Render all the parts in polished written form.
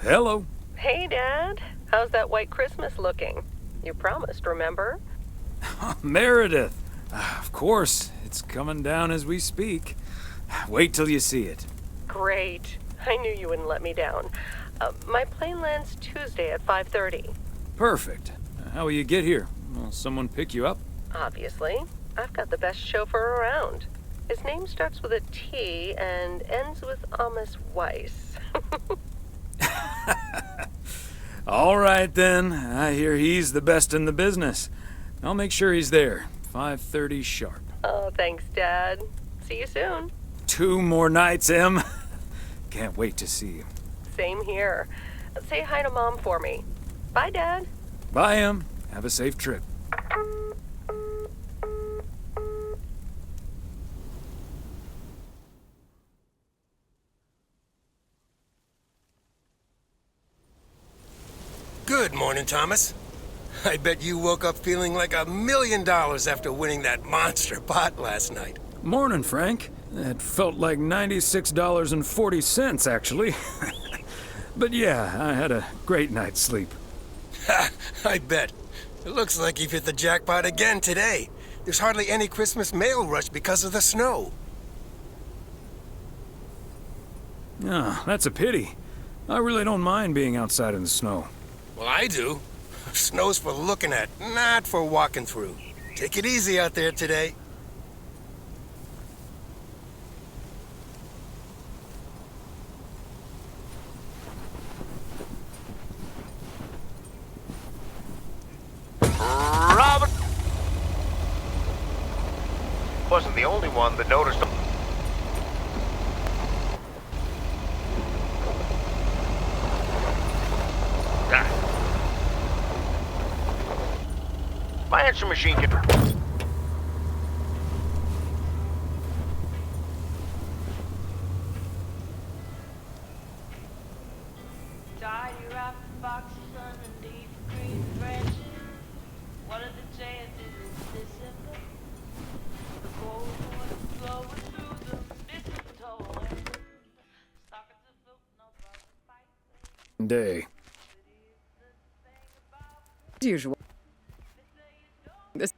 Hello. Hey, Dad. How's that white Christmas looking? You promised, remember? Meredith. Of course, it's coming down as we speak. Wait till you see it. Great. I knew you wouldn't let me down. My plane lands Tuesday at 5:30. Perfect. How will you get here? Will someone pick you up? Obviously. I've got the best chauffeur around. His name starts with a T and ends with Weiss. All right, then. I hear he's the best in the business. I'll make sure he's there. 5:30 sharp. Oh, thanks, Dad. See you soon. 2 more nights, Em. Can't wait to see you. Same here. Say hi to Mom for me. Bye, Dad. Bye, Em. Have a safe trip. Good morning, Thomas. I bet you woke up feeling like $1 million after winning that monster pot last night. Morning, Frank. It felt like $96.40, actually. But yeah, I had a great night's sleep. Ha! I bet. It looks like you've hit the jackpot again today. There's hardly any Christmas mail rush because of the snow. Oh, that's a pity. I really don't mind being outside in the snow. Well, I do. Snow's for looking at, not for walking through. Take it easy out there today. Robert wasn't the only one that noticed. My answer machine can. Day. As usual. This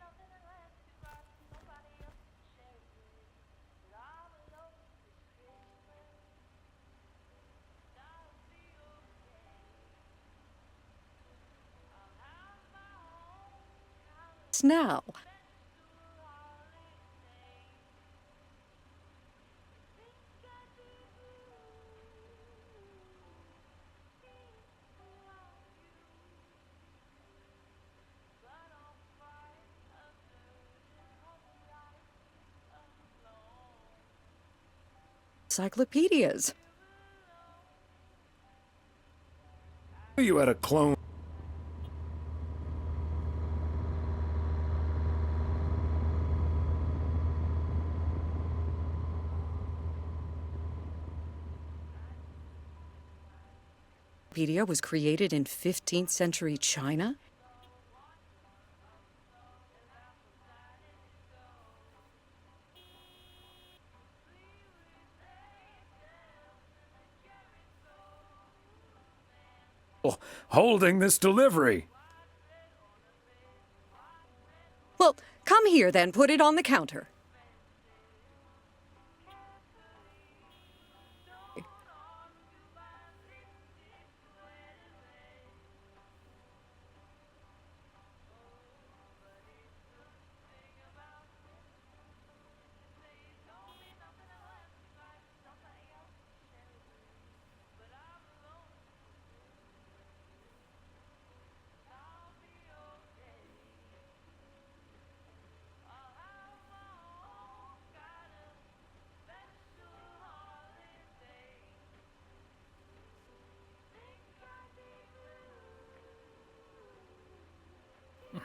now. Encyclopedias. You had a clone. Encyclopedia was created in 15th century China? Holding this delivery. Well, come here then, put it on the counter.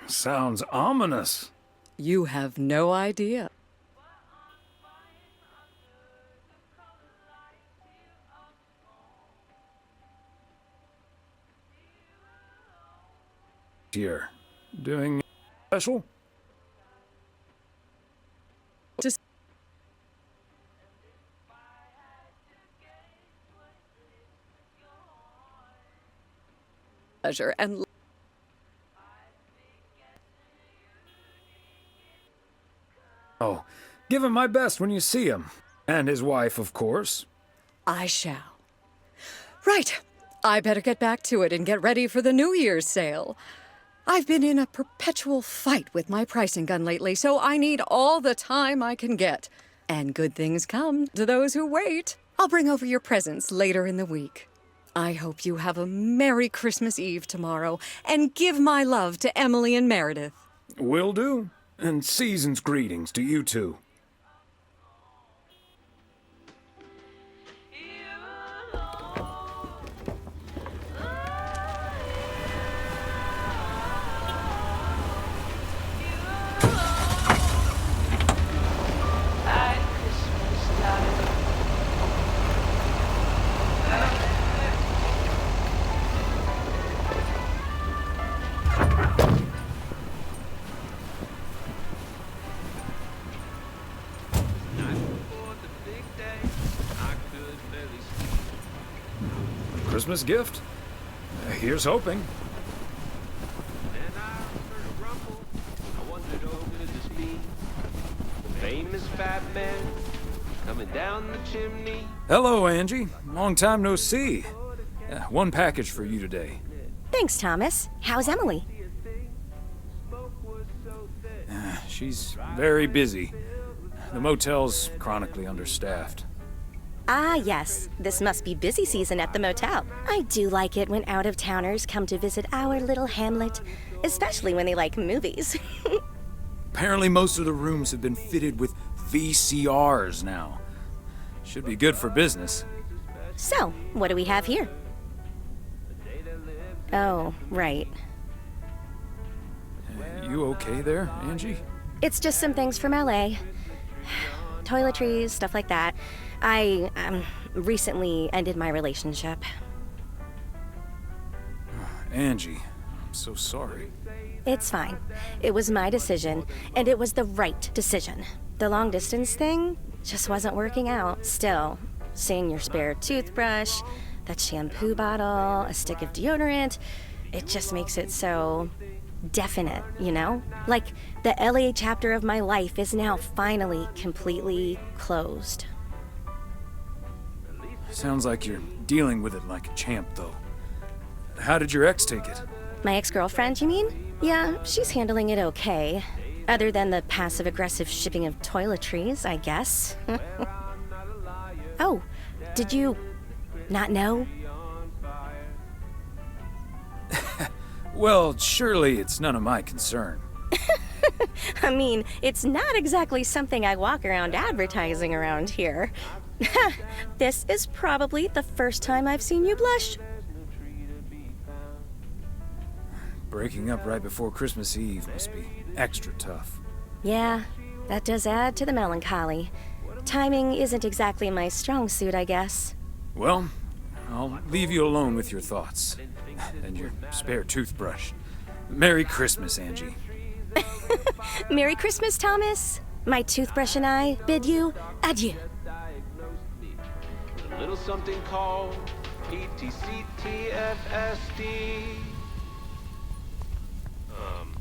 Sounds ominous. You have no idea. Here. Doing special? Just pleasure and Oh, give him my best when you see him. And his wife, of course. I shall. Right. I better get back to it and get ready for the New Year's sale. I've been in a perpetual fight with my pricing gun lately, so I need all the time I can get. And good things come to those who wait. I'll bring over your presents later in the week. I hope you have a Merry Christmas Eve tomorrow, and give my love to Emily and Meredith. Will do. And season's greetings to you two. Christmas gift? Here's hoping. Famous fat man coming down the chimney. Hello, Angie. Long time no see. One package for you today. Thanks, Thomas. How's Emily? She's very busy. The motel's chronically understaffed. Ah, yes. This must be busy season at the motel. I do like it when out-of-towners come to visit our little hamlet, especially when they like movies. Apparently most of the rooms have been fitted with VCRs now. Should be good for business. So, what do we have here? Oh, right. You okay there, Angie? It's just some things from LA. Toiletries, stuff like that. I recently ended my relationship. Angie, I'm so sorry. It's fine. It was my decision, and it was the right decision. The long distance thing just wasn't working out. Still, seeing your spare toothbrush, that shampoo bottle, a stick of deodorant, it just makes it so definite, you know? Like the LA chapter of my life is now finally completely closed. Sounds like you're dealing with it like a champ, though. How did your ex take it? My ex-girlfriend, you mean? Yeah, she's handling it okay. Other than the passive-aggressive shipping of toiletries, I guess. Oh, did you not know? Well, surely it's none of my concern. I mean, it's not exactly something I walk around advertising around here. This is probably the first time I've seen you blush. Breaking up right before Christmas Eve must be extra tough. Yeah, that does add to the melancholy. Timing isn't exactly my strong suit, I guess. Well, I'll leave you alone with your thoughts. And your spare toothbrush. Merry Christmas, Angie. Merry Christmas, Thomas. My toothbrush and I bid you adieu. A little something called PTCTFSD.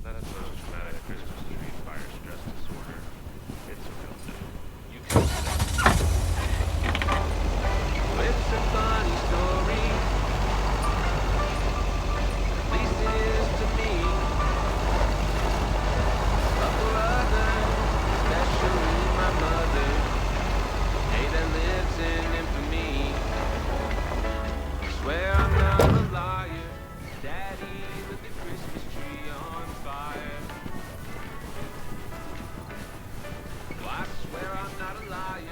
That's post-traumatic Christmas tree fire stress disorder. It's a real thing. You can It's a funny story. At least it is to me. A brother, especially my mother. Hey, that lives in infamy. I swear I'm not a liar. Daddy, lit the Christmas tree on fire. Oh, I swear I'm not a liar.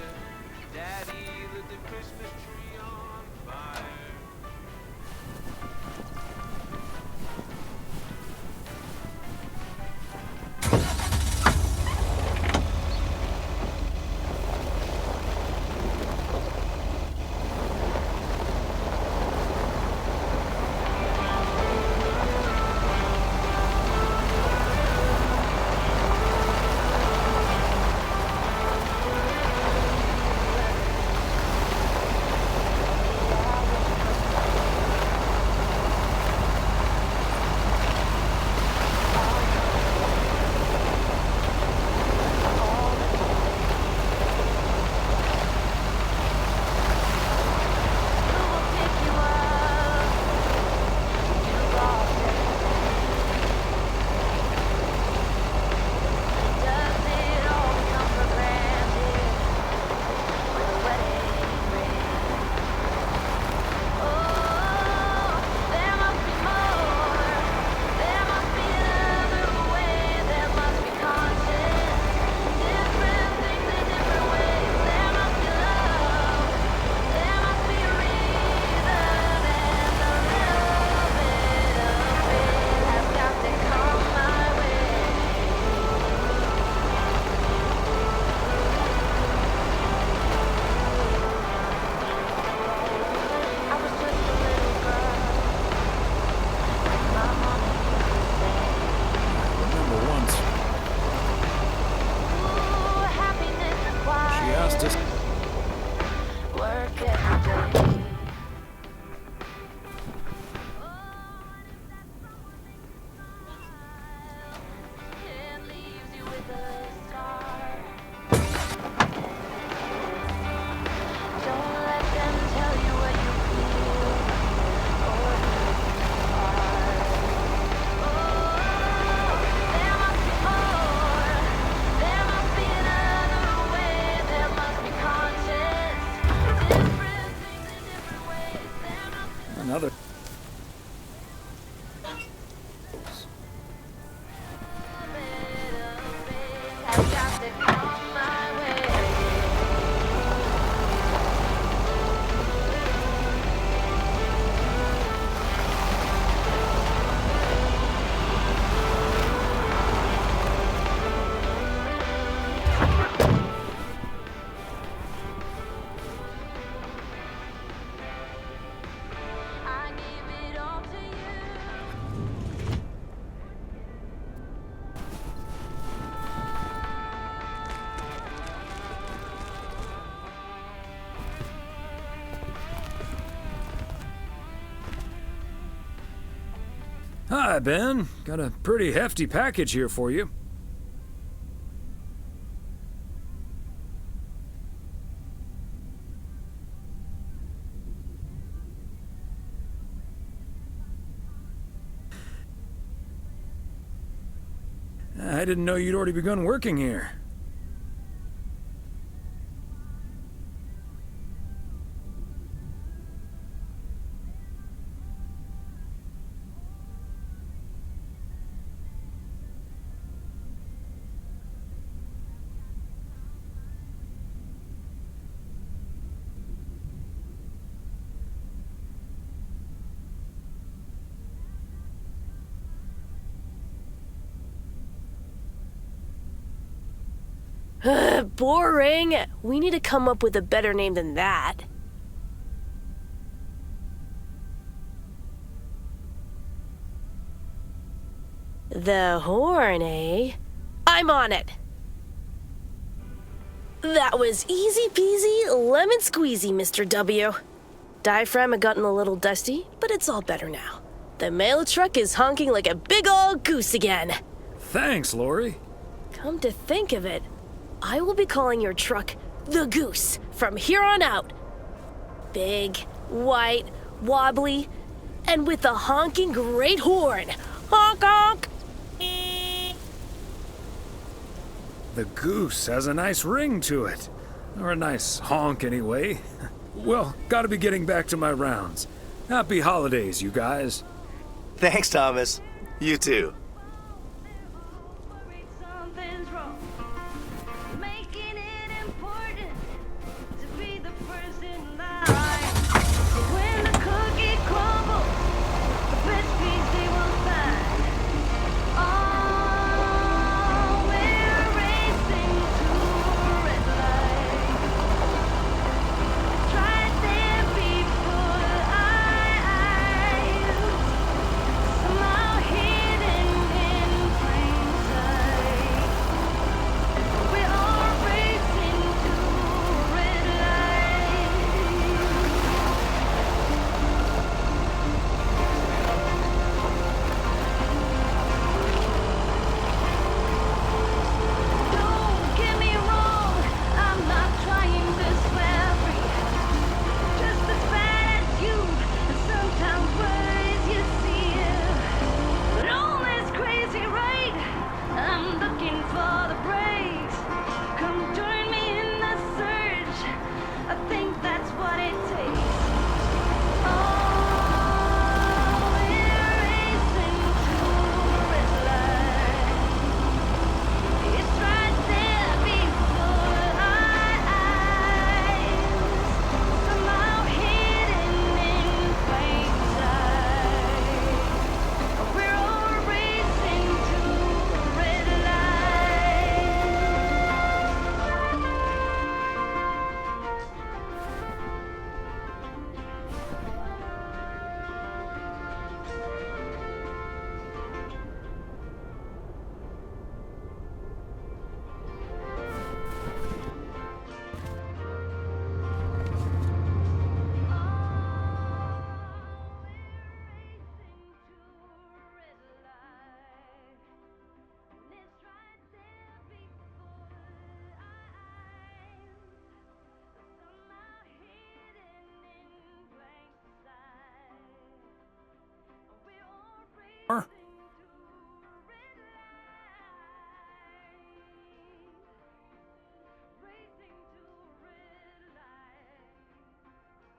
just... Work every day. It leaves you with a scar. Don't let them tell you what you feel or who you are. Oh, there must be more. There must be another way. There must be conscience. Different things in different ways. There must be Another... better ways. I've got to come my way. I give it all to you. Hi, Ben. Got a pretty hefty package here for you. I didn't know you'd already begun working here. Boring. We need to come up with a better name than that. The Horn, eh? I'm on it. That was easy peasy, lemon squeezy, Mr. W. Diaphragm had gotten a little dusty, but it's all better now. The mail truck is honking like a big old goose again. Thanks, Lori. Come to think of it, I will be calling your truck the Goose from here on out. Big, white, wobbly, and with a honking great horn. Honk honk! The Goose has a nice ring to it. Or a nice honk, anyway. Well, gotta be getting back to my rounds. Happy holidays, you guys. Thanks, Thomas. You too. Something's wrong. Making it important to be the first in line. When the cookie crumbles, the best piece they will find. Oh, we're racing to a red light. Tried there before eyes, somehow hidden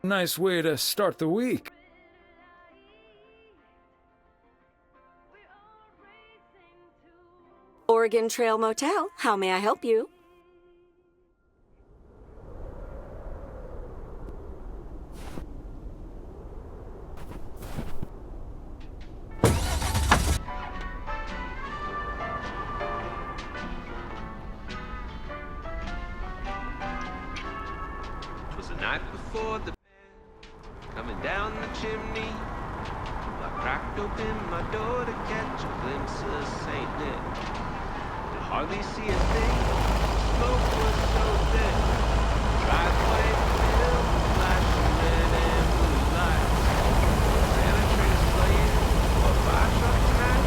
Nice way to start the week. Oregon Trail Motel, how may I help you? Was the night before the band coming down the chimney. I cracked open my door to catch a glimpse of St. Nick. Could hardly see a thing. Smoke was so thick. Driveway filled with flashing red and blue lights. Santa Trina's playing or fire truck tonight.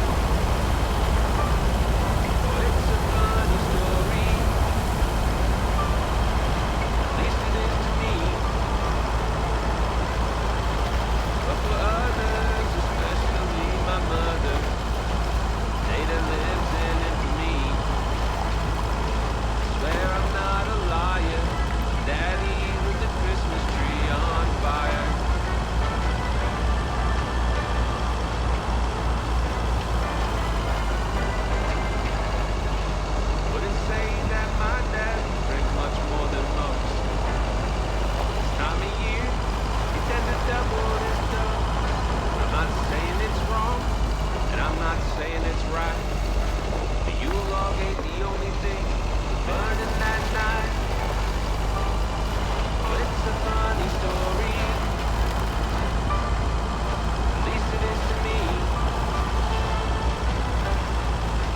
Oh, it's a funny story. At least it is to me. But for others, especially my mother, Data lives in infamy. Swear I'm not a liar. Daddy lit the Christmas tree on fire. Wouldn't say that my dad drank much more than most. This time of year, he tend to double his dose. I'm not saying it's wrong, and I'm not saying it's right. The Yule log ain't the only thing burning that night. But it's a funny story. At least it is to me.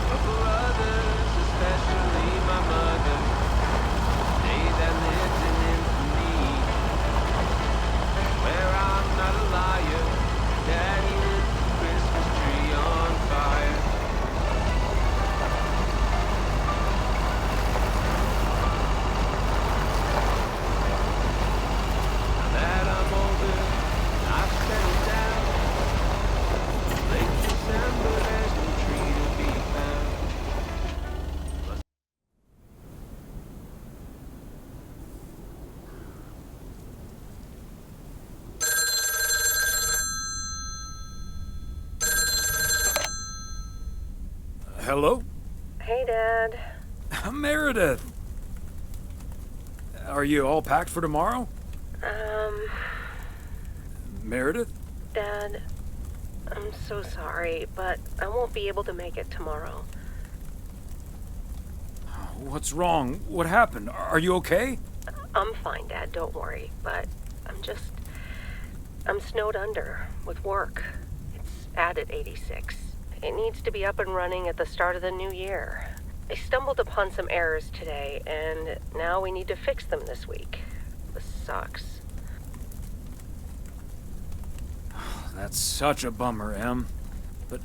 But for others, especially my mother, day that lives in infamy. Where I'm not a liar, Daddy lit the Christmas tree on fire. Now that I'm older, I've settled down. Late December, there's no tree to be found. Hello? Hey, Dad. Meredith! Are you all packed for tomorrow? Meredith? Dad, I'm so sorry, but I won't be able to make it tomorrow. What's wrong? What happened? Are you okay? I'm fine, Dad, don't worry, but I'm snowed under with work. It's at 86. It needs to be up and running at the start of the new year. I stumbled upon some errors today, and now we need to fix them this week. This sucks. That's such a bummer, Em. But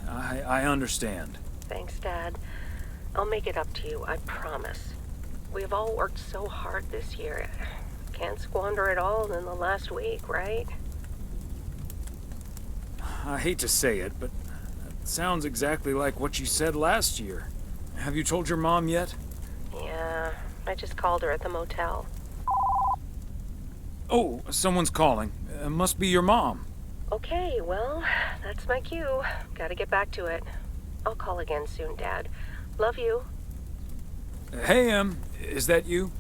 I understand. Thanks, Dad. I'll make it up to you, I promise. We've all worked so hard this year. Can't squander it all in the last week, right? I hate to say it, but it sounds exactly like what you said last year. Have you told your mom yet? Yeah, I just called her at the motel. Oh, someone's calling. Must be your mom. Okay, well, that's my cue. Gotta get back to it. I'll call again soon, Dad. Love you. Hey, Em. Is that you?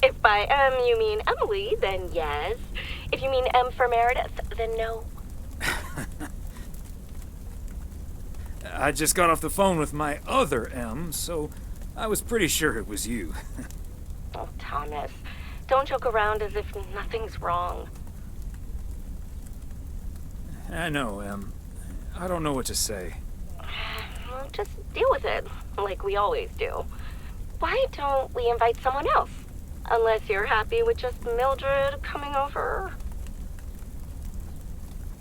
If by M you mean Emily, then yes. If you mean M for Meredith, then no. I just got off the phone with my other M, so I was pretty sure it was you. Oh, Thomas, don't joke around as if nothing's wrong. I know, Em. I don't know what to say. Well, just deal with it, like we always do. Why don't we invite someone else? Unless you're happy with just Mildred coming over.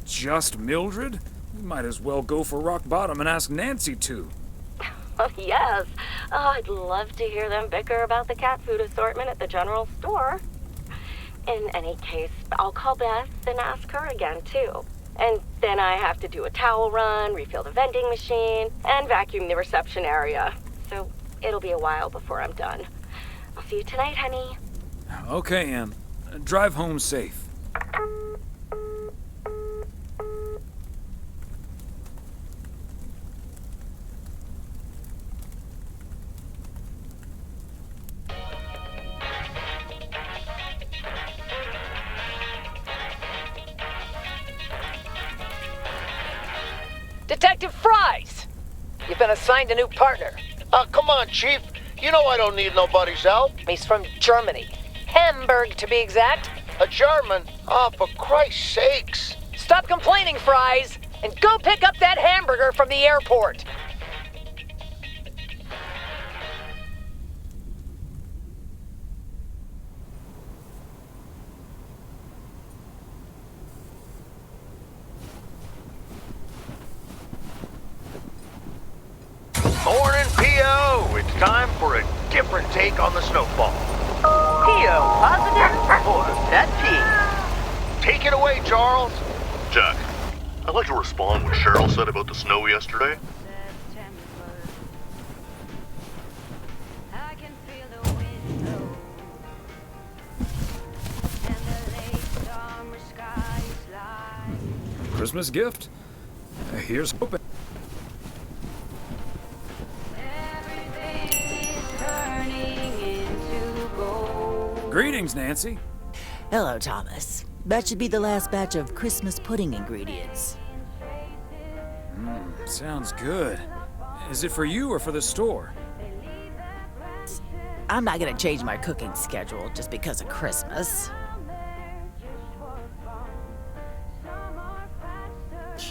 Just Mildred? We might as well go for rock bottom and ask Nancy to. Oh, yes. Oh, I'd love to hear them bicker about the cat food assortment at the general store. In any case, I'll call Beth and ask her again, too. And then I have to do a towel run, refill the vending machine, and vacuum the reception area. So it'll be a while before I'm done. I'll see you tonight, honey. Okay, Em. Drive home safe. Detective Fries! You've been assigned a new partner. Come on, Chief. You know I don't need nobody's help. He's from Germany. Hamburg, to be exact. A German? Oh, for Christ's sakes. Stop complaining, Fries, and go pick up that hamburger from the airport. Morning, P.O. It's time for a different take on the snowfall. P.O. positive or that P? Take it away, Charles. Jack, I'd like to respond what Cheryl said about the snow yesterday. Christmas gift? Here's hoping. Greetings, Nancy. Hello, Thomas. That should be the last batch of Christmas pudding ingredients. Sounds good. Is it for you or for the store? I'm not gonna change my cooking schedule just because of Christmas.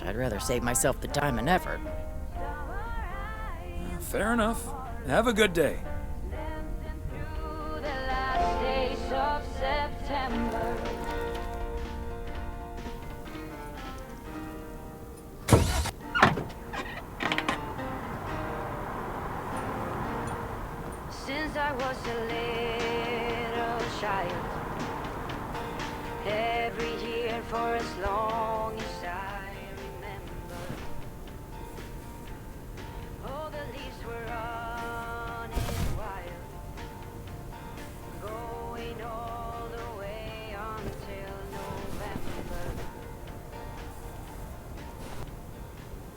I'd rather save myself the time and effort. Fair enough. Have a good day. Since I was a little child, every year for as long as I remember, all the leaves were running wild, going all the way until November.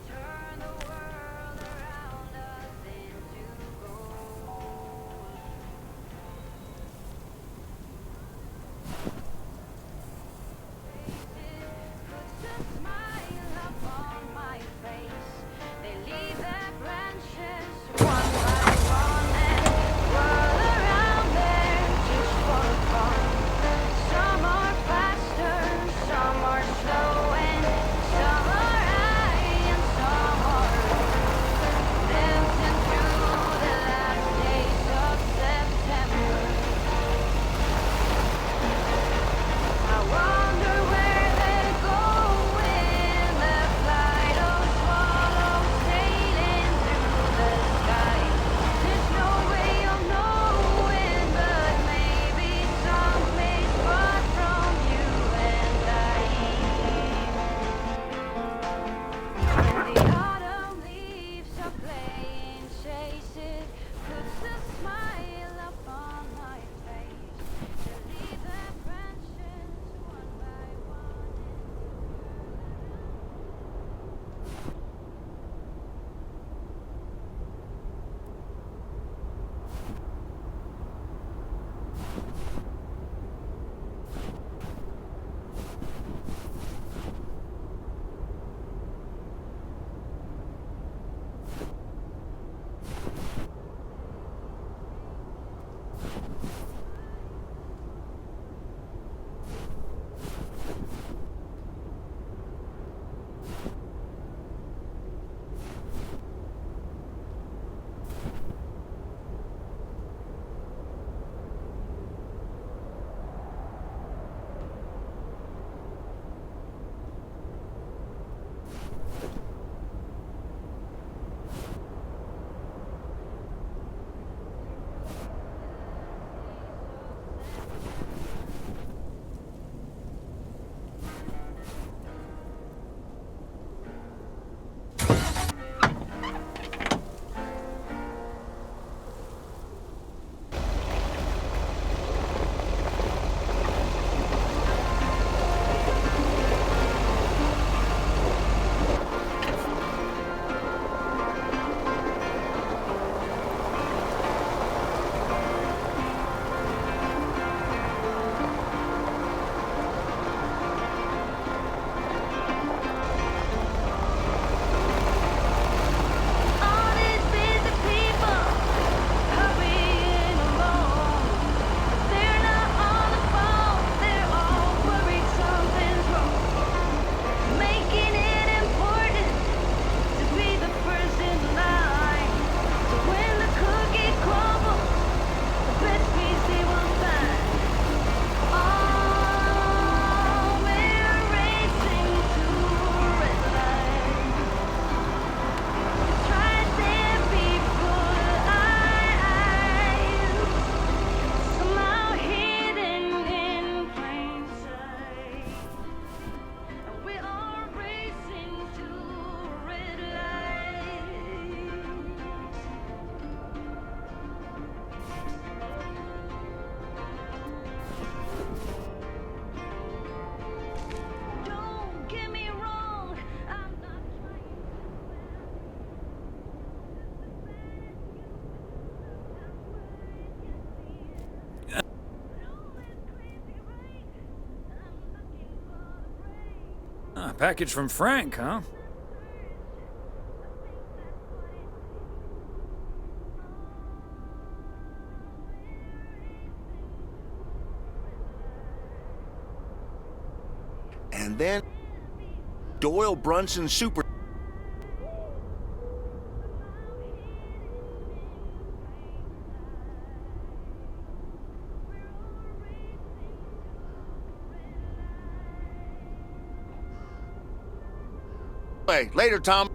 Turn the world around us into gold. A package from Frank, huh? And then Doyle Brunson Super. Hey, later, Tom.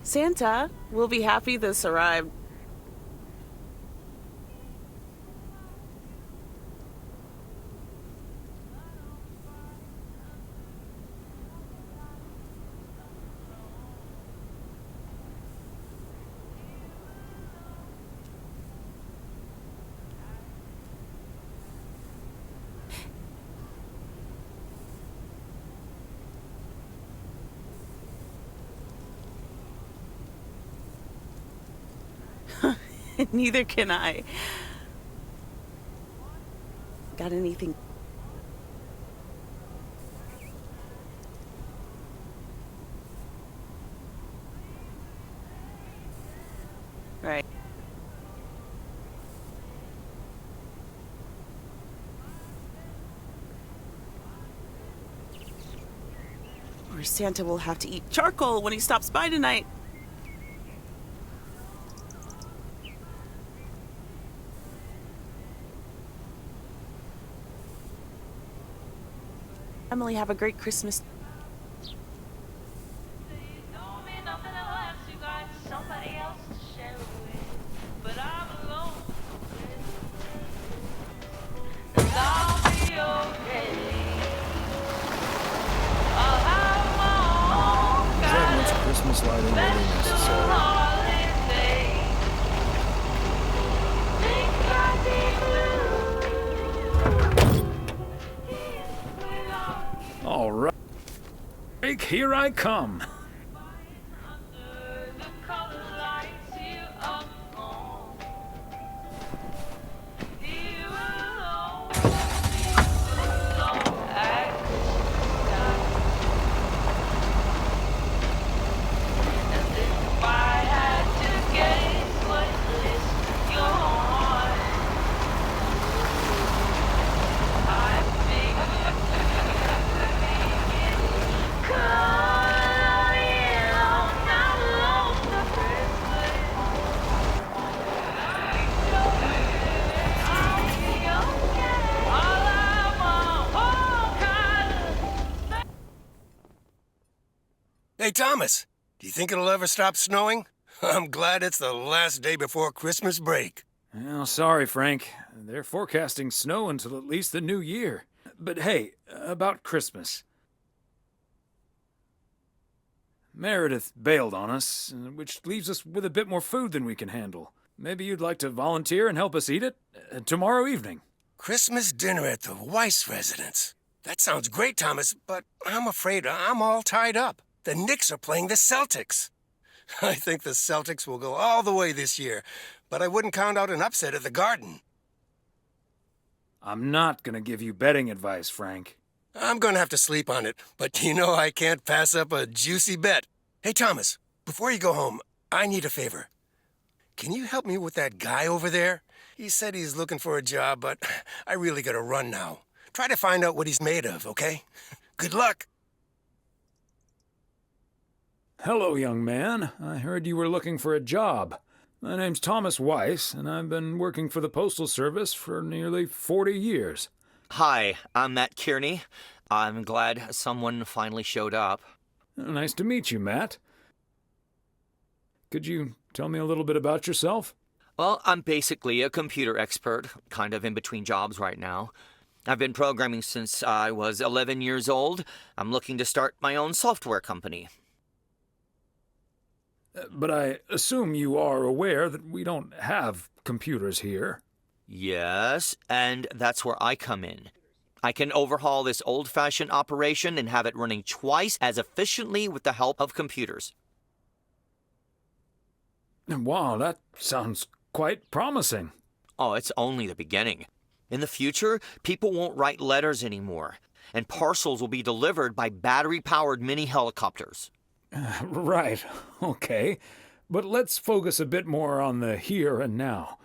Santa will be happy this arrived. Neither can I. Got anything? Right. Or Santa will have to eat charcoal when he stops by tonight. Emily, have a great Christmas. Christmas lighting really necessary. All right, here I come. Hey, Thomas, do you think it'll ever stop snowing? I'm glad it's the last day before Christmas break. Well, sorry, Frank. They're forecasting snow until at least the new year. But hey, about Christmas. Meredith bailed on us, which leaves us with a bit more food than we can handle. Maybe you'd like to volunteer and help us eat it tomorrow evening. Christmas dinner at the Weiss residence. That sounds great, Thomas, but I'm afraid I'm all tied up. The Knicks are playing the Celtics. I think the Celtics will go all the way this year, but I wouldn't count out an upset at the Garden. I'm not gonna give you betting advice, Frank. I'm gonna have to sleep on it, but you know I can't pass up a juicy bet. Hey, Thomas, before you go home, I need a favor. Can you help me with that guy over there? He said he's looking for a job, but I really gotta run now. Try to find out what he's made of, okay? Good luck. Hello, young man. I heard you were looking for a job. My name's Thomas Weiss, and I've been working for the Postal Service for nearly 40 years. Hi, I'm Matt Kearney. I'm glad someone finally showed up. Nice to meet you, Matt. Could you tell me a little bit about yourself? Well, I'm basically a computer expert, kind of in between jobs right now. I've been programming since I was 11 years old. I'm looking to start my own software company. But I assume you are aware that we don't have computers here. Yes, and that's where I come in. I can overhaul this old-fashioned operation and have it running twice as efficiently with the help of computers. Wow, that sounds quite promising. Oh, it's only the beginning. In the future, people won't write letters anymore, and parcels will be delivered by battery-powered mini helicopters. Right, okay. But let's focus a bit more on the here and now.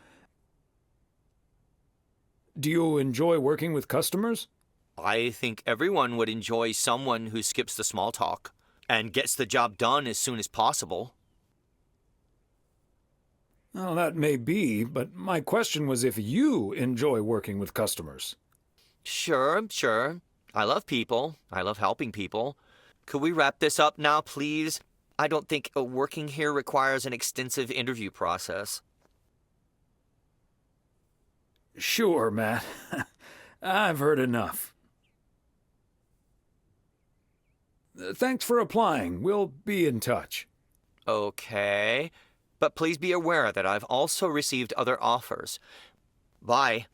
Do you enjoy working with customers? I think everyone would enjoy someone who skips the small talk and gets the job done as soon as possible. Well, that may be, but my question was if you enjoy working with customers. Sure. I love people. I love helping people. Could we wrap this up now, please? I don't think working here requires an extensive interview process. Sure, Matt. I've heard enough. Thanks for applying. We'll be in touch. Okay. But please be aware that I've also received other offers. Bye.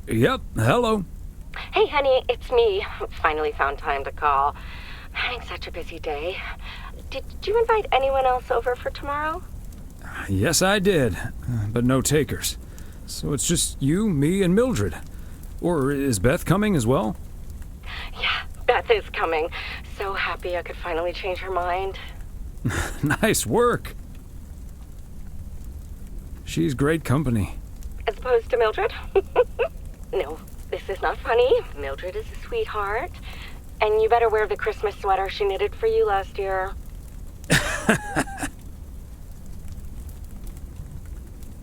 Yep, hello. Hey, honey, it's me. Finally found time to call. Having such a busy day. Did you invite anyone else over for tomorrow? Yes, I did, but no takers. So it's just you, me, and Mildred. Or is Beth coming as well? Yeah, Beth is coming. So happy I could finally change her mind. Nice work. She's great company. As opposed to Mildred? No, this is not funny. Mildred is a sweetheart. And you better wear the Christmas sweater she knitted for you last year.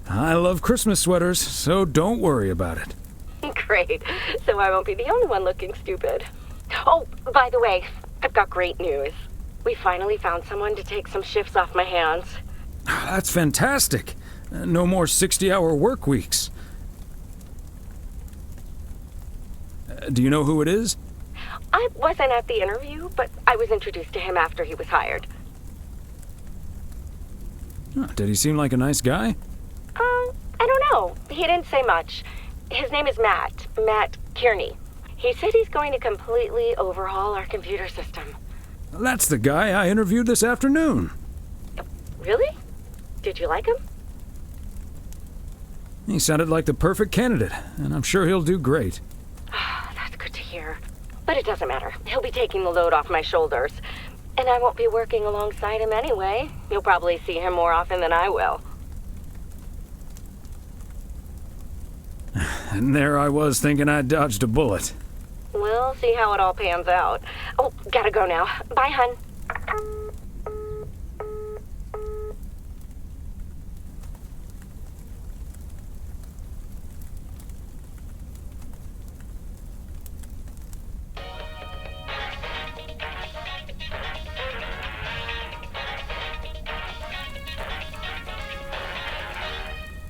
I love Christmas sweaters, so don't worry about it. Great. So I won't be the only one looking stupid. Oh, by the way, I've got great news. We finally found someone to take some shifts off my hands. That's fantastic. No more 60-hour work weeks. Do you know who it is? I wasn't at the interview, but I was introduced to him after he was hired. Did he seem like a nice guy? I don't know. He didn't say much. His name is Matt Kearney. He said he's going to completely overhaul our computer system. That's the guy I interviewed this afternoon. Really? Did you like him? He sounded like the perfect candidate, and I'm sure he'll do great. That's good to hear. But it doesn't matter. He'll be taking the load off my shoulders. And I won't be working alongside him anyway. You'll probably see him more often than I will. And there I was thinking I dodged a bullet. We'll see how it all pans out. Oh, gotta go now. Bye, hun.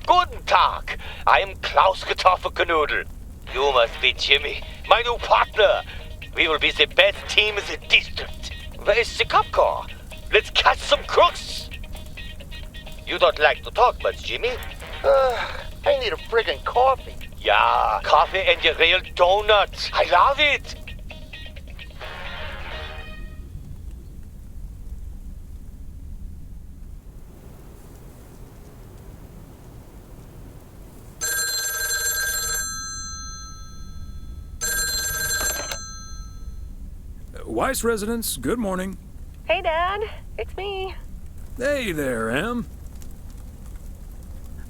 Guten Tag. I am Klaus Kartoffelkanoodle. You must be Jimmy, my new partner. We will be the best team in the district. Where is the cop car? Let's catch some crooks. You don't like to talk much, Jimmy? I need a friggin' coffee. Yeah, coffee and a real donut. I love it. Weiss residence, good morning. Hey, Dad. It's me. Hey there, Em.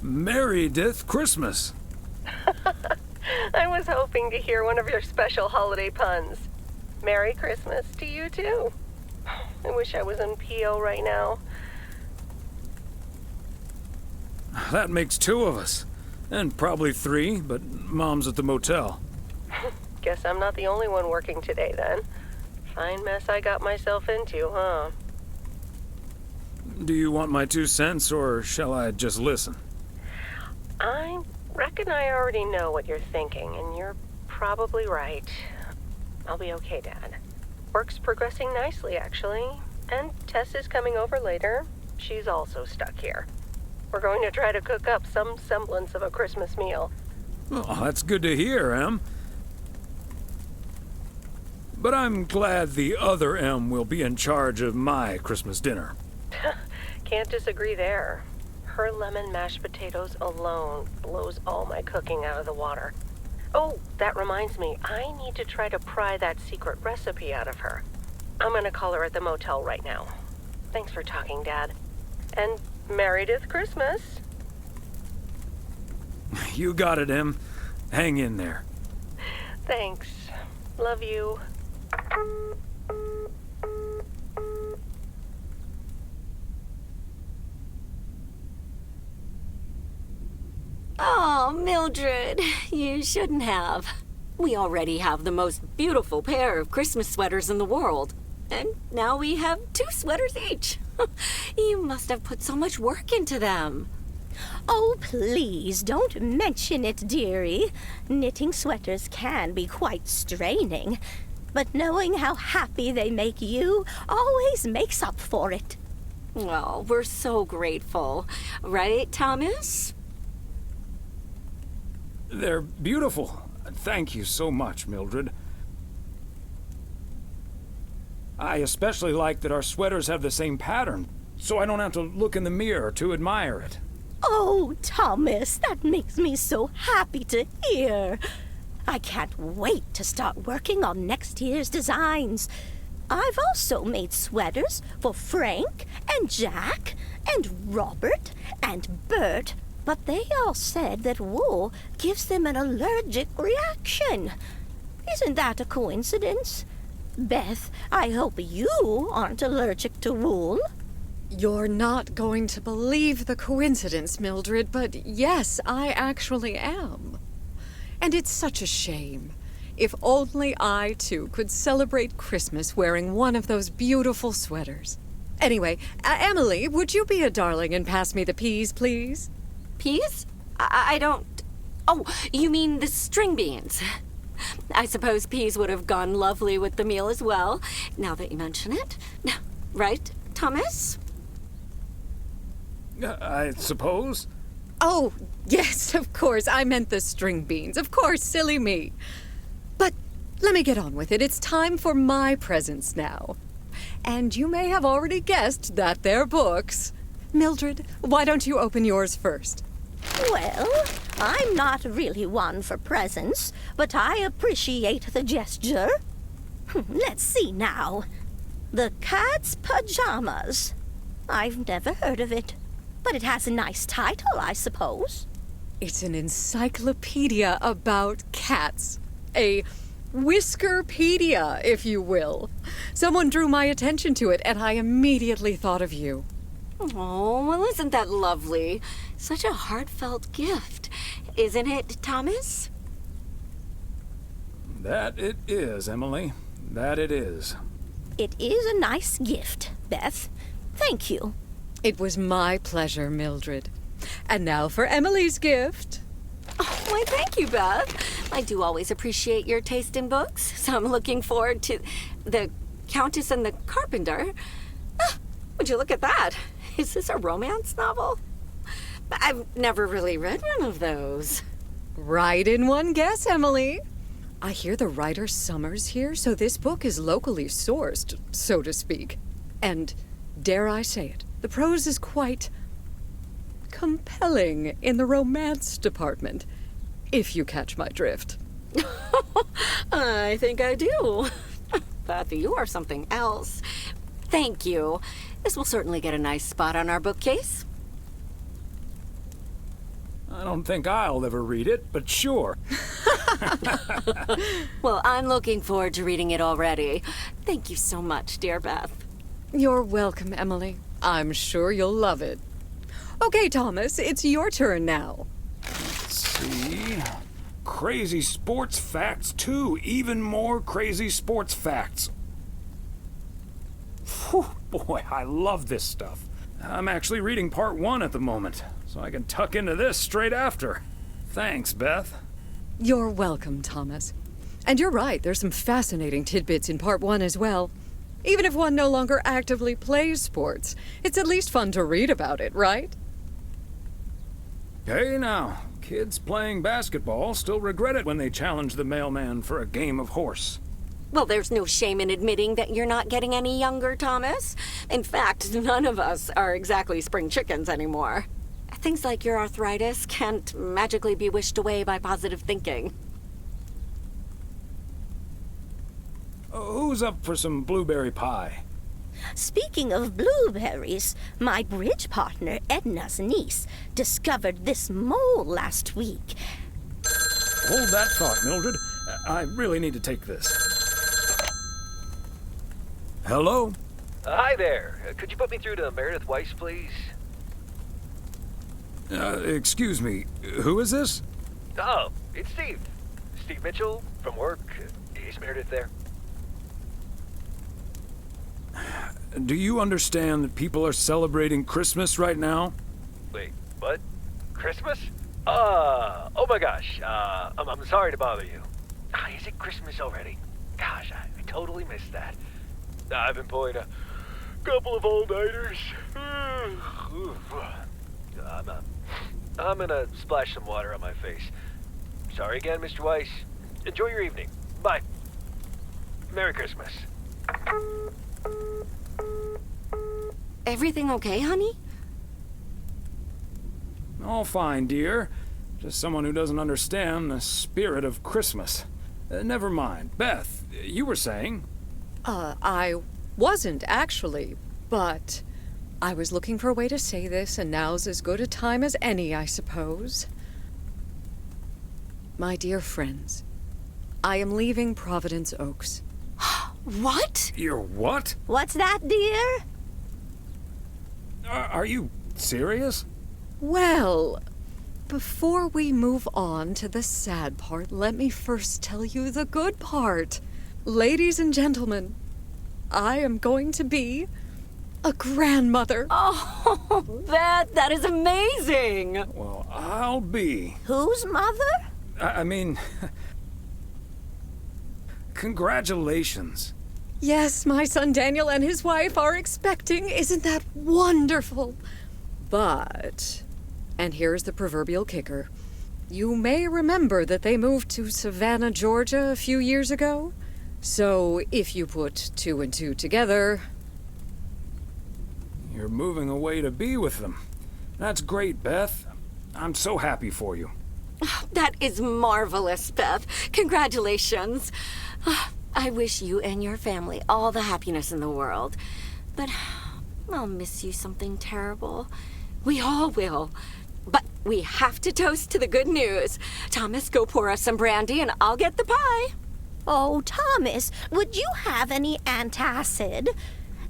Meredith Christmas. I was hoping to hear one of your special holiday puns. Merry Christmas to you, too. I wish I was in PO right now. That makes two of us. And probably three, but Mom's at the motel. Guess I'm not the only one working today, then. Fine mess I got myself into, huh? Do you want my 2 cents, or shall I just listen? I reckon I already know what you're thinking, and you're probably right. I'll be okay, Dad. Work's progressing nicely, actually. And Tess is coming over later. She's also stuck here. We're going to try to cook up some semblance of a Christmas meal. Well, that's good to hear, Em. But I'm glad the other Em will be in charge of my Christmas dinner. Can't disagree there. Her lemon mashed potatoes alone blows all my cooking out of the water. Oh, that reminds me, I need to try to pry that secret recipe out of her. I'm gonna call her at the motel right now. Thanks for talking, Dad. And Meredith Christmas. You got it, Em. Hang in there. Thanks. Love you. Mildred, you shouldn't have. We already have the most beautiful pair of Christmas sweaters in the world. And now we have 2 sweaters each. You must have put so much work into them. Oh, please don't mention it, dearie. Knitting sweaters can be quite straining, but knowing how happy they make you always makes up for it. Well, we're so grateful. Right, Thomas? They're beautiful. Thank you so much, Mildred. I especially like that our sweaters have the same pattern, so I don't have to look in the mirror to admire it. Oh, Thomas, that makes me so happy to hear. I can't wait to start working on next year's designs. I've also made sweaters for Frank and Jack and Robert and Bert, but they all said that wool gives them an allergic reaction. Isn't that a coincidence? Beth, I hope you aren't allergic to wool. You're not going to believe the coincidence, Mildred, but yes, I actually am. And it's such a shame. If only I, too, could celebrate Christmas wearing one of those beautiful sweaters. Anyway, Emily, would you be a darling and pass me the peas, please? Peas? I don't... Oh, you mean the string beans. I suppose peas would have gone lovely with the meal as well, now that you mention it. Right, Thomas? I suppose. Oh, yes, of course. I meant the string beans. Of course, silly me. But let me get on with it. It's time for my presents now. And you may have already guessed that they're books. Mildred, why don't you open yours first? Well, I'm not really one for presents, but I appreciate the gesture. Let's see now. The Cat's Pajamas. I've never heard of it, but it has a nice title, I suppose. It's an encyclopedia about cats. A Whiskerpedia, if you will. Someone drew my attention to it, and I immediately thought of you. Oh, well, isn't that lovely? Such a heartfelt gift. Isn't it, Thomas? That it is, Emily. That it is. It is a nice gift, Beth. Thank you. It was my pleasure, Mildred. And now for Emily's gift. Oh, why, thank you, Beth. I do always appreciate your taste in books, so I'm looking forward to The Countess and the Carpenter. Ah, would you look at that? Is this a romance novel? I've never really read one of those. Right in one guess, Emily. I hear the writer Summers here, so this book is locally sourced, so to speak. And, dare I say it, the prose is quite compelling in the romance department, if you catch my drift. I think I do. Beth, you are something else. Thank you. This will certainly get a nice spot on our bookcase. I don't think I'll ever read it, but sure. Well, I'm looking forward to reading it already. Thank you so much, dear Beth. You're welcome, Emily. I'm sure you'll love it. Okay, Thomas, it's your turn now. Let's see. Crazy sports facts 2. Even more crazy sports facts. Whew, boy, I love this stuff. I'm actually reading part 1 at the moment, so I can tuck into this straight after. Thanks, Beth. You're welcome, Thomas. And you're right, there's some fascinating tidbits in part 1 as well. Even if one no longer actively plays sports, it's at least fun to read about it, right? Hey now, kids playing basketball still regret it when they challenge the mailman for a game of horse. Well, there's no shame in admitting that you're not getting any younger, Thomas. In fact, none of us are exactly spring chickens anymore. Things like your arthritis can't magically be wished away by positive thinking. Who's up for some blueberry pie? Speaking of blueberries, my bridge partner, Edna's niece, discovered this mole last week. Hold that thought, Mildred. I really need to take this. Hello? Hi there. Could you put me through to Meredith Weiss, please? Excuse me. Who is this? Oh, it's Steve. Steve Mitchell from work. Is Meredith there? Do you understand that people are celebrating Christmas right now? Wait, what? Christmas? Oh my gosh. I'm sorry to bother you. Is it Christmas already? Gosh, I totally missed that. I've been pulling a couple of all-nighters. I'm gonna splash some water on my face. Sorry again, Mr. Weiss. Enjoy your evening. Bye. Merry Christmas. Everything okay, honey? All fine, dear. Just someone who doesn't understand the spirit of Christmas. Never mind. Beth, you were saying? I wasn't actually, but I was looking for a way to say this, and now's as good a time as any, I suppose. My dear friends, I am leaving Providence Oaks. What? You're what? What's that, dear? Are you serious? Well, before we move on to the sad part, let me first tell you the good part. Ladies and gentlemen, I am going to be a grandmother. Oh, Beth, that is amazing. Well, I'll be. Whose mother? I mean, congratulations. Yes, my son Daniel and his wife are expecting. Isn't that wonderful? But, and here's the proverbial kicker, you may remember that they moved to Savannah, Georgia a few years ago. So if you put 2 and 2 together... You're moving away to be with them. That's great, Beth. I'm so happy for you. That is marvelous, Beth. Congratulations. I wish you and your family all the happiness in the world. But I'll miss you something terrible. We all will. But we have to toast to the good news. Thomas, go pour us some brandy and I'll get the pie. Oh, Thomas, would you have any antacid?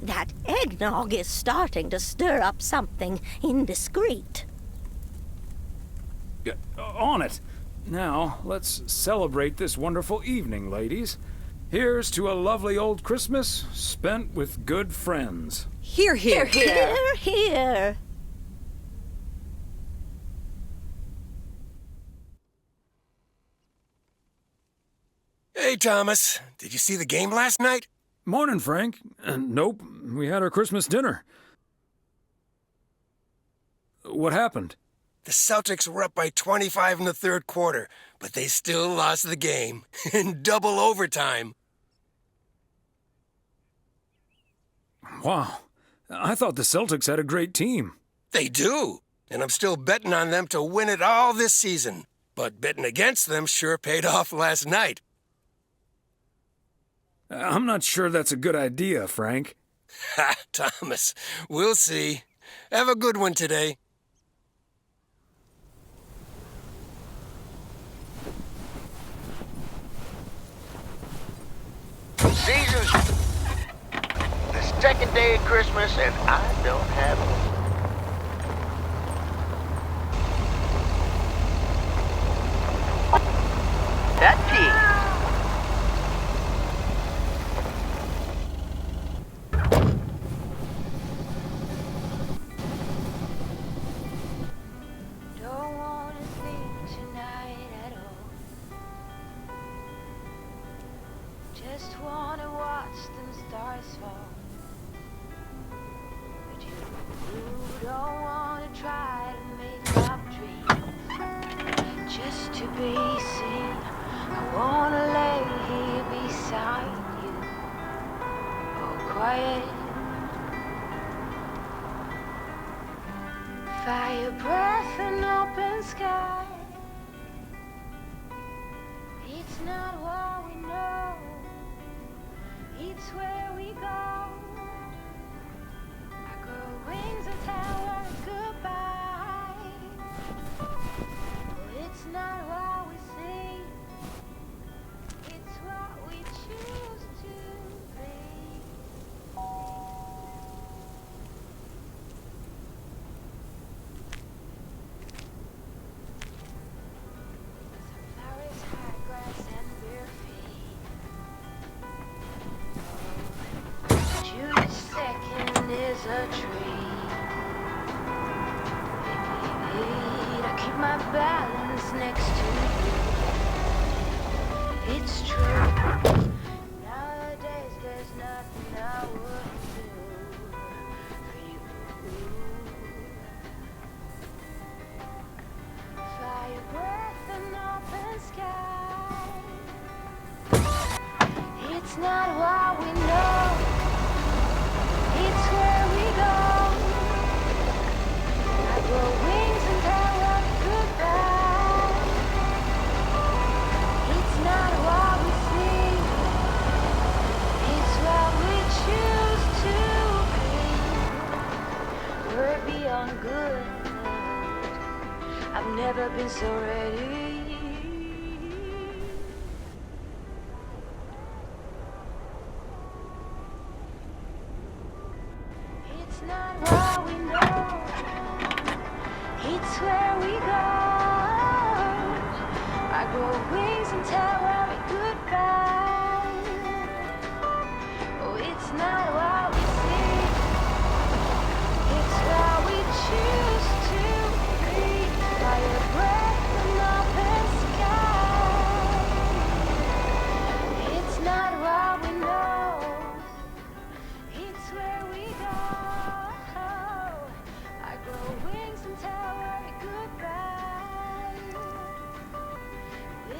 That eggnog is starting to stir up something indiscreet. On it. Now, let's celebrate this wonderful evening, ladies. Here's to a lovely old Christmas spent with good friends. Hear, hear. Hear, hear. Hey, Thomas. Did you see the game last night? Morning, Frank. Nope, we had our Christmas dinner. What happened? The Celtics were up by 25 in the third quarter, but they still lost the game in double overtime. Wow. I thought the Celtics had a great team. They do, and I'm still betting on them to win it all this season. But betting against them sure paid off last night. I'm not sure that's a good idea, Frank. Ha, Thomas, we'll see. Have a good one today. Season's the second day of Christmas, and I don't have one. That pig. Don't wanna think tonight at all. Just wanna watch them stars fall. But you don't wanna try to make up dreams just to be seen. I wanna lay here beside you, all quiet. Fire breath and open sky. It's not what we know, it's where we go. I grow wings and tell us goodbye. Oh, it's not what we see, it's what we choose to be. a dream. I keep my balance next to you. It's true. Nowadays there's nothing I wouldn't do for you. Fire breath and open sky. It's not what we know, it's where we go. I grow wings and tell us goodbye. It's not what we see, it's what we choose to be. We're beyond good. I've never been so ready. It's not what we know, it's where we go. I grow wings and tell worry goodbye. Oh, it's not what we see, it's what we choose to be. Fire breath and open sky. It's not what we know, it's where we go. I grow wings and tell worry goodbye.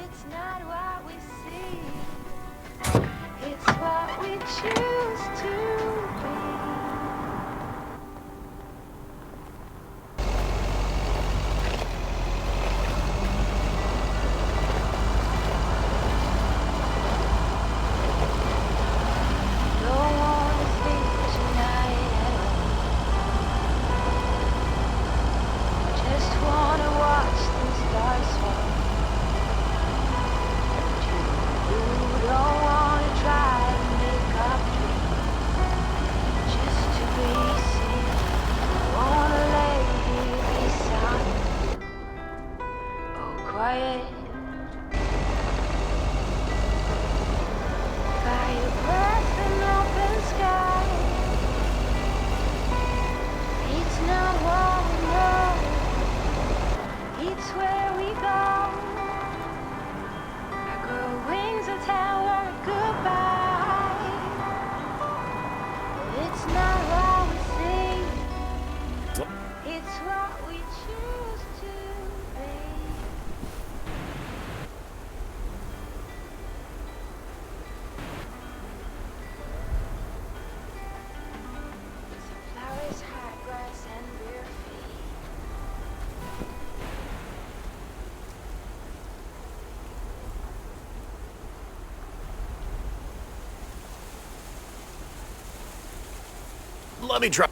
It's not what we see, it's what we choose to be. Don't wanna think tonight at all. Just wanna watch the stars fall. You don't wanna try to make up dreams just to be seen. I wanna lay here beside you. Oh, quiet. Fire breath and open sky. It's not what we know, it's where we go. I grow wings and tell her goodbye. It's not what we see, it's what we choose to be. Flowers, hot grass, and bare feet. Let me try.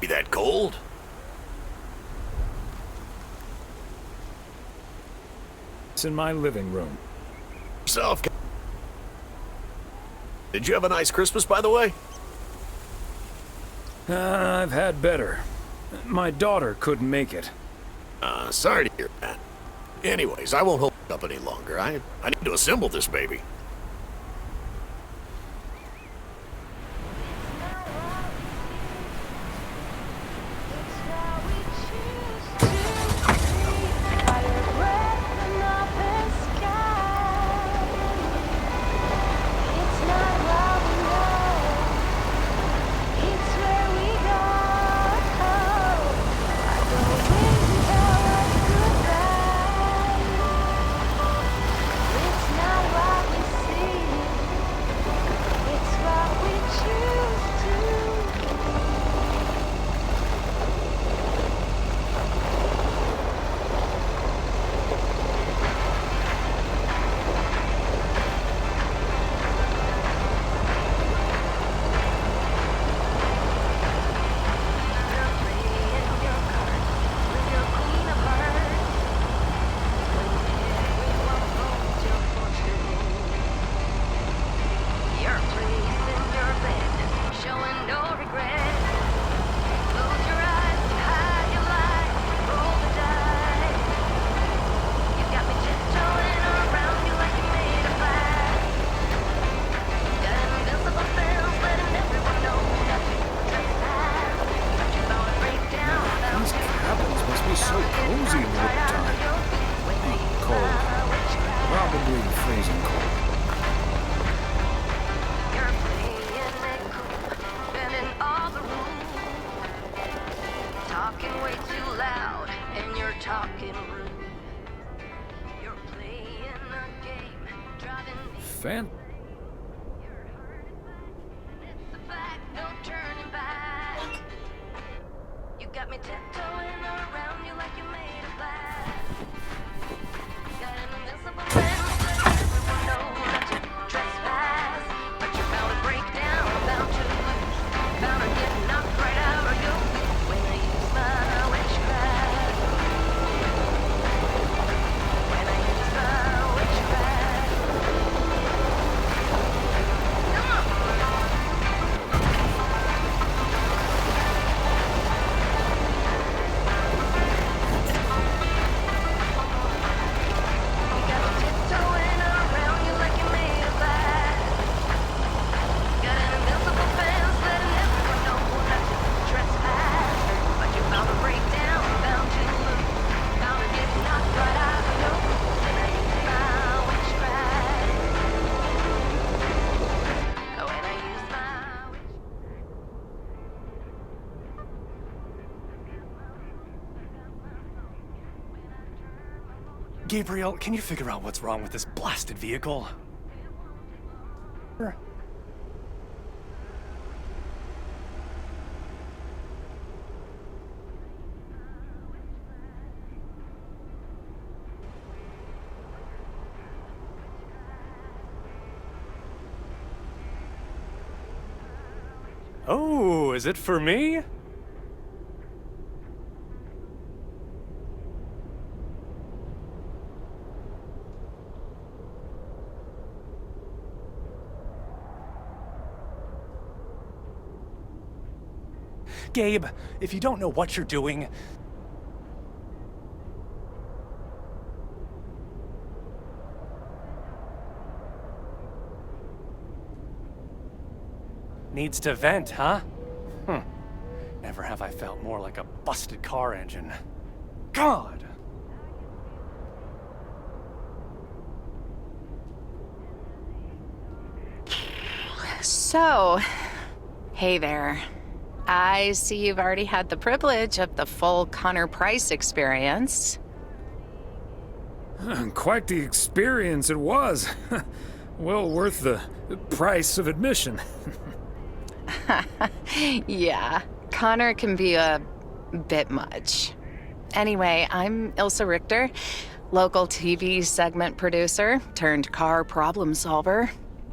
Be that cold? It's in my living room. Self. Did you have a nice Christmas, by the way? I've had better. My daughter couldn't make it. Sorry to hear that. Anyways, I won't hold it up any longer. I need to assemble this baby. It's not what we freezing cold. You're playing it cool, spinning all the rules. Talking way too loud, and you're talking rude. You're playing a game, driving me. It's a fact, no turning back. You got me tiptoeing around you like you made of glass. Got an invisible fence that everyone knows not to trespass. But you're bound to break down, bound to lose, bound to get knocked right out of your feet when I use my witchcraft. When I use my witchcraft. Come on! Tiptoeing around you like you made of glass. Got an invisible fence letting everyone know not to trespass. But you're bound to break down, bound to lose, bound to get knocked right out of your boots when I use my witchcraft. When I use my Gabriel, can you figure out what's wrong with this blasted vehicle? Oh, is it for me? Gabe, if you don't know what you're doing... Needs to vent, huh? Never have I felt more like a busted car engine. God! So, hey there. I see you've already had the privilege of the full Connor Price experience. Quite the experience it was. Well worth the price of admission. Yeah, Connor can be a bit much. Anyway, I'm Ilsa Richter, local TV segment producer turned car problem solver.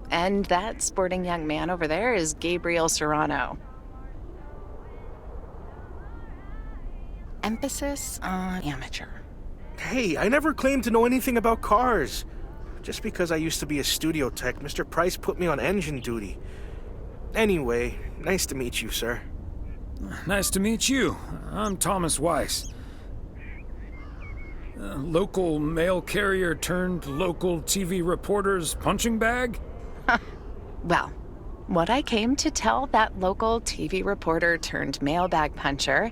And that sporting young man over there is Gabriel Serrano. Emphasis on amateur. Hey, I never claimed to know anything about cars. Just because I used to be a studio tech, Mr. Price put me on engine duty. Anyway, nice to meet you, sir. Nice to meet you. I'm Thomas Weiss. Local mail carrier turned local TV reporter's punching bag? Well, what I came to tell that local TV reporter turned mailbag puncher,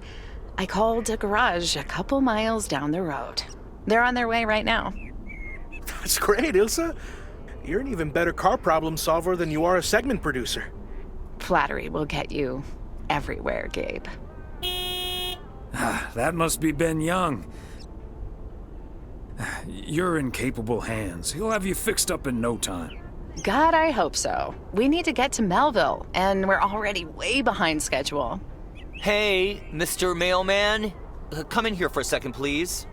I called a garage a couple miles down the road. They're on their way right now. That's great, Ilsa. You're an even better car problem solver than you are a segment producer. Flattery will get you everywhere, Gabe. That must be Ben Young. You're in capable hands. He'll have you fixed up in no time. God, I hope so. We need to get to Melville, and we're already way behind schedule. Hey, Mr. Mailman. Come in here for a second, please.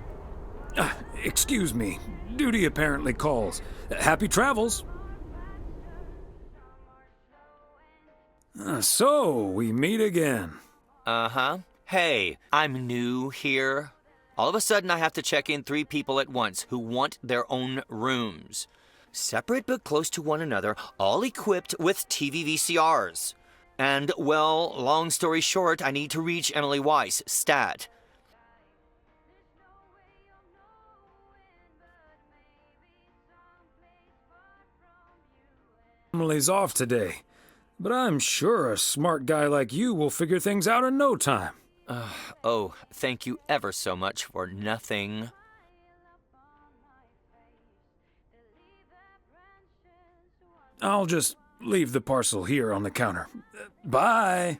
Excuse me. Duty apparently calls. Happy travels. So, we meet again. Uh-huh. Hey, I'm new here. All of a sudden, I have to check in 3 people at once who want their own rooms. Separate but close to one another, all equipped with TV VCRs. And, well, long story short, I need to reach Emily Weiss, stat. Emily's off today, but I'm sure a smart guy like you will figure things out in no time. Oh, thank you ever so much for nothing. I'll just leave the parcel here on the counter. Bye!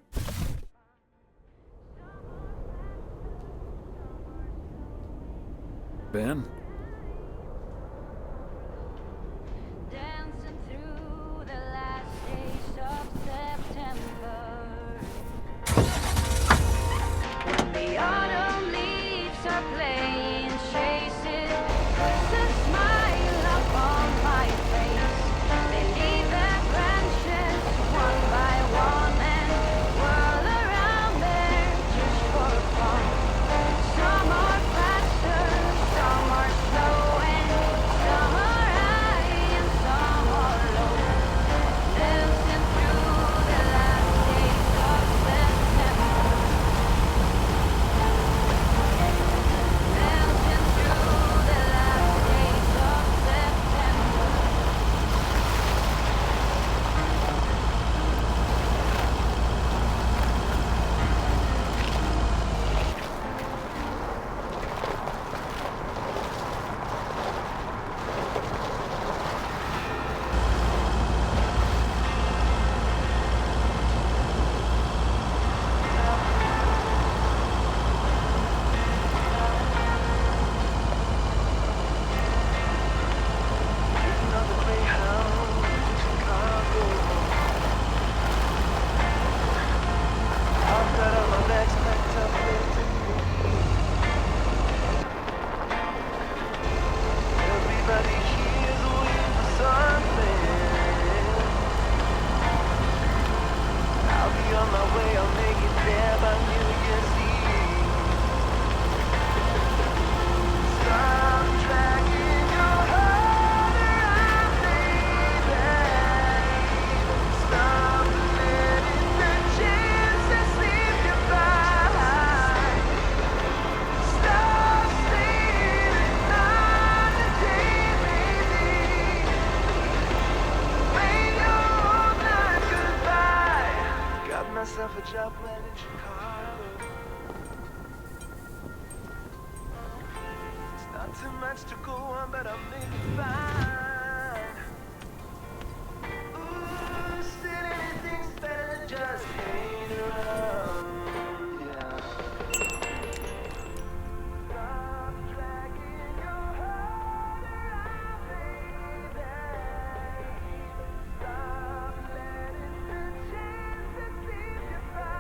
Ben? Dancing through the last days of September. When the autumn leaves are playing chases, puts a smile up on my face. They leave their branches one by one and whirl around there just for fun. Some are faster, some are slow, and some are high and some are low. Dancing through the last days of September. Dancing through the last days of September. Myself a job well in Chicago. It's not too much to go on, but I'll make it fine. Ooh, still anything's better than just hanging around. Yeah. Stop dragging your heart around, baby. Stop letting the chances leave you by.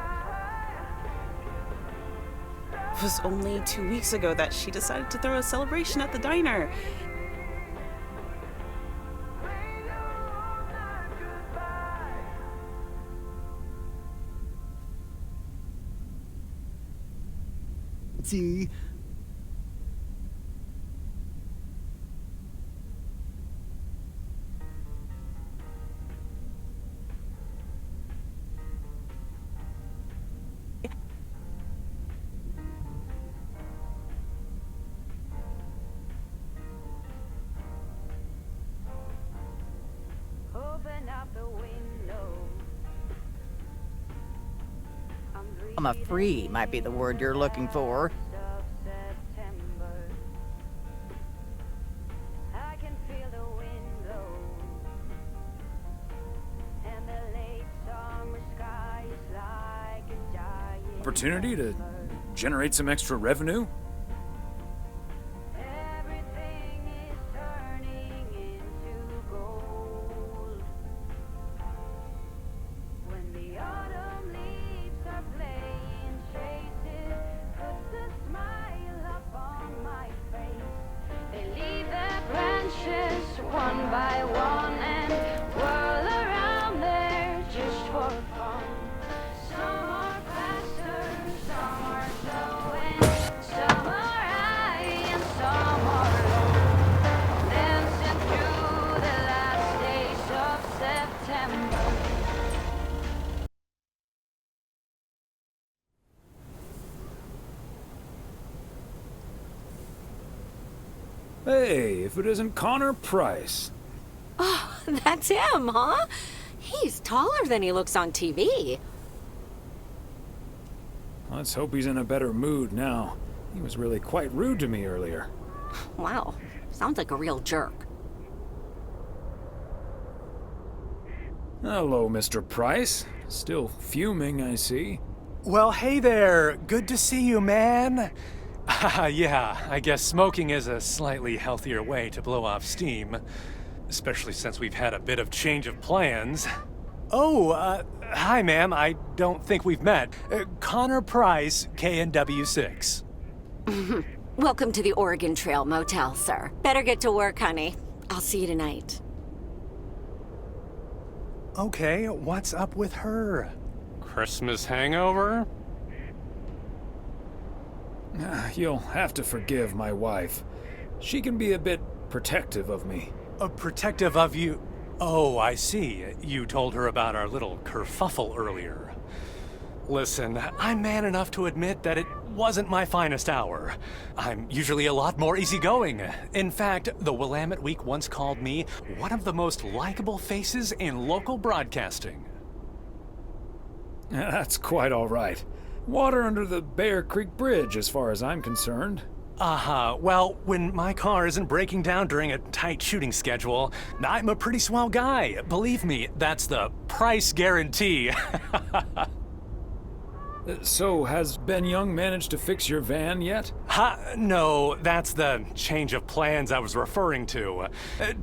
It was only 2 weeks ago that she decided to throw a celebration at the diner. See? Open up the window. I'm a free might be the word you're looking for. September. I can feel the wind blow. And the late summer sky is like a giant Opportunity to generate some extra revenue? Everything is turning into gold. When the autumn leaves are playing chases, puts a smile up on my face. They leave their branches one by one and whirl around there just for fun. Some are faster, some are slow, and some are high and some are low. Dancing through the last days of September. Hey, if it isn't Connor Price. Oh, that's him, huh? He's taller than he looks on TV. Let's hope he's in a better mood now. He was really quite rude to me earlier. Wow, sounds like a real jerk. Hello, Mr. Price. Still fuming, I see. Well, hey there. Good to see you, man. Yeah, I guess smoking is a slightly healthier way to blow off steam. Especially since we've had a bit of change of plans. Oh, hi, ma'am. I don't think we've met. Connor Price, KNW6. Welcome to the Oregon Trail Motel, sir. Better get to work, honey. I'll see you tonight. Okay, what's up with her? Christmas hangover? You'll have to forgive my wife. She can be a bit protective of me. Protective of you? Oh, I see. You told her about our little kerfuffle earlier. Listen, I'm man enough to admit that it wasn't my finest hour. I'm usually a lot more easygoing. In fact, the Willamette Week once called me one of the most likable faces in local broadcasting. That's quite all right. Water under the Bear Creek Bridge, as far as I'm concerned. Well, when my car isn't breaking down during a tight shooting schedule, I'm a pretty swell guy. Believe me, that's the price guarantee. So, has Ben Young managed to fix your van yet? No, that's the change of plans I was referring to.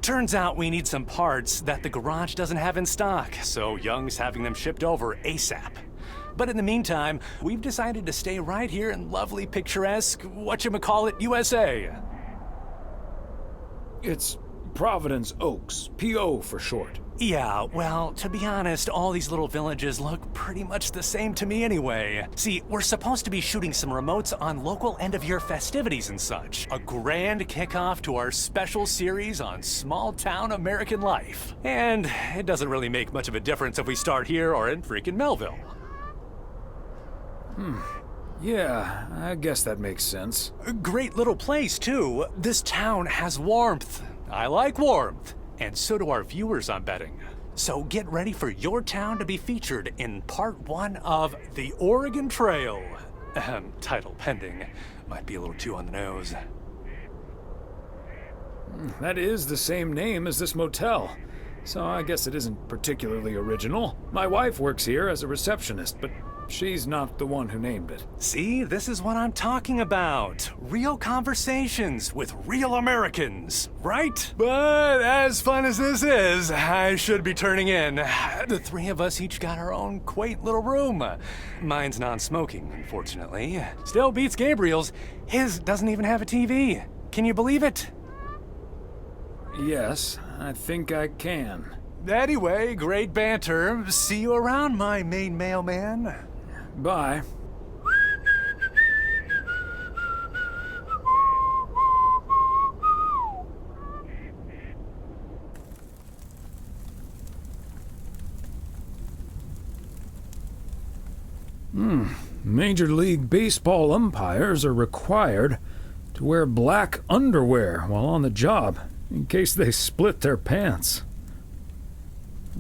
Turns out we need some parts that the garage doesn't have in stock, so Young's having them shipped over ASAP. But in the meantime, we've decided to stay right here in lovely, picturesque, whatchamacallit, USA. It's Providence Oaks, P.O. for short. Yeah, well, to be honest, all these little villages look pretty much the same to me anyway. See, we're supposed to be shooting some remotes on local end-of-year festivities and such. A grand kickoff to our special series on small-town American life. And it doesn't really make much of a difference if we start here or in freaking Melville. Yeah, I guess that makes sense. A great little place, too. This town has warmth. I like warmth. And so do our viewers, I'm betting. So get ready for your town to be featured in part 1 of The Oregon Trail. Title pending. Might be a little too on the nose. That is the same name as this motel. So I guess it isn't particularly original. My wife works here as a receptionist, but she's not the one who named it. See, this is what I'm talking about. Real conversations with real Americans, right? But as fun as this is, I should be turning in. The three of us each got our own quaint little room. Mine's non-smoking, unfortunately. Still beats Gabriel's. His doesn't even have a TV. Can you believe it? Yes, I think I can. Anyway, great banter. See you around, my main mailman. Bye. Major League Baseball umpires are required to wear black underwear while on the job, in case they split their pants.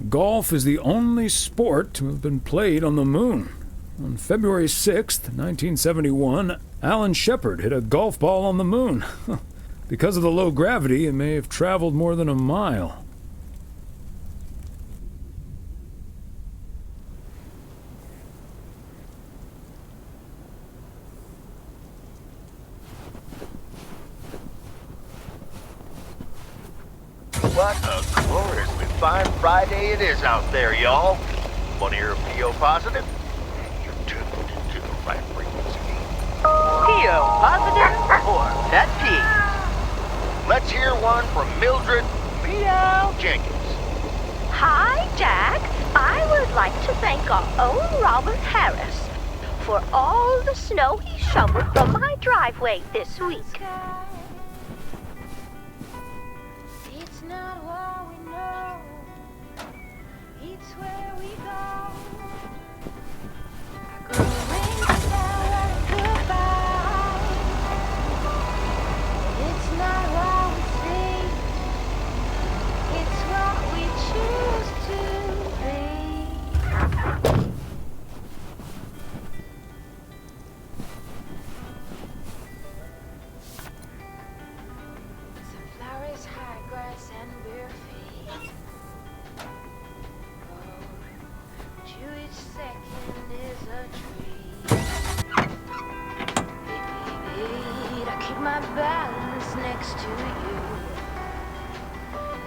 Golf is the only sport to have been played on the moon. On February 6th, 1971, Alan Shepard hit a golf ball on the moon. Because of the low gravity, it may have traveled more than a mile. What a gloriously fine Friday it is out there, y'all. Want to hear a PO positive? You're tuned into the right frequency. PO positive or pet peeve? Let's hear one from Mildred Meow Jenkins. Hi, Jack. I would like to thank our own Robert Harris for all the snow he shoveled from my driveway this week. It's not what we know, it's where we go. Growing together, goodbye. It's not what we think, it's what we choose to be.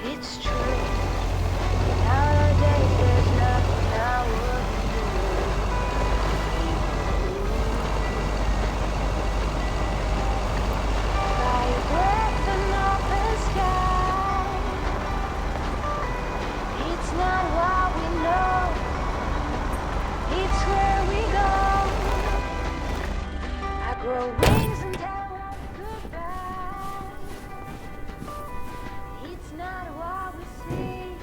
It's true. Nowadays there's nothing I wouldn't do. By a breath and open sky. It's not what we know. It's where we go. I grow wings and tell us goodbye. It's not what we see.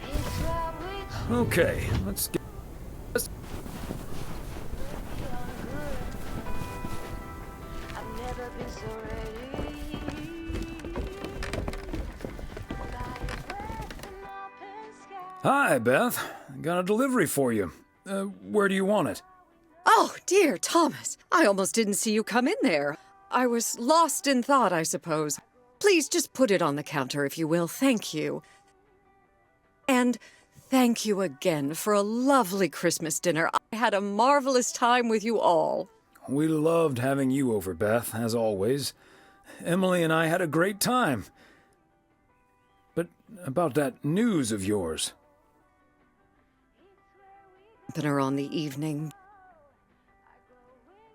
It's what we Okay, let's get. I've never been so ready. Hi, Beth. Got a delivery for you. Where do you want it? Oh, dear Thomas. I almost didn't see you come in there. I was lost in thought, I suppose. Please just put it on the counter, if you will. Thank you. And thank you again for a lovely Christmas dinner. I had a marvelous time with you all. We loved having you over, Beth, as always. Emily and I had a great time. But about that news of yours. Dinner on the evening.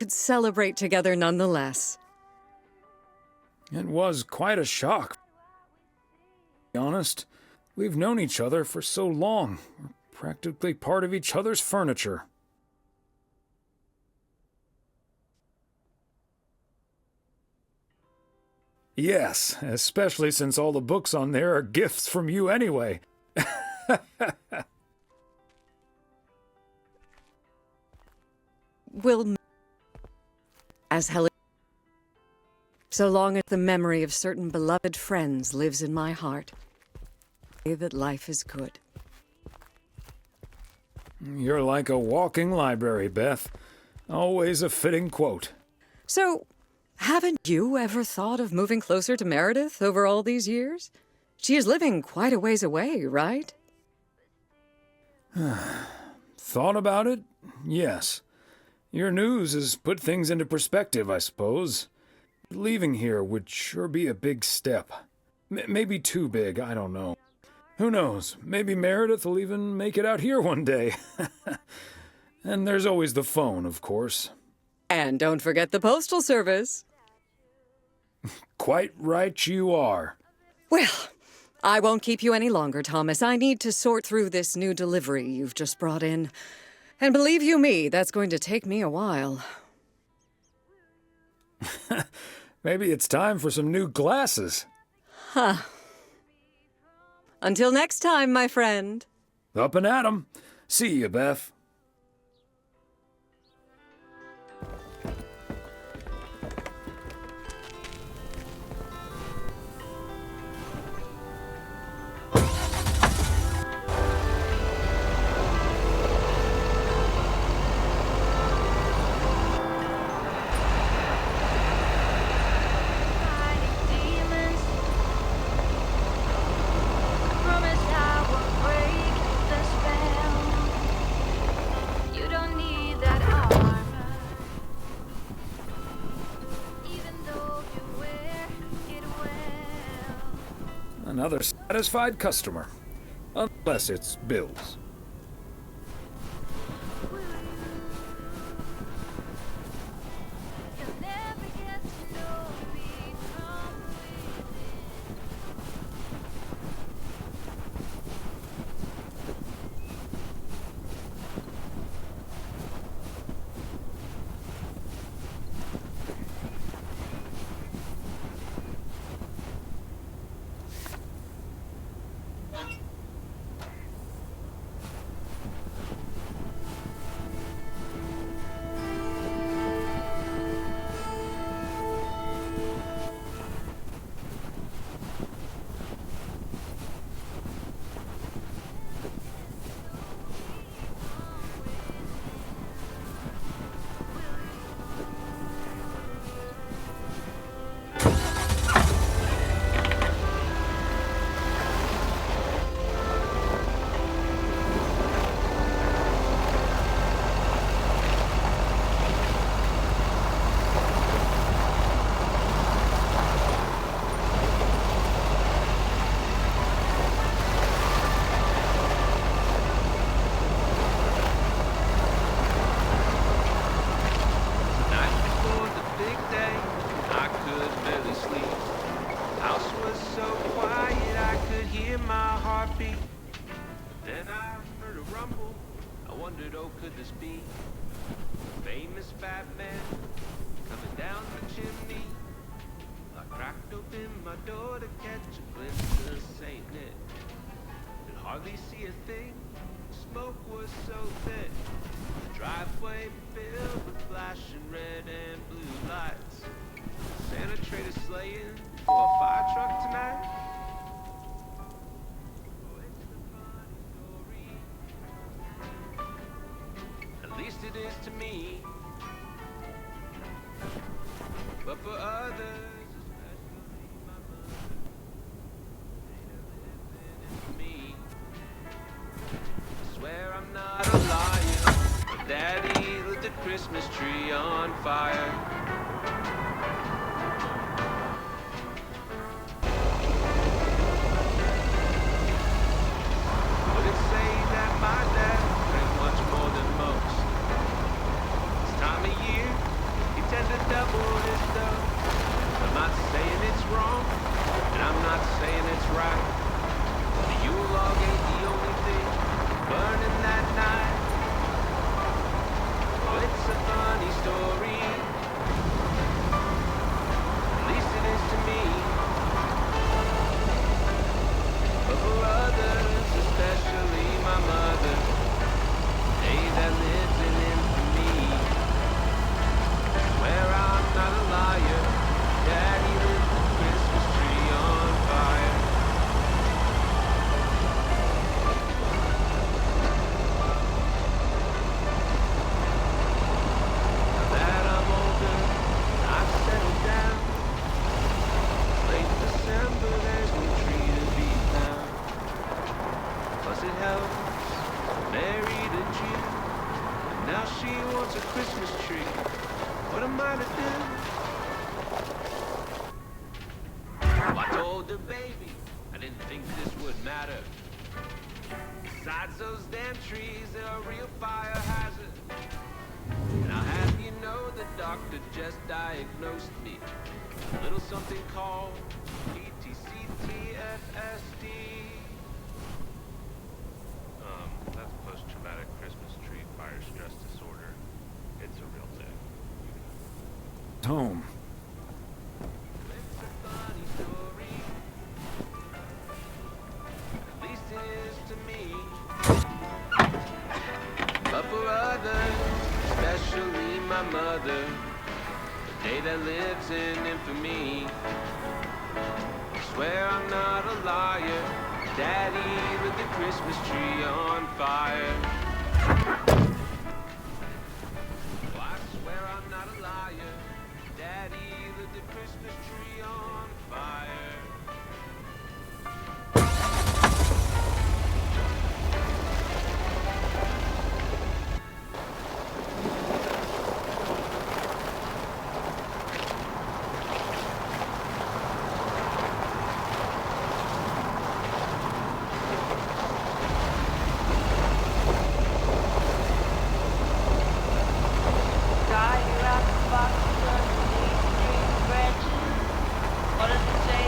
Could celebrate together nonetheless. It was quite a shock. To be honest, we've known each other for so long. We're practically part of each other's furniture. Yes, especially since all the books on there are gifts from you anyway. Will, as Helen, so long as the memory of certain beloved friends lives in my heart, say that life is good. You're like a walking library, Beth. Always a fitting quote. So, haven't you ever thought of moving closer to Meredith over all these years? She is living quite a ways away, right? Thought about it? Yes. Your news has put things into perspective, I suppose. Leaving here would sure be a big step. Maybe too big, I don't know. Who knows? Maybe Meredith will even make it out here one day. And there's always the phone, of course. And don't forget the postal service. Quite right you are. Well, I won't keep you any longer, Thomas. I need to sort through this new delivery you've just brought in. And believe you me, that's going to take me a while. Maybe it's time for some new glasses. Huh. Until next time, my friend. Up and at 'em. See you, Beth. Another satisfied customer. Unless it's Bill's. I wondered, oh, could this be famous Batman coming down the chimney? I cracked open my door to catch a glimpse of Saint Nick. Could hardly see a thing, the smoke was so thick. The driveway filled with flashing red and blue lights. Santa traded sleighing for a fire truck tonight. At least it is to me. But for others, me. I swear I'm not a liar, but Daddy lit the Christmas tree on fire. Would it say that my dad drank much more than most? This time of year, he tend to double his dose. I'm not saying it's wrong, and I'm not saying it's right. The Yule log ain't the only thing burning that night. Oh, it's a funny story. At least it is to me. But for others, especially my mother, they that lives in infamy. Swear I'm not a liar. Daddy lit the Christmas tree on fire. Now that I'm older, I've settled down. It's late December, there's no tree to be found. Plus it helps, married a Jew, and now she wants a Christmas tree. What am I to do? I told the baby I didn't think this would matter. Besides those damn trees, they're a real fire hazard. And I'll have you know the doctor just diagnosed me a little something called PTCTFSD. That's post-traumatic Christmas tree fire stress disorder. It's a real thing. Home. At least it is to me. But for others, especially my mother, the day that lives in infamy. I swear I'm not a liar. Daddy lit the Christmas tree on fire. Oh, I swear I'm not a liar. Daddy lit the Christmas tree on fire. Tie you out the box underneath the tree branches. What does it say?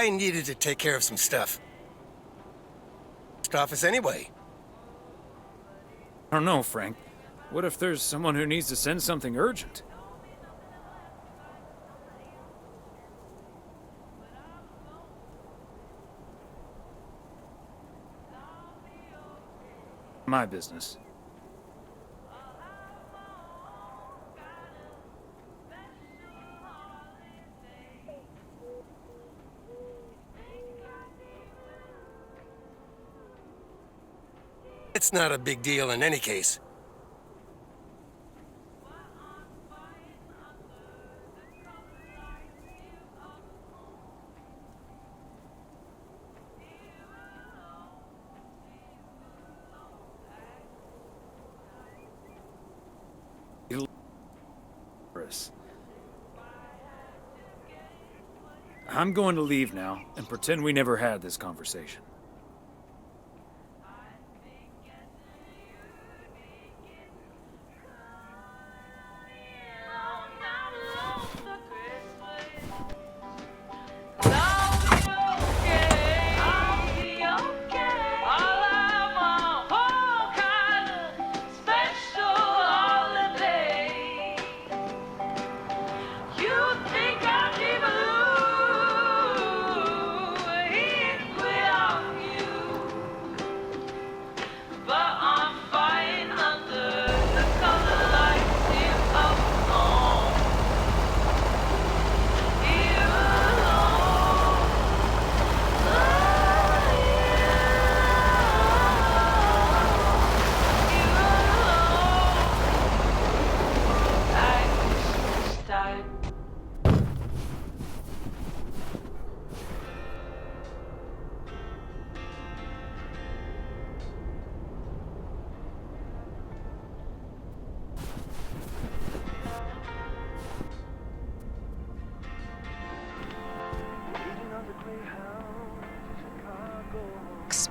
I needed to take care of some stuff. Office anyway. I don't know, Frank. What if there's someone who needs to send something urgent? My business. It's not a big deal in any case. I'm going to leave now and pretend we never had this conversation.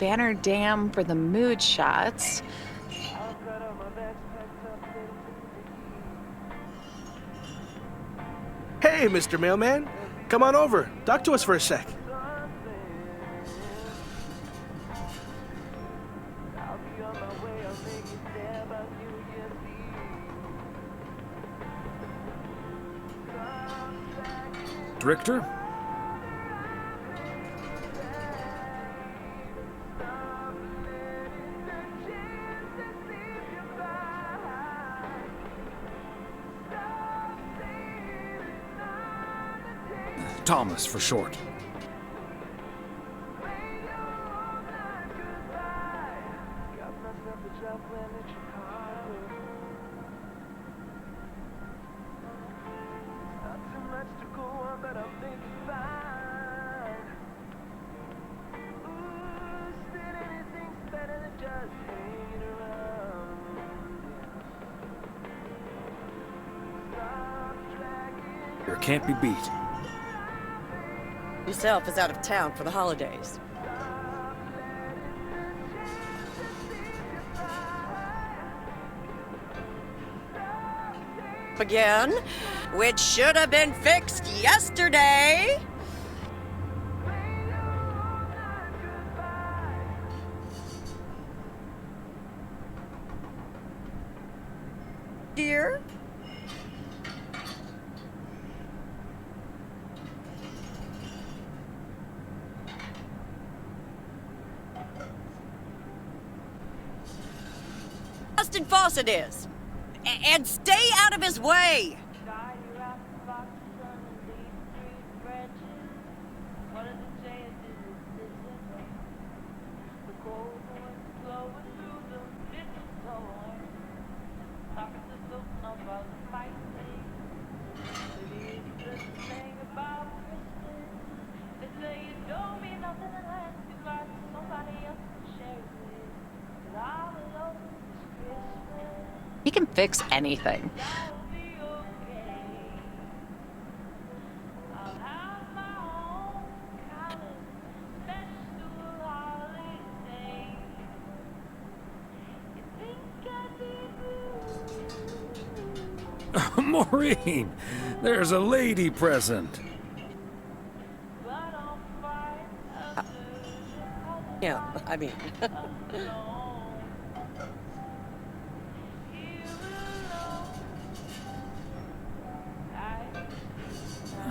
Banner Dam for the mood shots. Hey, Mr. Mailman. Come on over. Talk to us for a sec. Richter? Thomas, for short. There can't be beat. Yourself is out of town for the holidays. Again, which should have been fixed yesterday. Dear? Justin Fawcett is. And stay out of his way. He can fix anything. Maureen, there's a lady present. Yeah, I mean...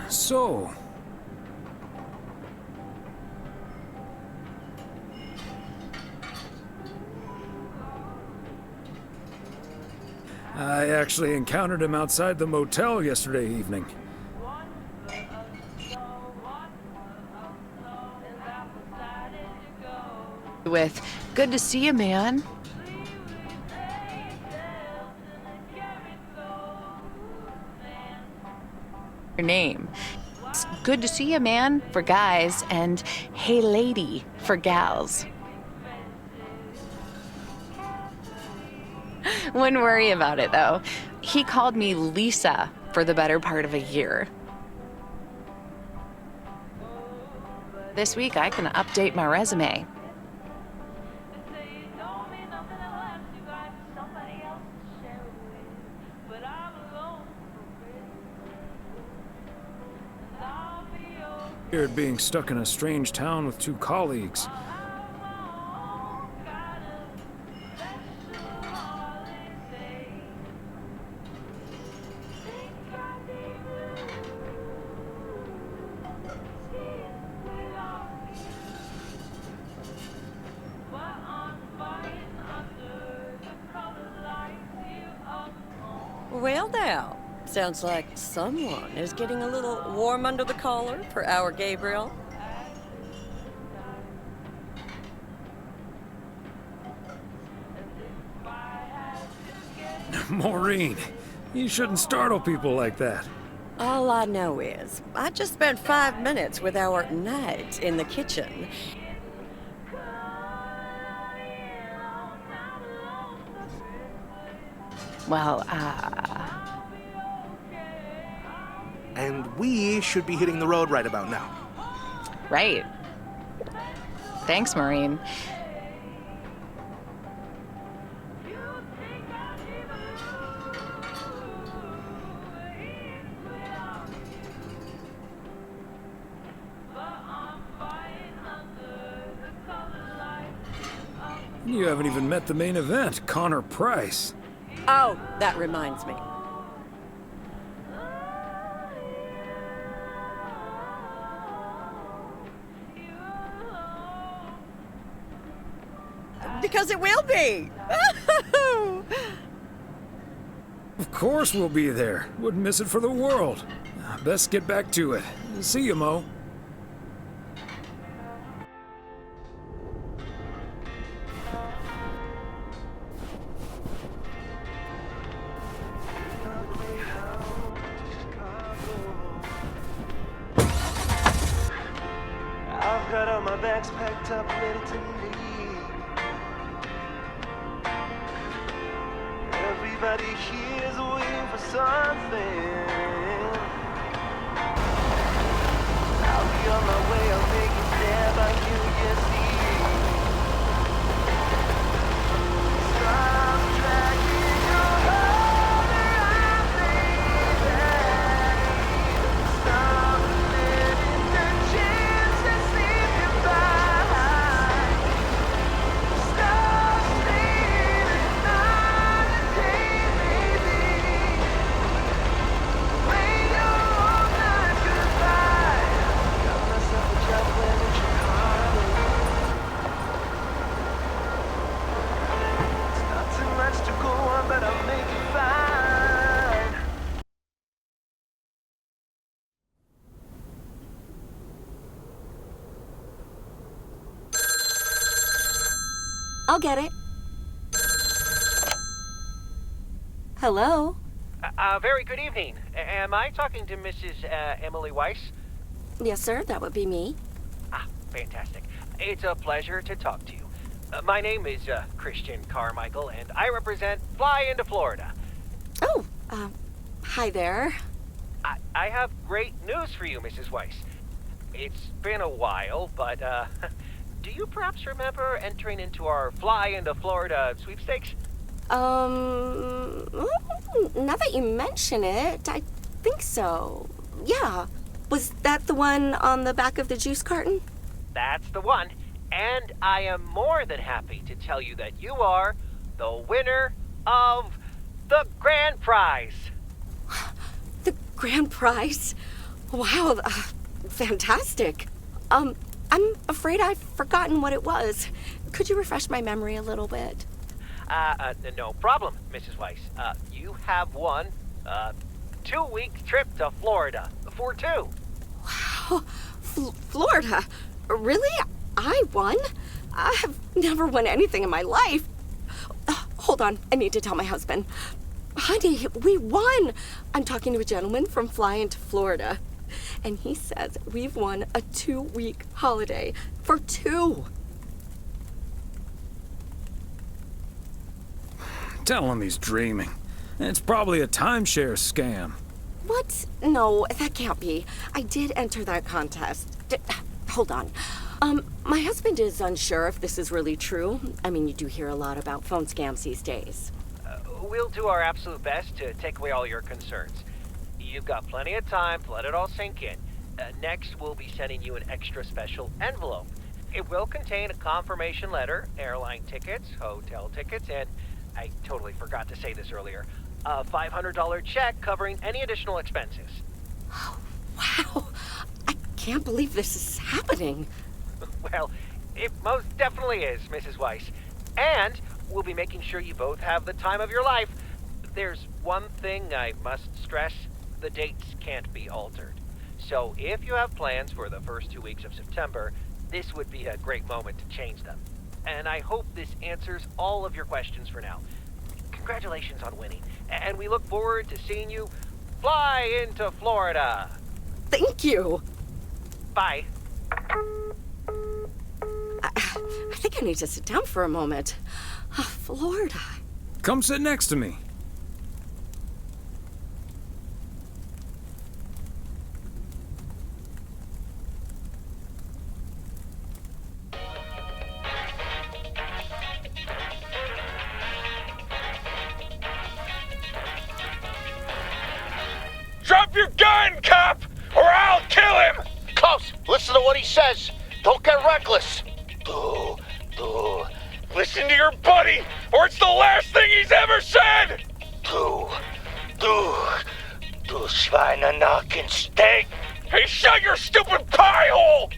So, I actually encountered him outside the motel yesterday evening. With good to see you, man. Your name. It's good to see you, man, for guys, and hey, lady, for gals. Wouldn't worry about it, though. He called me Lisa for the better part of a year. This week, I can update my resume. Feared being stuck in a strange town with two colleagues. Well now, sounds like someone is getting a little warm under the collar for our Gabriel. Maureen, you shouldn't startle people like that. All I know is, I just spent 5 minutes with our knight in the kitchen. Well, And we should be hitting the road right about now. right. Thanks, Maureen. You haven't even met the main event, Connor Price. Oh, that reminds me. Because it will be! Of course we'll be there. Wouldn't miss it for the world. Best get back to it. See you, Mo. I've got all my bags packed up, ready to leave. Everybody here is waiting for something. I'll be on my way, I'll make it there by New Year's Eve. Stop dragging your heart around, baby. Stop letting the chances slip you by. Stop sleeping on the day, baby. When you're all night goodbye. Got myself a job when in Chicago. It's not too much to go on, but I'll make it fine. I'll get it. Hello? Very good evening. Am I talking to Mrs. Emily Weiss? Yes, sir, that would be me. Fantastic. It's a pleasure to talk to you. My name is Christian Carmichael, and I represent Fly into Florida. Oh, hi there. I have great news for you, Mrs. Weiss. It's been a while, but do you perhaps remember entering into our Fly into Florida sweepstakes? Now that you mention it, I think so. Yeah. Was that the one on the back of the juice carton? That's the one. And I am more than happy to tell you that you are the winner of the grand prize. The grand prize? Wow, fantastic. I'm afraid I've forgotten what it was. Could you refresh my memory a little bit? No problem, Mrs. Weiss. You have won a 2-week trip to Florida for 2. Wow, Florida? Really? I won? I have never won anything in my life. Hold on, I need to tell my husband. Honey, we won! I'm talking to a gentleman from flying to Florida, and he says we've won a 2-week holiday for 2. Tell him he's dreaming. It's probably a timeshare scam. What? No, that can't be. I did enter that contest. Hold on. My husband is unsure if this is really true. I mean, you do hear a lot about phone scams these days. We'll do our absolute best to take away all your concerns. You've got plenty of time to let it all sink in. Next, we'll be sending you an extra special envelope. It will contain a confirmation letter, airline tickets, hotel tickets, and I totally forgot to say this earlier, a $500 check covering any additional expenses. Wow, I can't believe this is happening. Well, it most definitely is, Mrs. Weiss. And we'll be making sure you both have the time of your life. There's one thing I must stress. The dates can't be altered. So if you have plans for the first 2 weeks of September, this would be a great moment to change them. And I hope this answers all of your questions for now. Congratulations on winning. And we look forward to seeing you fly into Florida. Thank you. Bye. I think I need to sit down for a moment. Florida. Come sit next to me. Drop your gun, cop, or I'll kill him! Cops, listen to what he says. Don't get reckless. Listen to your buddy, or it's the last thing he's ever said! Du Schweinenacken-Steak! Hey, shut your stupid pie hole!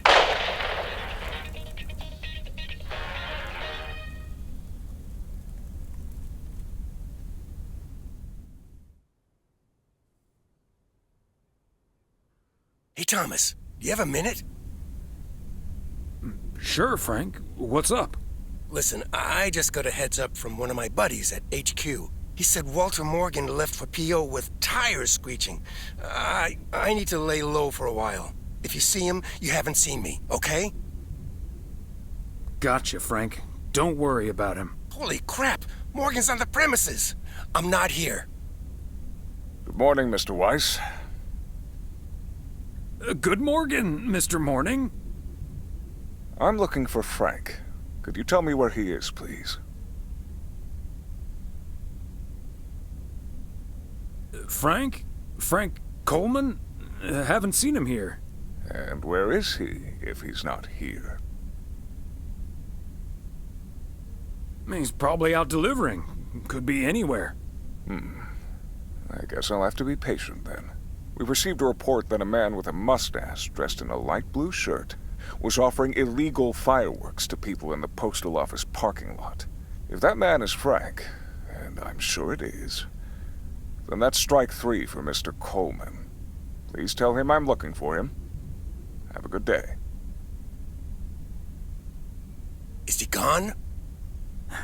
Hey, Thomas, do you have a minute? Sure, Frank. What's up? Listen, I just got a heads up from one of my buddies at HQ. He said Walter Morgan left for PO with tires screeching. I need to lay low for a while. If you see him, you haven't seen me, okay? Gotcha, Frank. Don't worry about him. Holy crap! Morgan's on the premises! I'm not here. Good morning, Mr. Weiss. Good morning, Mr. Morning. I'm looking for Frank. Could you tell me where he is, please? Frank? Frank Coleman? Haven't seen him here. And where is he, if he's not here? He's probably out delivering. Could be anywhere. I guess I'll have to be patient then. We've received a report that a man with a mustache, dressed in a light blue shirt, was offering illegal fireworks to people in the postal office parking lot. If that man is Frank, and I'm sure it is, then that's strike 3 for Mr. Coleman. Please tell him I'm looking for him. Have a good day. Is he gone?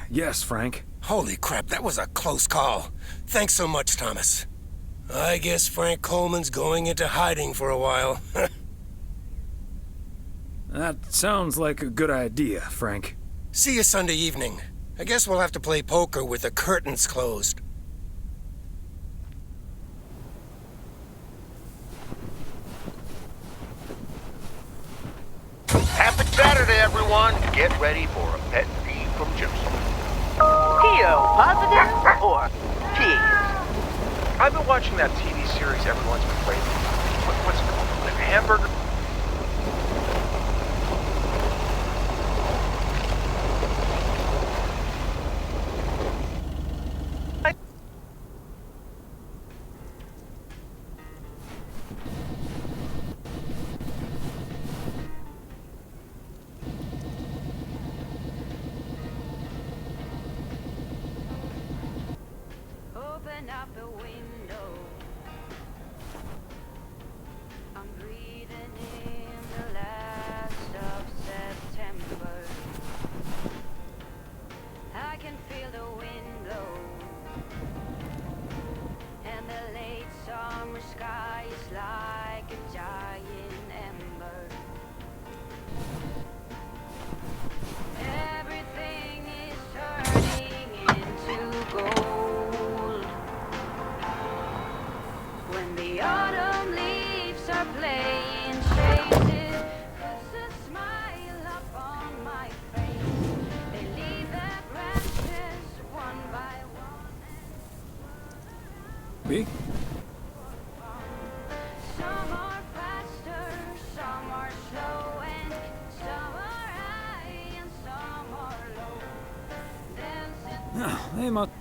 Yes, Frank. Holy crap, that was a close call. Thanks so much, Thomas. I guess Frank Coleman's going into hiding for a while. That sounds like a good idea, Frank. See you Sunday evening. I guess we'll have to play poker with the curtains closed. Happy Saturday, everyone. Get ready for a pet peeve from Joseph. P.O. positive or peas? I've been watching that TV series everyone's been raving about. What's it called? An hamburger? out the window. I'm breathing in the last of September. I can feel the wind blow, and the late summer sky is like a giant ember. Everything is turning into gold when the autumn leaves are playing chases. Puts a smile up on my face. They leave their branches one by one. Me? Some are faster, some are slow, and some are high and some are low. Dancing. Hey, must.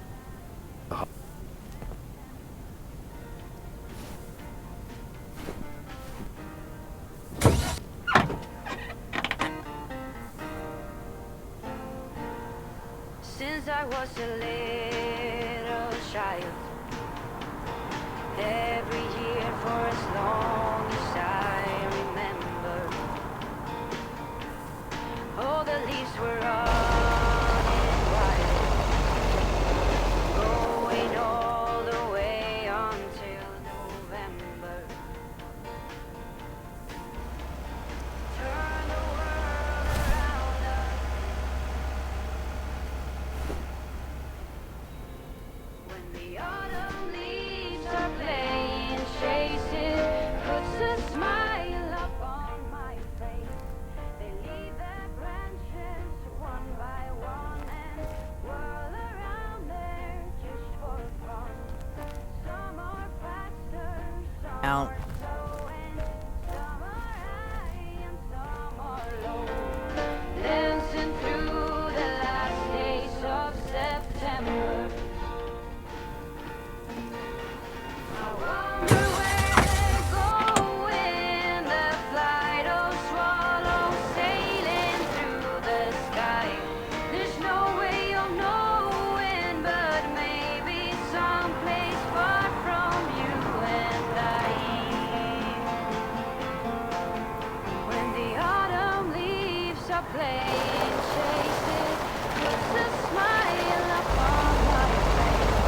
Since I was a little child, every year for as long as I remember, all the leaves were running wild, going all the way until November. Turn the world around us. When the autumn leaves are playing chases, puts a smile up on my face. They leave their branches one by one and whirl around there just for fun. Some are faster, some Out. are slow, and some are high and some are low. Dancing through the last days of September. I wonder where they go in the flight of swallows sailing through the sky. There's no way of knowing, but maybe someplace far from you and I. When the autumn leaves are playing chases, puts a smile upon my face.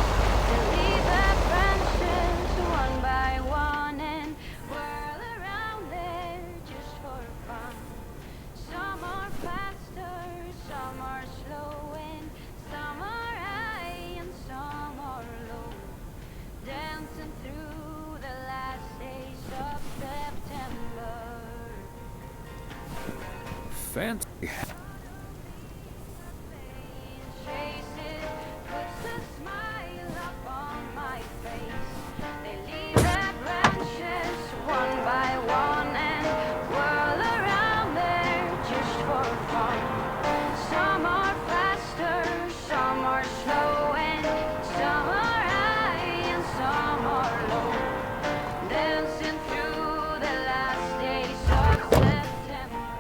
They leave their branches one by one and whirl around there just for fun. Some are faster, some are slow, and some are high and some are low. Dancing through the last days of September. Fancy. Chases, puts a smile up on my face. They leave their branches one by one and whirl around there just for fun. Some are faster, some are slow, and some are high and some are low. Dancing through the last days of September.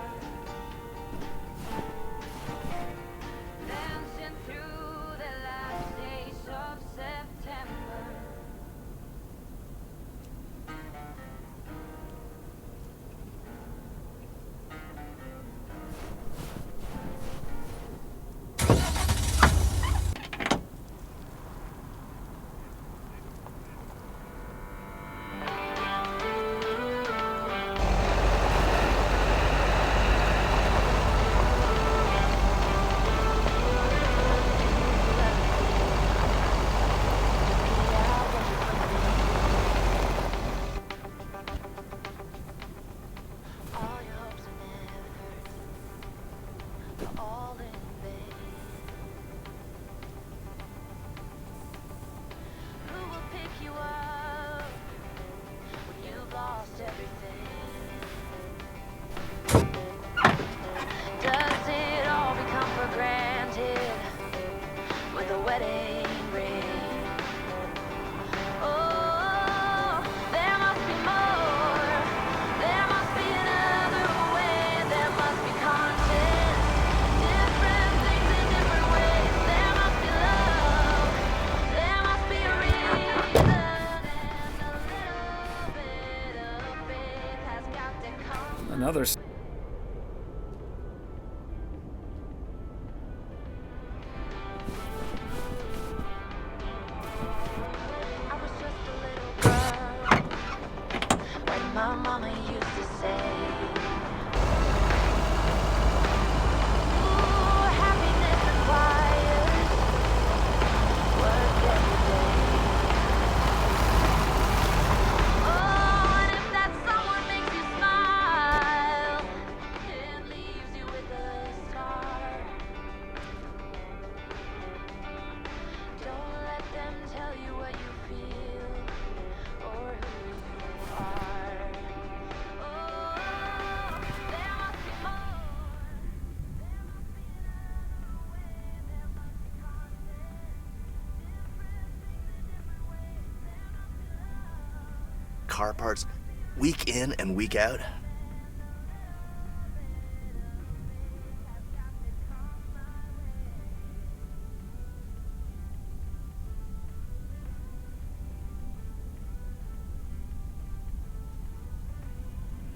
Another. My mama used to say, ooh, happiness requires work every day. Oh, and if that someone makes you smile and leaves you with a scar, don't let them tell you what you feel or who you are. Car parts, week in and week out.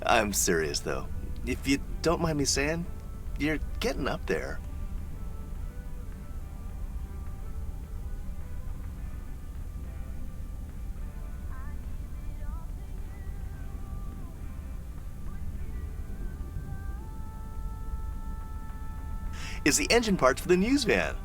I'm serious though. If you don't mind me saying, you're getting up there. Is the engine parts for the news van.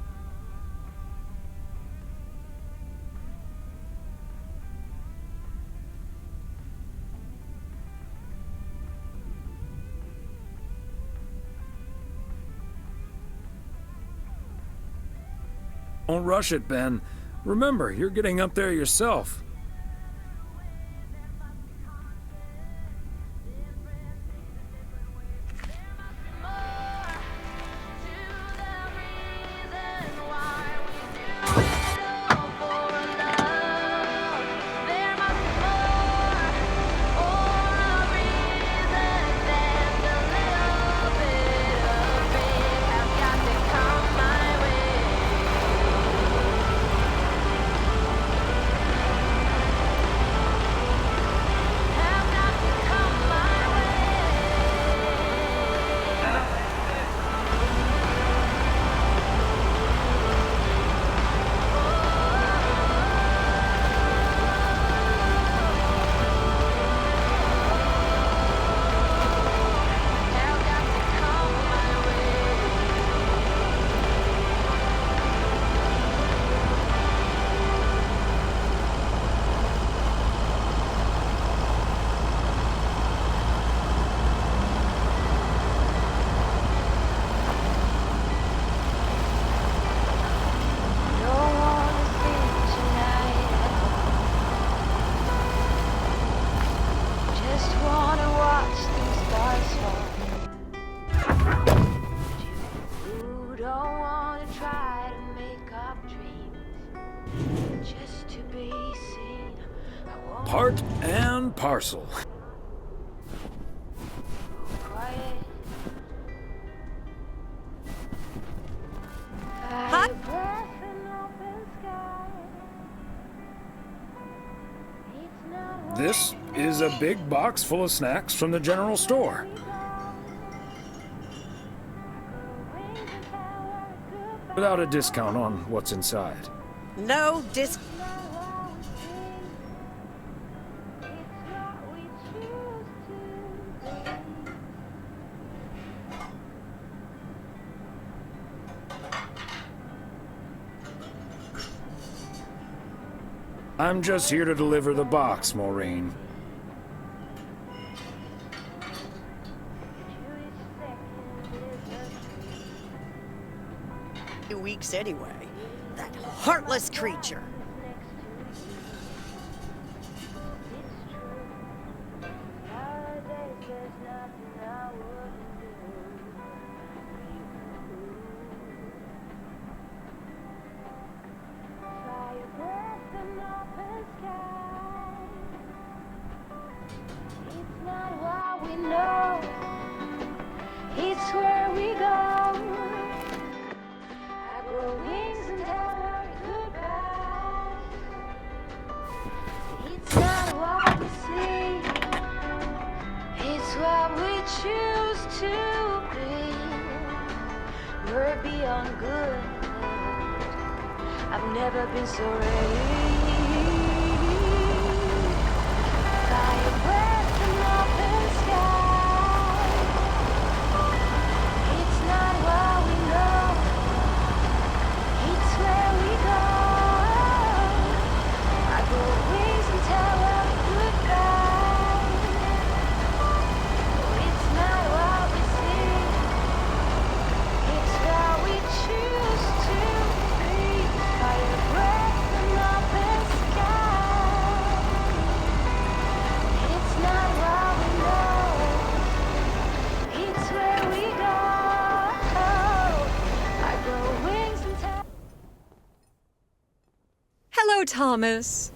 Don't rush it, Ben. Remember, you're getting up there yourself. Part and parcel. Hot. This is a big box full of snacks from the general store. Without a discount on what's inside. No disc. I'm just here to deliver the box, Maureen. 2 weeks anyway. That heartless creature. It's where we go. I grow wings and tell her goodbye. It's not what we see, it's what we choose to be. We're beyond good. I've never been so ready. Fire breath and open sky. It's not what we know. It's where we go. I grow wings and tell love goodbye. It's not what we see. It's what we choose to be. Fire breath and open sky. It's not what we know. It's where we go. I grow wings and tell. Hello, Thomas.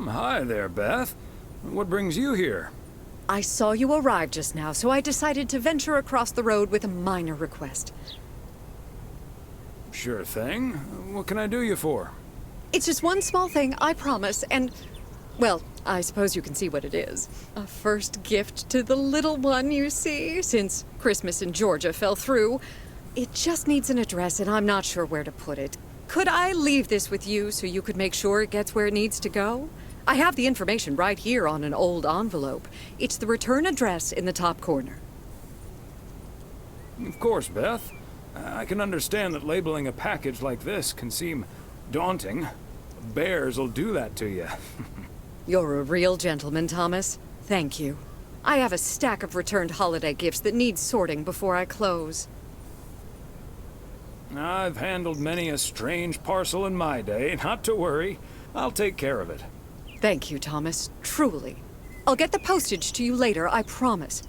Hi there, Beth. What brings you here? I saw you arrive just now, so I decided to venture across the road with a minor request. Sure thing. What can I do you for? It's just one small thing, I promise, and, well, I suppose you can see what it is. A first gift to the little one, you see, since Christmas in Georgia fell through. It just needs an address, and I'm not sure where to put it. Could I leave this with you so you could make sure it gets where it needs to go? I have the information right here on an old envelope. It's the return address in the top corner. Of course, Beth. I can understand that labeling a package like this can seem daunting. Bears will do that to you. You're a real gentleman, Thomas. Thank you. I have a stack of returned holiday gifts that need sorting before I close. I've handled many a strange parcel in my day. Not to worry. I'll take care of it. Thank you, Thomas. Truly. I'll get the postage to you later, I promise.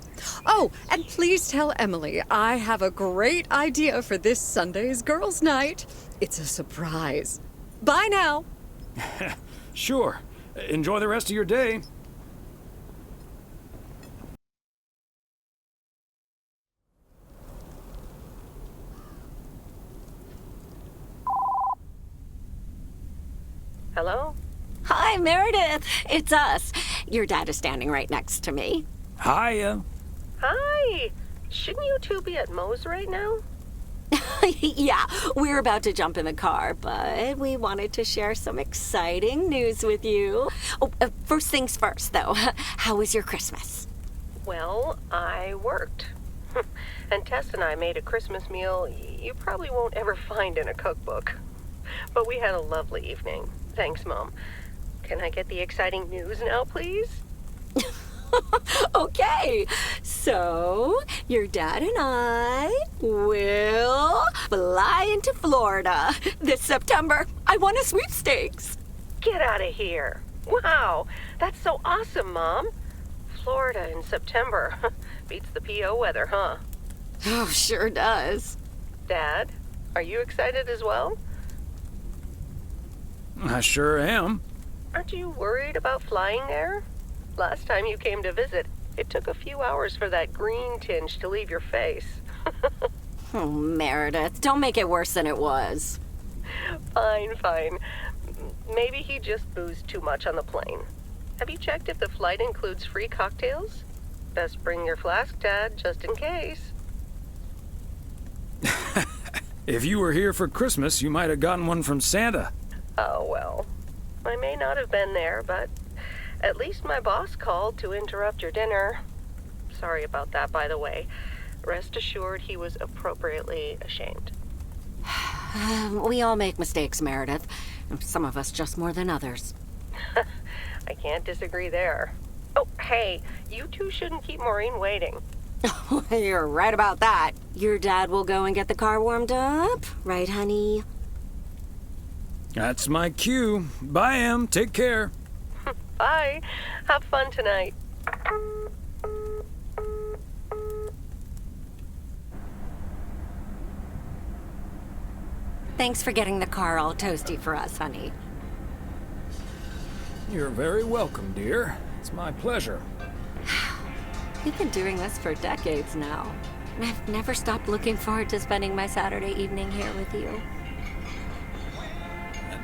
Oh, and please tell Emily I have a great idea for this Sunday's girls' night. It's a surprise. Bye now. Sure. Enjoy the rest of your day. Hello? Hi, Meredith. It's us. Your dad is standing right next to me. Hiya. Hi. Shouldn't you two be at Moe's right now? Yeah, we're about to jump in the car, but we wanted to share some exciting news with you. Oh, first things first, though. How was your Christmas? Well, I worked. And Tess and I made a Christmas meal you probably won't ever find in a cookbook. But we had a lovely evening. Thanks, Mom. Can I get the exciting news now, please? Okay, so your dad and I will fly into Florida this September. I won a sweepstakes. Get out of here. Wow, that's so awesome, Mom. Florida in September. Beats the PO weather, huh? Oh, sure does. Dad, are you excited as well? I sure am. Aren't you worried about flying there? Last time you came to visit, it took a few hours for that green tinge to leave your face. Oh, Meredith, don't make it worse than it was. Fine. Maybe he just boozed too much on the plane. Have you checked if the flight includes free cocktails? Best bring your flask, Dad, just in case. If you were here for Christmas, you might have gotten one from Santa. Oh, well. I may not have been there, but at least my boss called to interrupt your dinner. Sorry about that, by the way. Rest assured he was appropriately ashamed. We all make mistakes, Meredith. Some of us just more than others. I can't disagree there. Oh, hey, you two shouldn't keep Maureen waiting. You're right about that. Your dad will go and get the car warmed up, right, honey? That's my cue. Bye, Em. Take care. Bye. Have fun tonight. Thanks for getting the car all toasty for us, honey. You're very welcome, dear. It's my pleasure. We've been doing this for decades now. And I've never stopped looking forward to spending my Saturday evening here with you.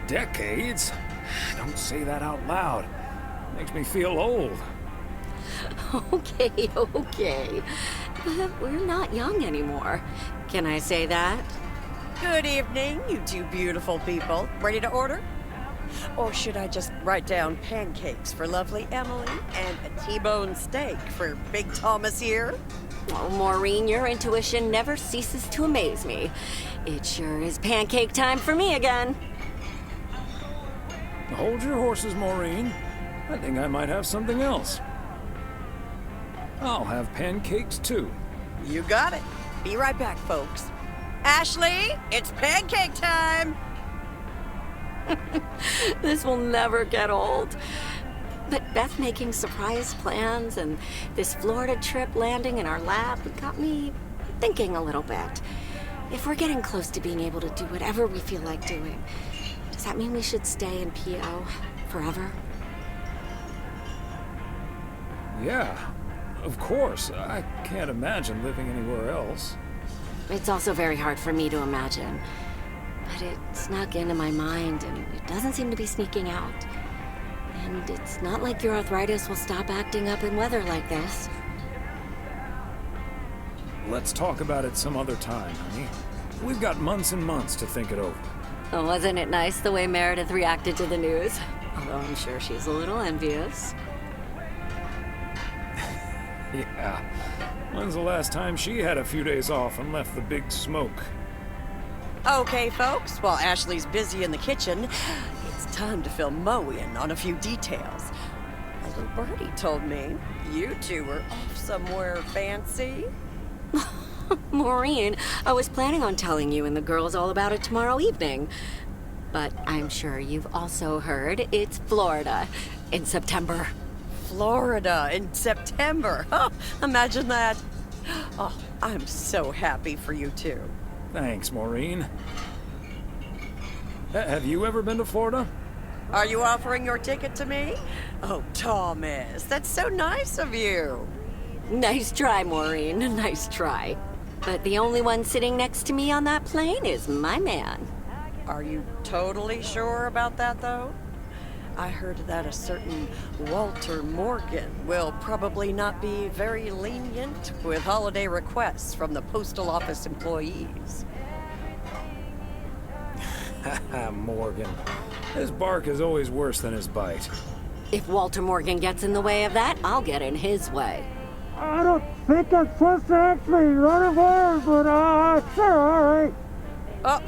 Decades? Don't say that out loud. Makes me feel old. Okay, okay. But we're not young anymore. Can I say that? Good evening, you two beautiful people. Ready to order? Or should I just write down pancakes for lovely Emily and a T-bone steak for Big Thomas here? Oh, Maureen, your intuition never ceases to amaze me. It sure is pancake time for me again. Hold your horses, Maureen. I think I might have something else. I'll have pancakes, too. You got it. Be right back, folks. Ashley, it's pancake time! This will never get old. But Beth making surprise plans and this Florida trip landing in our lab got me thinking a little bit. If we're getting close to being able to do whatever we feel like doing, does that mean we should stay in PO forever? Yeah, of course. I can't imagine living anywhere else. It's also very hard for me to imagine. But it snuck into my mind, and it doesn't seem to be sneaking out. And it's not like your arthritis will stop acting up in weather like this. Let's talk about it some other time, honey. We've got months and months to think it over. Oh, wasn't it nice the way Meredith reacted to the news? Although I'm sure she's a little envious. Yeah. When's the last time she had a few days off and left the big smoke? Okay, folks, while Ashley's busy in the kitchen, it's time to fill Mo in on a few details. A little birdie told me you two were off somewhere fancy. Maureen, I was planning on telling you and the girls all about it tomorrow evening. But I'm sure you've also heard it's Florida in September. Florida in September. Oh, imagine that. Oh, I'm so happy for you two. Thanks, Maureen. Have you ever been to Florida? Are you offering your ticket to me? Oh, Thomas, that's so nice of you. Nice try, Maureen. Nice try. But the only one sitting next to me on that plane is my man. Are you totally sure about that, though? I heard that a certain Walter Morgan will probably not be very lenient with holiday requests from the postal office employees. Morgan. His bark is always worse than his bite. If Walter Morgan gets in the way of that, I'll get in his way. I don't think I'm supposed to actually run away, but sure, all right. Oh,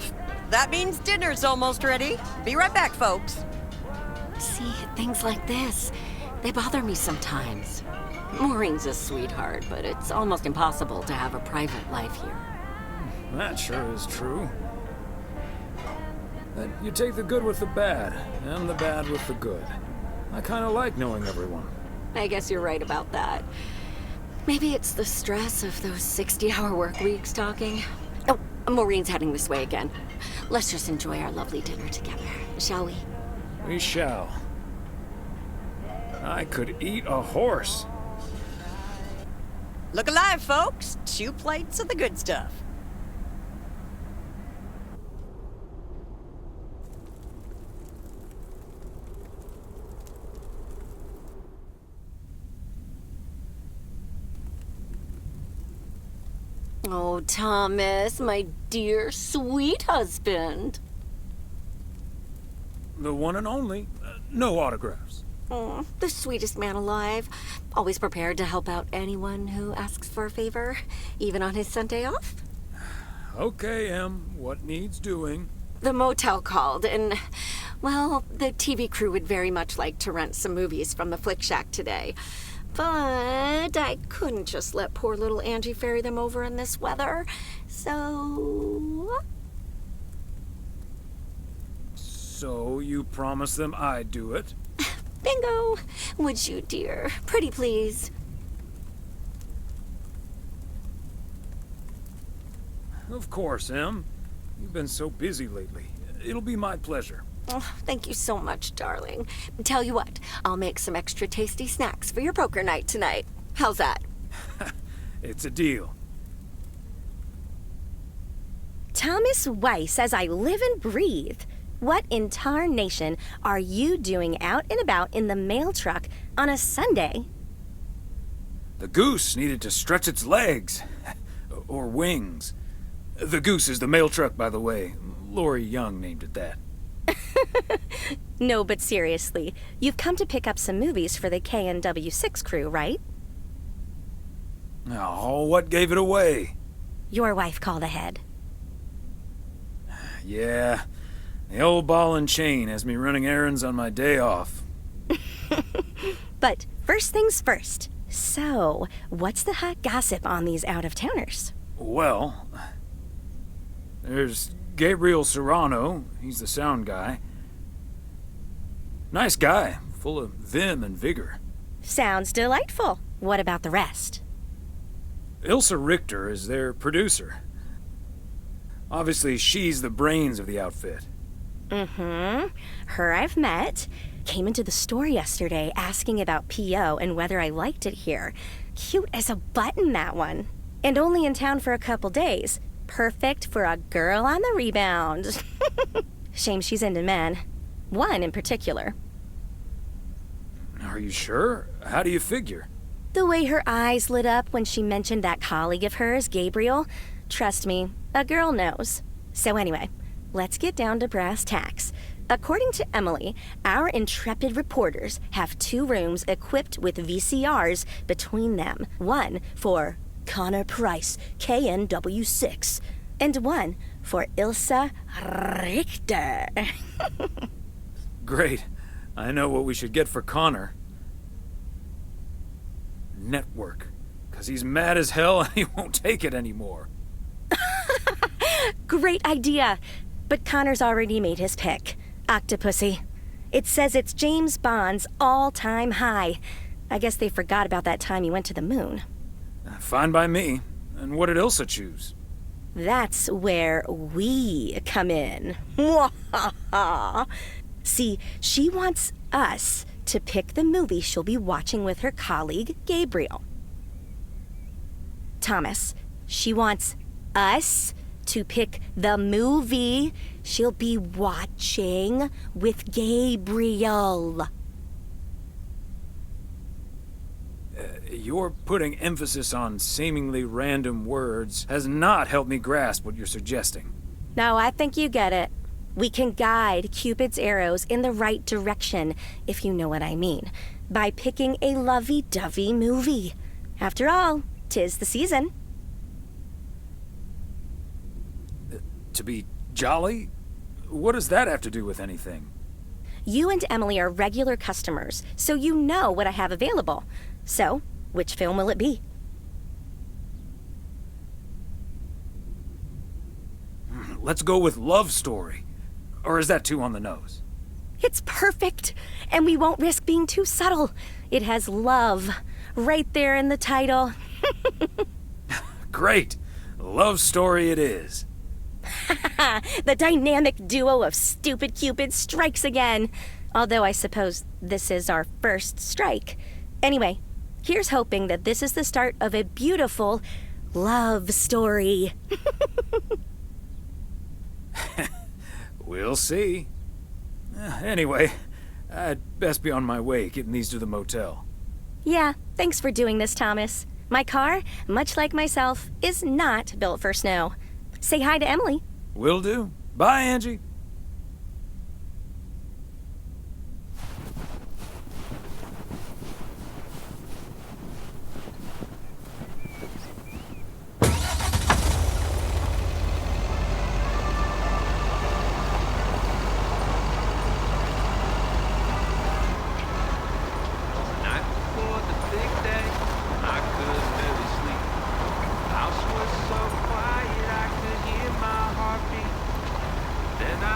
that means dinner's almost ready. Be right back, folks. See, things like this, they bother me sometimes. Maureen's a sweetheart, but it's almost impossible to have a private life here. That sure is true. But you take the good with the bad, and the bad with the good. I kind of like knowing everyone. I guess you're right about that. Maybe it's the stress of those 60-hour work weeks talking. Oh, Maureen's heading this way again. Let's just enjoy our lovely dinner together, shall we? We shall. I could eat a horse. Look alive, folks. 2 plates of the good stuff. Oh, Thomas, my dear, sweet husband. The one and only. No autographs. Oh, the sweetest man alive. Always prepared to help out anyone who asks for a favor, even on his Sunday off. Okay, Em. What needs doing? The motel called, and, well, the TV crew would very much like to rent some movies from the Flick Shack today. But I couldn't just let poor little Angie ferry them over in this weather, so... So you promised them I'd do it? Bingo! Would you, dear? Pretty please. Of course, Em. You've been so busy lately. It'll be my pleasure. Oh, thank you so much, darling. Tell you what, I'll make some extra tasty snacks for your poker night tonight. How's that? It's a deal. Thomas Weiss says I live and breathe. What in tarnation are you doing out and about in the mail truck on a Sunday? The goose needed to stretch its legs. Or wings. The Goose is the mail truck, by the way. Lori Young named it that. No, but seriously, you've come to pick up some movies for the KNW6 crew, right? Oh, what gave it away? Your wife called ahead. Yeah, the old ball and chain has me running errands on my day off. But first things first. So, what's the hot gossip on these out-of-towners? Well, there's Gabriel Serrano. He's the sound guy. Nice guy, full of vim and vigor. Sounds delightful. What about the rest? Ilsa Richter is their producer. Obviously, she's the brains of the outfit. Mm-hmm. Her I've met. Came into the store yesterday asking about PO and whether I liked it here. Cute as a button, that one. And only in town for a couple days. Perfect for a girl on the rebound. Shame she's into men. One in particular. Are you sure? How do you figure? The way her eyes lit up when she mentioned that colleague of hers, Gabriel. Trust me, a girl knows. So anyway, let's get down to brass tacks. According to Emily, our intrepid reporters have 2 rooms equipped with VCRs between them. One for Connor Price, KNW6, and one for Ilsa Richter. Great. I know what we should get for Connor. Network. 'Cause he's mad as hell and he won't take it anymore. Great idea. But Connor's already made his pick. Octopussy. It says it's James Bond's all-time high. I guess they forgot about that time he went to the moon. Fine by me. And what did Ilsa choose? That's where we come in. See, she wants us to pick the movie she'll be watching with her colleague, Gabriel. Thomas, she wants us to pick the movie she'll be watching with Gabriel. Your putting emphasis on seemingly random words has not helped me grasp what you're suggesting. No, I think you get it. We can guide Cupid's arrows in the right direction, if you know what I mean, by picking a lovey-dovey movie. After all, 'tis the season. To be jolly? What does that have to do with anything? You and Emily are regular customers, so you know what I have available. So, which film will it be? Let's go with Love Story. Or is that too on the nose? It's perfect, and we won't risk being too subtle. It has love right there in the title. Great. Love Story it is. The dynamic duo of stupid Cupid strikes again. Although I suppose this is our first strike. Anyway, here's hoping that this is the start of a beautiful love story. We'll see. Anyway, I'd best be on my way, getting these to the motel. Yeah, thanks for doing this, Thomas. My car, much like myself, is not built for snow. Say hi to Emily. Will do. Bye, Angie. Then I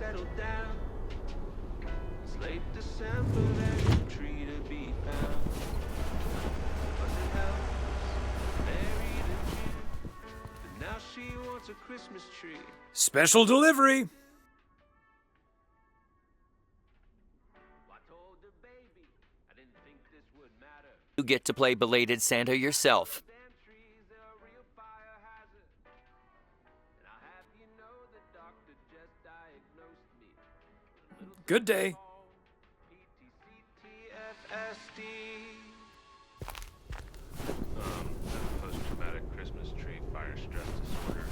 settle down. It's late December, there's a tree to be found. Was it Elvis, married in June? But now she wants a Christmas tree. Special delivery. You get to play belated Santa yourself. Good day. Post-traumatic Christmas tree fire stress disorder.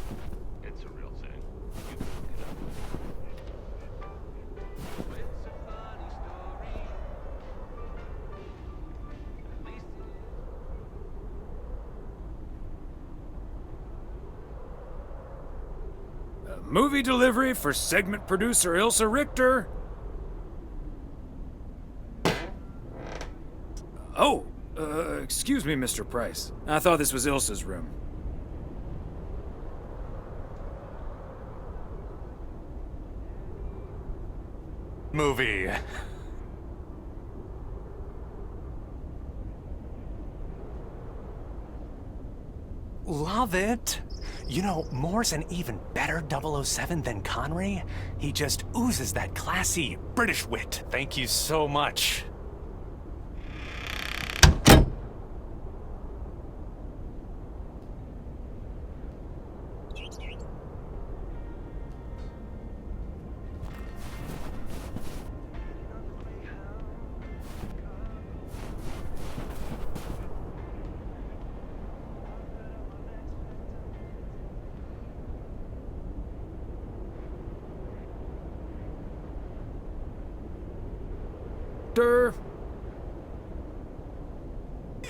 It's a real thing. You can look it up. It's a funny story. At least Movie delivery for segment producer Ilsa Richter. Oh, excuse me, Mr. Price. I thought this was Ilsa's room. Movie. Love it. You know, Moore's an even better 007 than Connery. He just oozes that classy British wit. Thank you so much.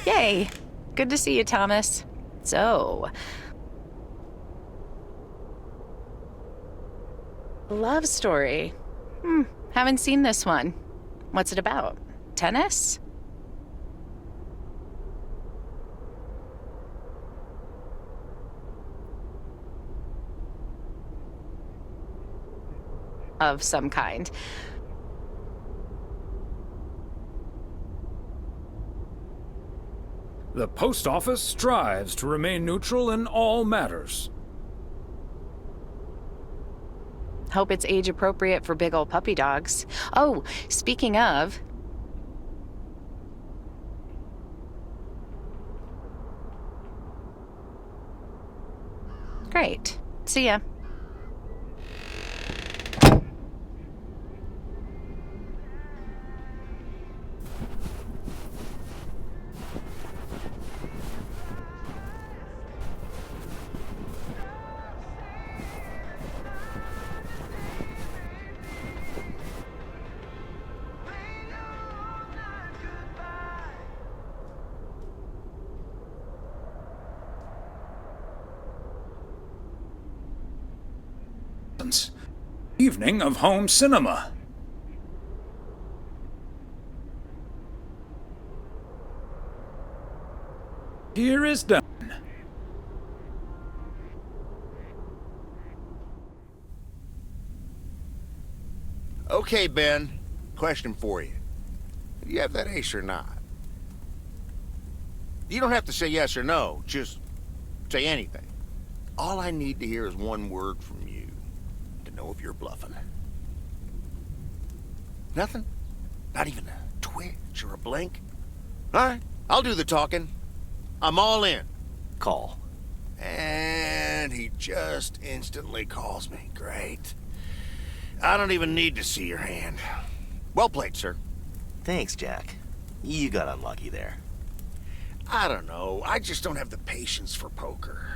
Yay! Good to see you, Thomas. So... love story. Haven't seen this one. What's it about? Tennis? Of some kind. The post office strives to remain neutral in all matters. Hope it's age appropriate for big old puppy dogs. Oh, speaking of... Great. See ya. Evening of home cinema. Here is done. Okay, Ben. Question for you. Do you have that ace or not? You don't have to say yes or no. Just say anything. All I need to hear is one word from you to know if you're bluffing. Nothing? Not even a twitch or a blink? All right, I'll do the talking. I'm all in. Call. And he just instantly calls me. Great. I don't even need to see your hand. Well played, sir. Thanks, Jack. You got unlucky there. I don't know. I just don't have the patience for poker.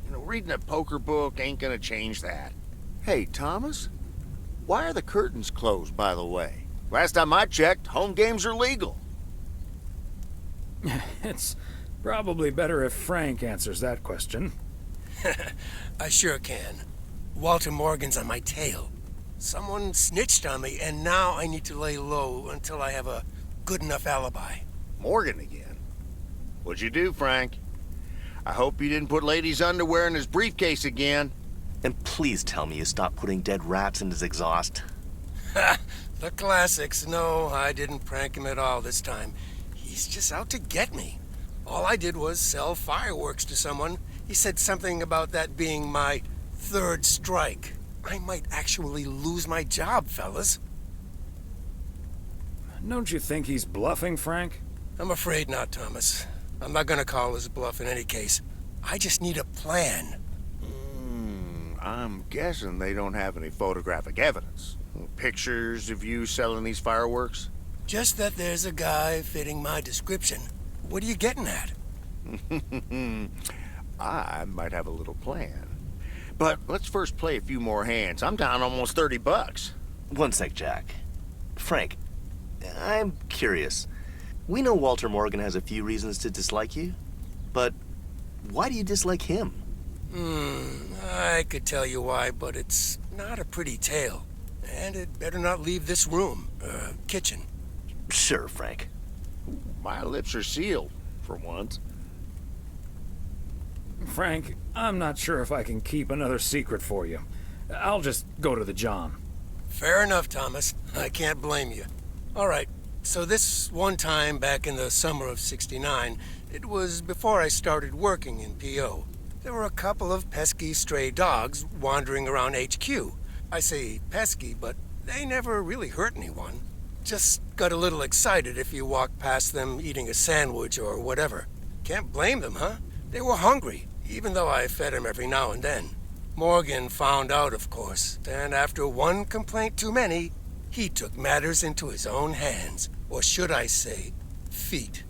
You know, reading a poker book ain't gonna change that. Hey, Thomas? Why are the curtains closed, by the way? Last time I checked, home games are legal. It's probably better if Frank answers that question. I sure can. Walter Morgan's on my tail. Someone snitched on me, and now I need to lay low until I have a good enough alibi. Morgan again? What'd you do, Frank? I hope you didn't put ladies' underwear in his briefcase again. And please tell me you stopped putting dead rats in his exhaust. Ha! The classics. No, I didn't prank him at all this time. He's just out to get me. All I did was sell fireworks to someone. He said something about that being my third strike. I might actually lose my job, fellas. Don't you think he's bluffing, Frank? I'm afraid not, Thomas. I'm not gonna call his bluff in any case. I just need a plan. I'm guessing they don't have any photographic evidence. Pictures of you selling these fireworks? Just that there's a guy fitting my description. What are you getting at? I might have a little plan. But let's first play a few more hands. I'm down almost 30 bucks. One sec, Jack. Frank, I'm curious. We know Walter Morgan has a few reasons to dislike you, but why do you dislike him? I could tell you why, but it's not a pretty tale. And it better not leave this room, kitchen. Sure, Frank. My lips are sealed, for once. Frank, I'm not sure if I can keep another secret for you. I'll just go to the John. Fair enough, Thomas. I can't blame you. All right, so this one time back in the summer of '69, it was before I started working in P.O. There were a couple of pesky stray dogs wandering around HQ. I say pesky, but they never really hurt anyone. Just got a little excited if you walked past them eating a sandwich or whatever. Can't blame them, huh? They were hungry, even though I fed them every now and then. Morgan found out, of course, and after one complaint too many, he took matters into his own hands, or should I say, feet.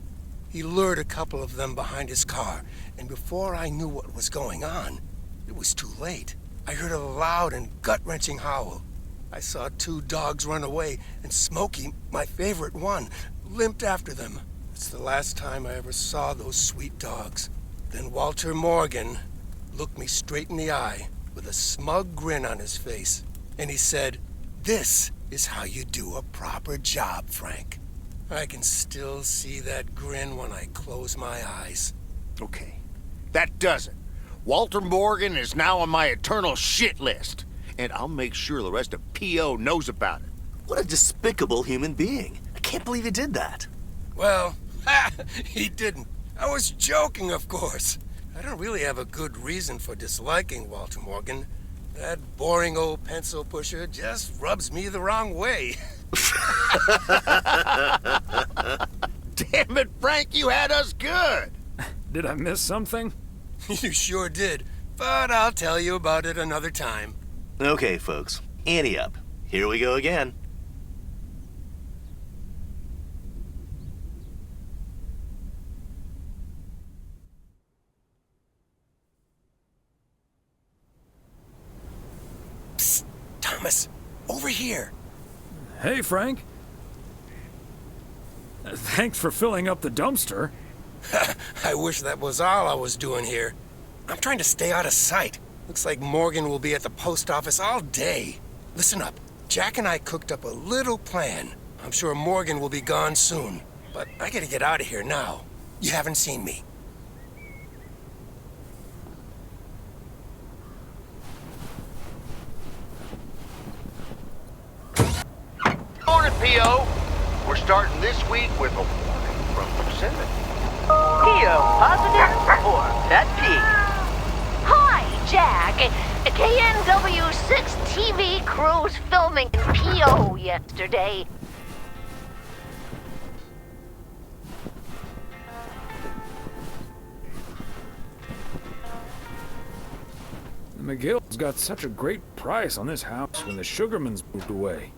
He lured a couple of them behind his car, and before I knew what was going on, it was too late. I heard a loud and gut-wrenching howl. I saw two dogs run away, and Smokey, my favorite one, limped after them. It's the last time I ever saw those sweet dogs. Then Walter Morgan looked me straight in the eye with a smug grin on his face, and he said, "This is how you do a proper job, Frank." I can still see that grin when I close my eyes. Okay, that does it. Walter Morgan is now on my eternal shit list, and I'll make sure the rest of P.O. knows about it. What a despicable human being. I can't believe he did that. Well, he didn't. I was joking, of course. I don't really have a good reason for disliking Walter Morgan. That boring old pencil pusher just rubs me the wrong way. Damn it, Frank, you had us good. Did I miss something? You sure did, but I'll tell you about it another time. Okay, folks, ante up. Here we go again. Psst, Thomas, over here. Hey, Frank. Thanks for filling up the dumpster. I wish that was all I was doing here. I'm trying to stay out of sight. Looks like Morgan will be at the post office all day. Listen up. Jack and I cooked up a little plan. I'm sure Morgan will be gone soon, but I gotta get out of here now. You haven't seen me. Morning, P.O. We're starting this week with a warning from Lieutenant. P.O. positive or pet peeve? Hi, Jack. KNW6 TV crews filming in P.O. yesterday. McGill's got such a great price on this house when the Sugarmans moved away.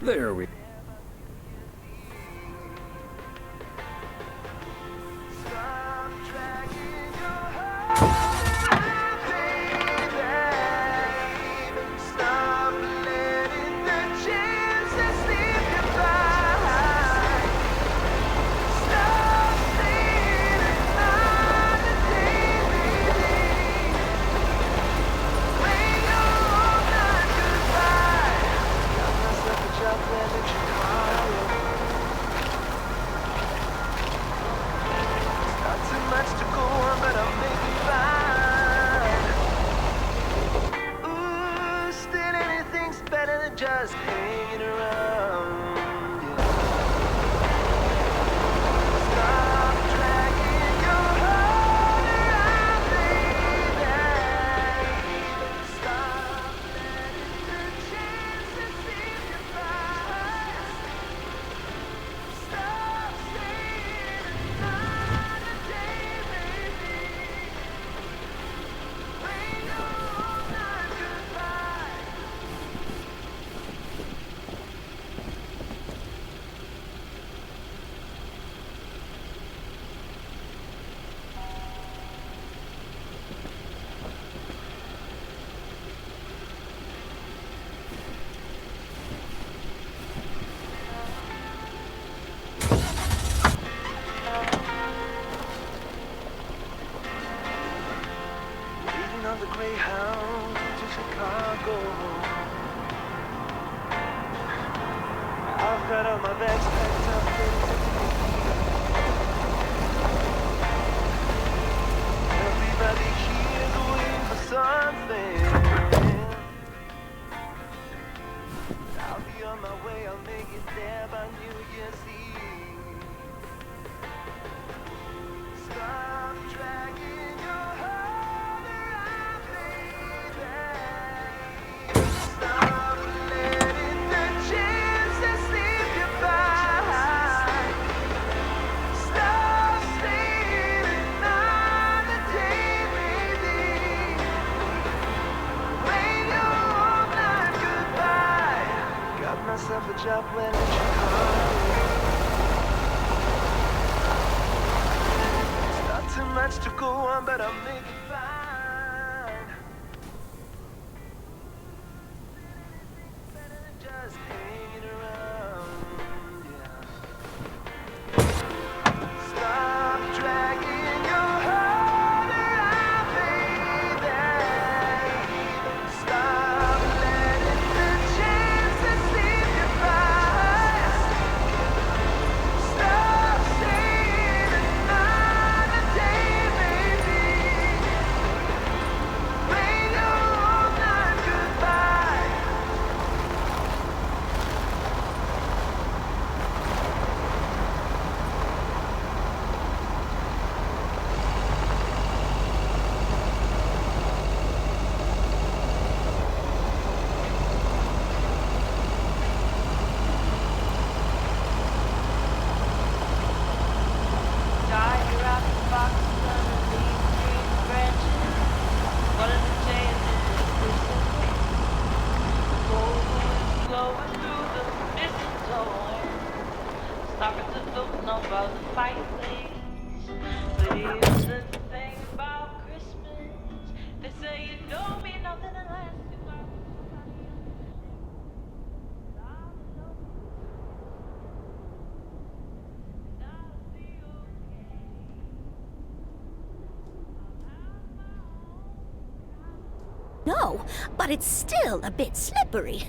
There we go. just hanging around. Stop dragging your heart around, baby. Stop letting the chances slip you by. Stop saying another day, baby. When you're not goodbye. Waiting on the Greyhound to Chicago. I've got all my bags packed up, ready to leave. Everybody here's waiting for something. I'll be on my way, I'll make it there by New Year's Eve. Stop dragging your heart around, baby. Stop letting the chances slip you by. Stop staying another day, baby. When you're all not goodbye. Got myself a job when in Chicago. It's not too much to go on, but I'll make it fine. Better than just hanging around, yeah. Stop dragging your heart around, baby. Stop letting the chances slip you by. Stop saying another day, baby. When you're all not goodbye. Tiger out the box underneath green branches. What are the chances of this cold wind blowing through the mistletoe? Stockings are floating over the fireplace. But here's the thing about Christmas. They say it don't mean nothing unless you got somebody else. No, but it's still a bit slippery.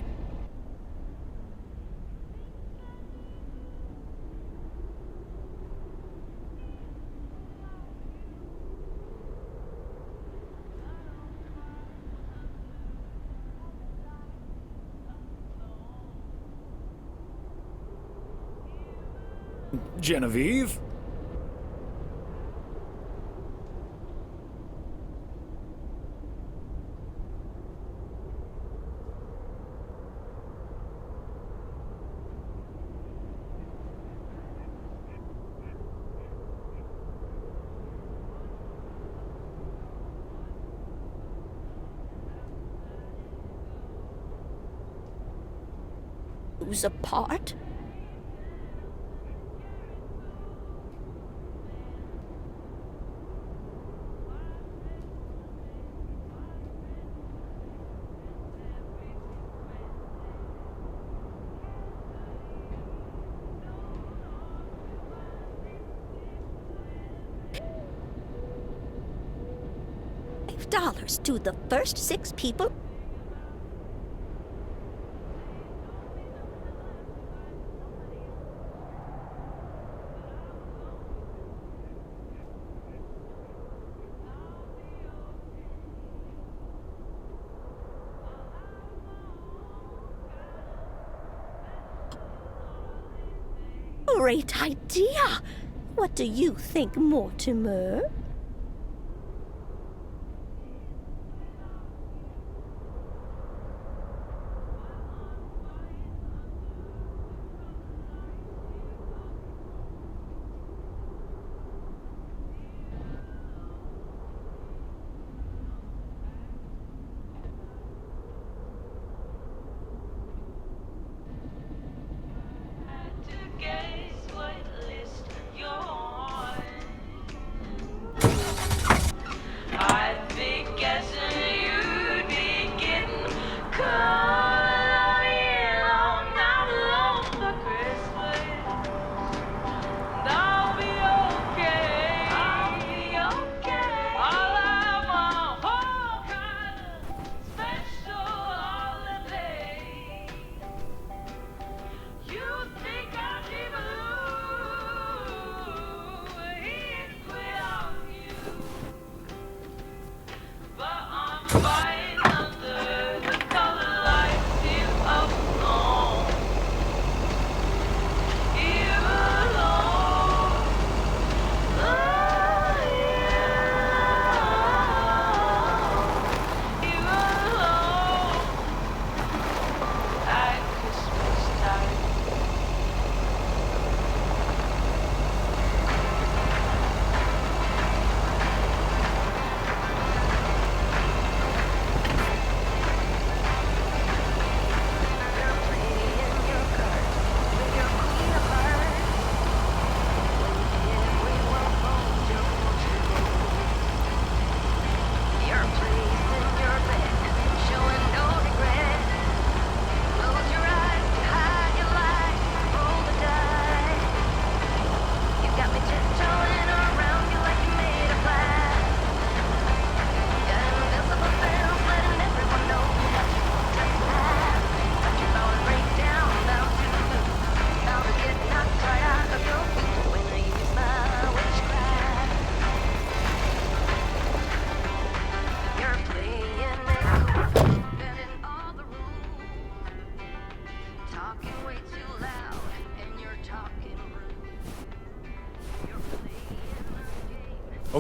Genevieve? Who's apart? $5 to the first 6 people. great idea. What do you think, Mortimer?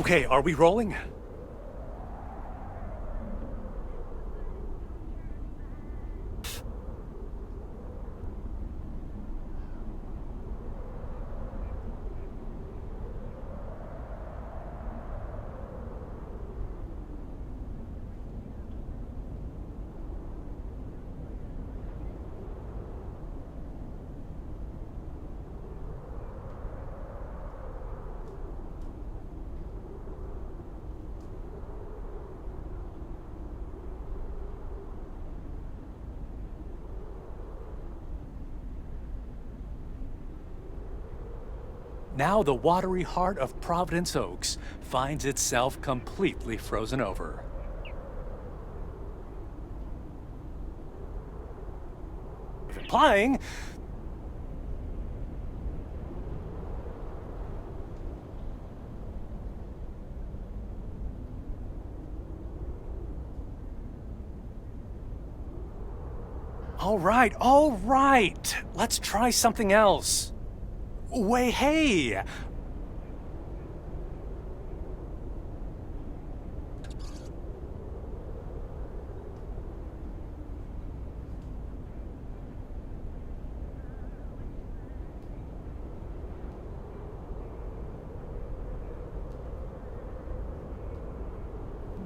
Okay, are we rolling? Now the watery heart of Providence Oaks finds itself completely frozen over. Implying all right. Let's try something else. Wait, hey!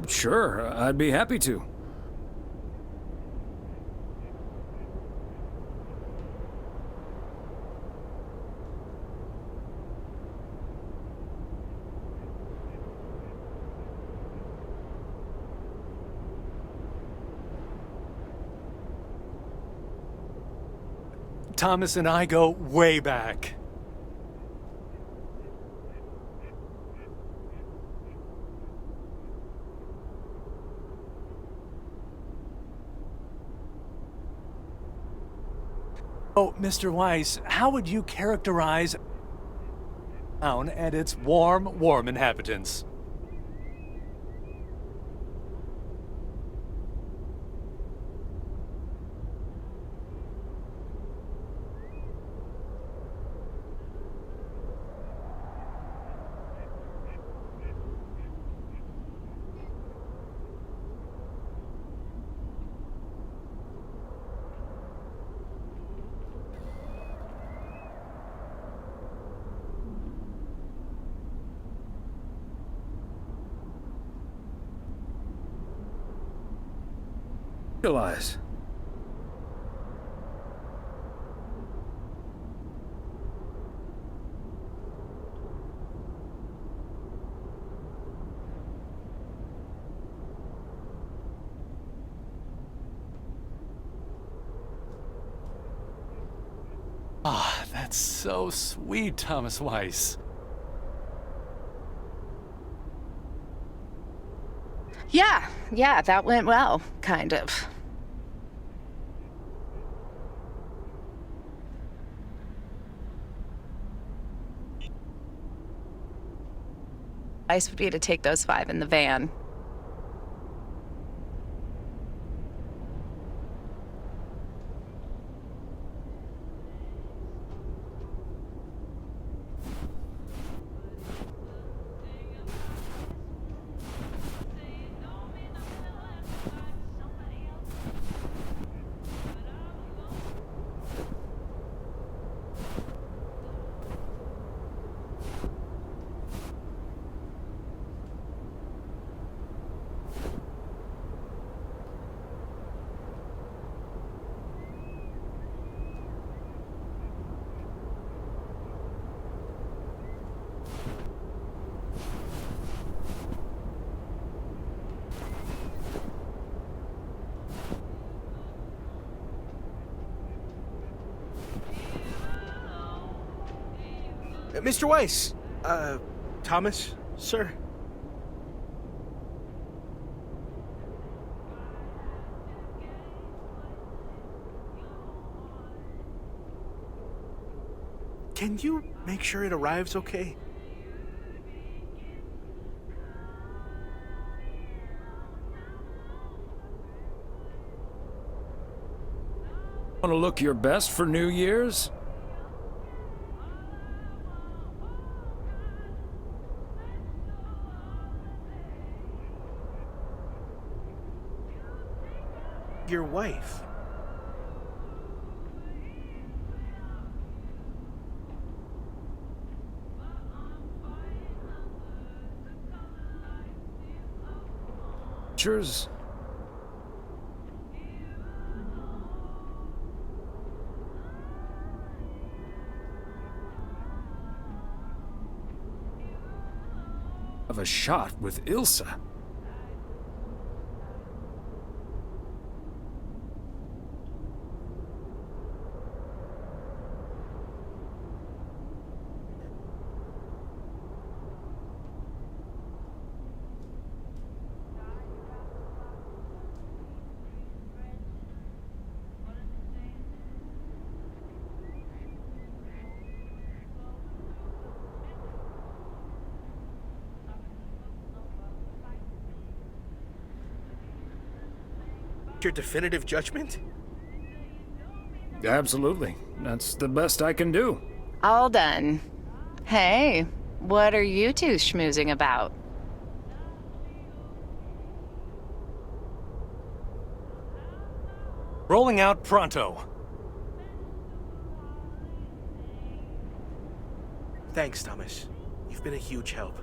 Sure, I'd be happy to. Thomas and I go way back. Oh, Mr. Weiss, how would you characterize town and its warm inhabitants? realize. Ah, that's so sweet, Thomas Weiss. Yeah, that went well, kind of. Advice would be to take those 5 in the van. Mr. Weiss! Thomas, sir? Can you make sure it arrives okay? Want to look your best for New Year's? Your wife. Pictures? Of a shot with Ilsa. Your definitive judgment? Absolutely. That's the best I can do. All done. Hey, what are you two schmoozing about? Rolling out pronto. Thanks, Thomas. You've been a huge help.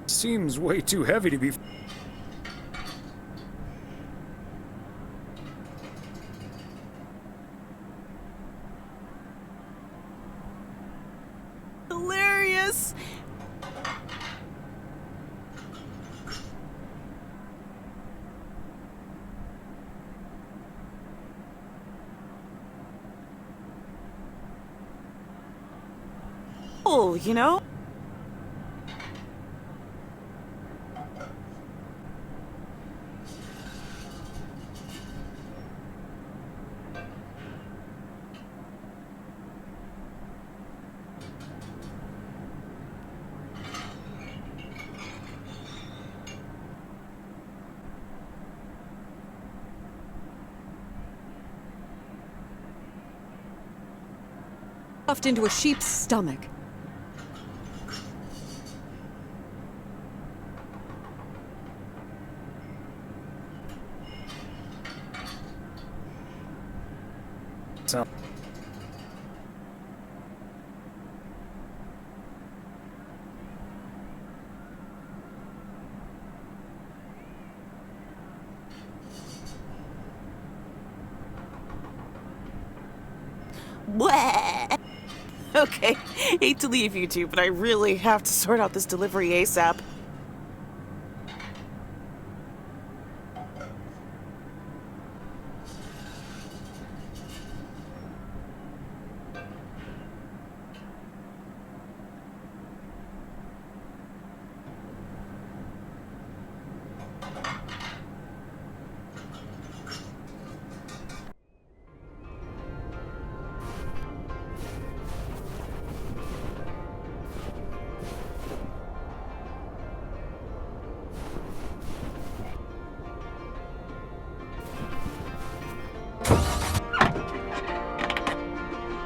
Seems way too heavy to be... cool, you know? Stuffed into a sheep's stomach. So. Bleh. Okay, hate to leave you two, but I really have to sort out this delivery ASAP.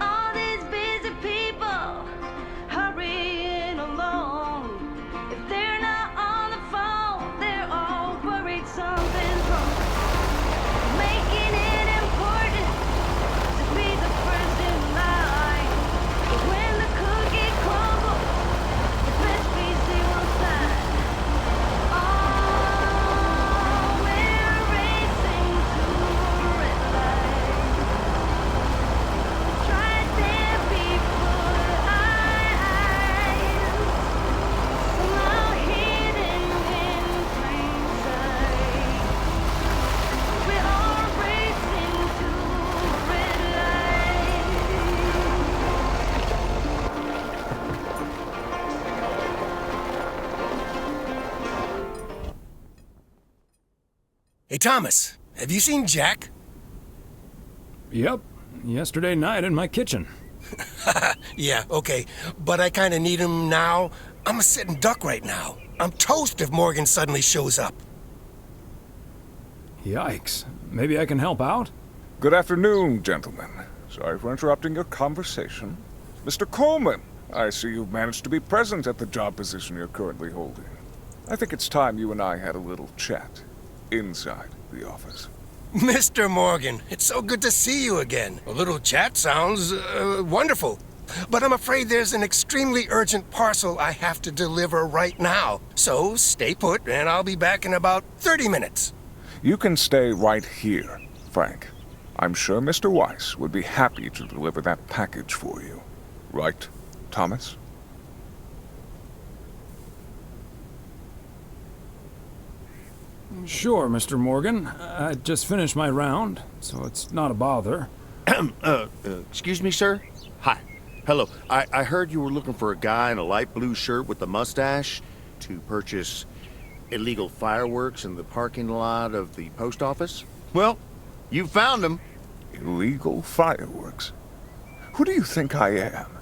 All these busy people hurrying along. If they're not on the phone, they're all worried something's wrong. Making it important to be the first in line. But when the cookie crumbles, the best piece they will find. Oh, we're racing to a red light. Try there before eyes, somehow hidden in plain sight. We're all racing to a red light. Hey, Thomas, have you seen Jack? Yep. Yesterday night in my kitchen. Yeah, okay. But I kind of need him now. I'm a sitting duck right now. I'm toast if Morgan suddenly shows up. Yikes. Maybe I can help out? Good afternoon, gentlemen. Sorry for interrupting your conversation. Mr. Coleman, I see you've managed to be present at the job position you're currently holding. I think it's time you and I had a little chat inside the office. Mr. Morgan, it's so good to see you again. A little chat sounds wonderful. But I'm afraid there's an extremely urgent parcel I have to deliver right now. So stay put, and I'll be back in about 30 minutes. You can stay right here, Frank. I'm sure Mr. Weiss would be happy to deliver that package for you. Right, Thomas? Sure, Mr. Morgan. I just finished my round, so it's not a bother. Excuse me, sir? Hi. Hello. I heard you were looking for a guy in a light blue shirt with a mustache to purchase illegal fireworks in the parking lot of the post office? Well, you found him. Illegal fireworks? Who do you think I am?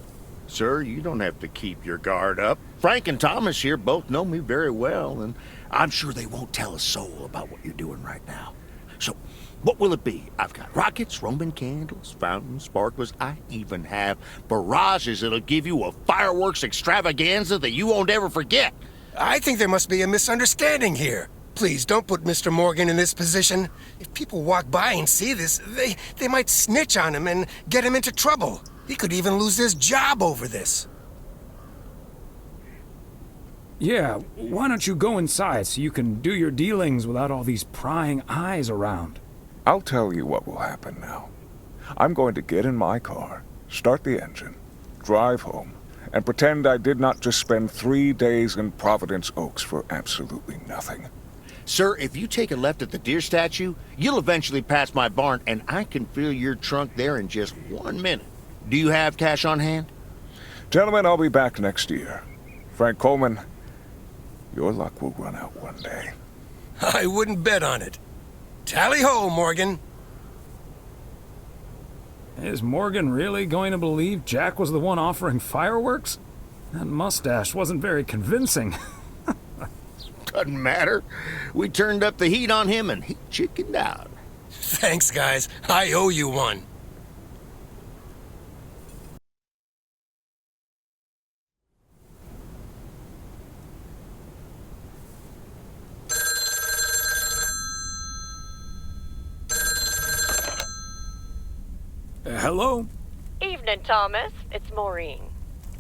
Sir, you don't have to keep your guard up. Frank and Thomas here both know me very well, and I'm sure they won't tell a soul about what you're doing right now. So, what will it be? I've got rockets, Roman candles, fountains, sparklers. I even have barrages that'll give you a fireworks extravaganza that you won't ever forget. I think there must be a misunderstanding here. Please don't put Mr. Morgan in this position. If people walk by and see this, they might snitch on him and get him into trouble. He could even lose his job over this. Yeah, why don't you go inside so you can do your dealings without all these prying eyes around? I'll tell you what will happen now. I'm going to get in my car, start the engine, drive home, and pretend I did not just spend 3 days in Providence Oaks for absolutely nothing. Sir, if you take a left at the deer statue, you'll eventually pass my barn, and I can fill your trunk there in just 1 minute. Do you have cash on hand? Gentlemen, I'll be back next year. Frank Coleman, your luck will run out one day. I wouldn't bet on it. Tally-ho, Morgan. Is Morgan really going to believe Jack was the one offering fireworks? That mustache wasn't very convincing. Doesn't matter. We turned up the heat on him and he chickened out. Thanks, guys. I owe you one. Hello? Evening, Thomas. It's Maureen.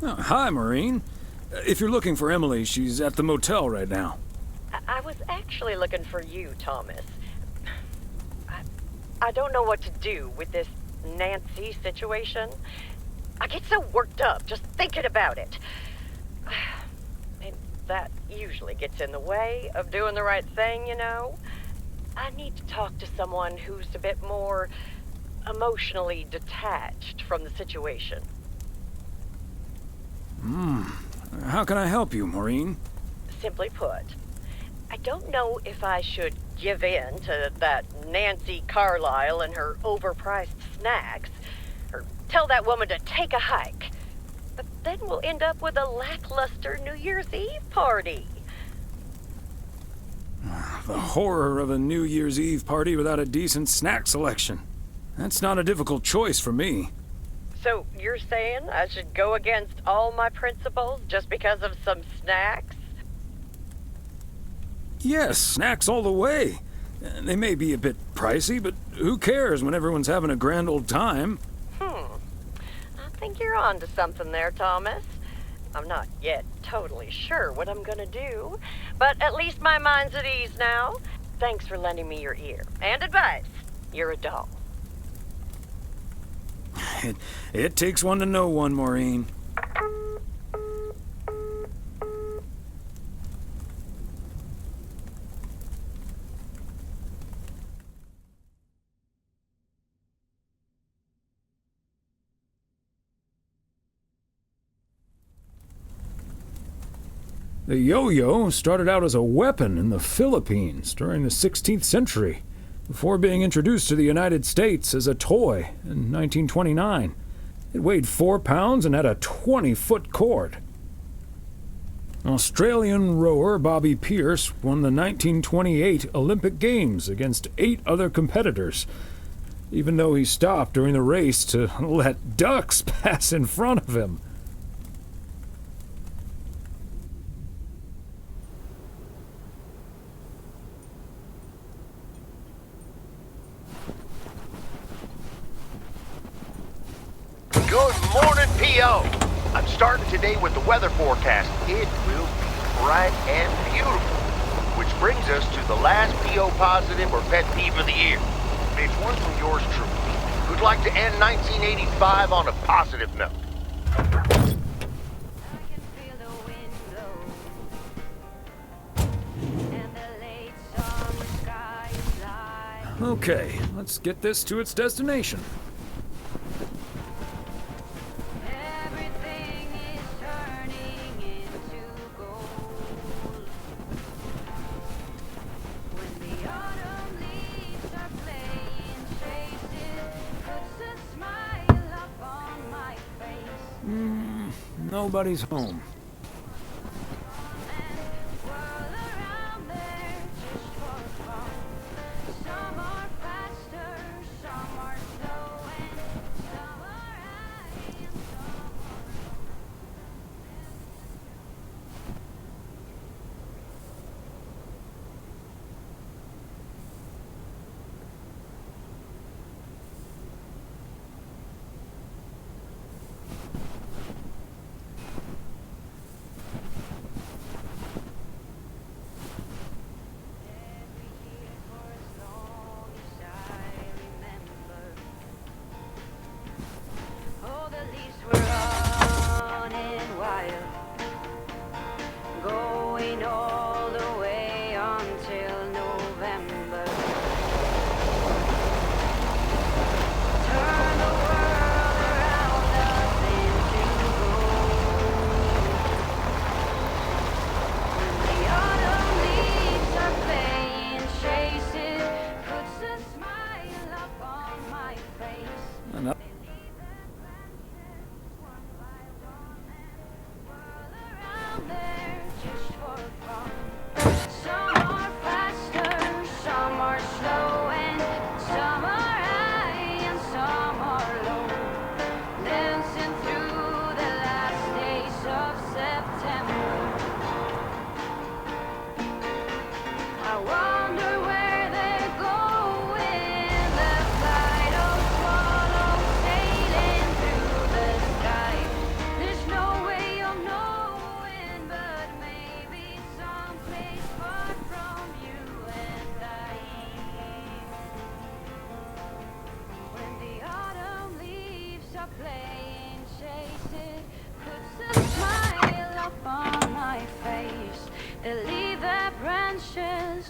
Oh, hi, Maureen. If you're looking for Emily, she's at the motel right now. I was actually looking for you, Thomas. I don't know what to do with this Nancy situation. I get so worked up just thinking about it. And that usually gets in the way of doing the right thing, you know? I need to talk to someone who's a bit more emotionally detached from the situation. How can I help you, Maureen? Simply put, I don't know if I should give in to that Nancy Carlisle and her overpriced snacks, or tell that woman to take a hike. But then we'll end up with a lackluster New Year's Eve party. The horror of a New Year's Eve party without a decent snack selection. That's not a difficult choice for me. So you're saying I should go against all my principles just because of some snacks? Yes, snacks all the way. They may be a bit pricey, but who cares when everyone's having a grand old time? I think you're onto something there, Thomas. I'm not yet totally sure what I'm gonna do, but at least my mind's at ease now. Thanks for lending me your ear and advice. You're a doll. It takes one to know one, Maureen. The yo-yo started out as a weapon in the Philippines during the 16th century, before being introduced to the United States as a toy in 1929. It weighed 4 pounds and had a 20-foot cord. Australian rower Bobby Pierce won the 1928 Olympic Games against 8 other competitors, even though he stopped during the race to let ducks pass in front of him. Good morning, P.O. I'm starting today with the weather forecast. It will be bright and beautiful. Which brings us to the last P.O. positive or pet peeve of the year. It's one from yours truly, who'd like to end 1985 on a positive note. Okay, let's get this to its destination. Nobody's home.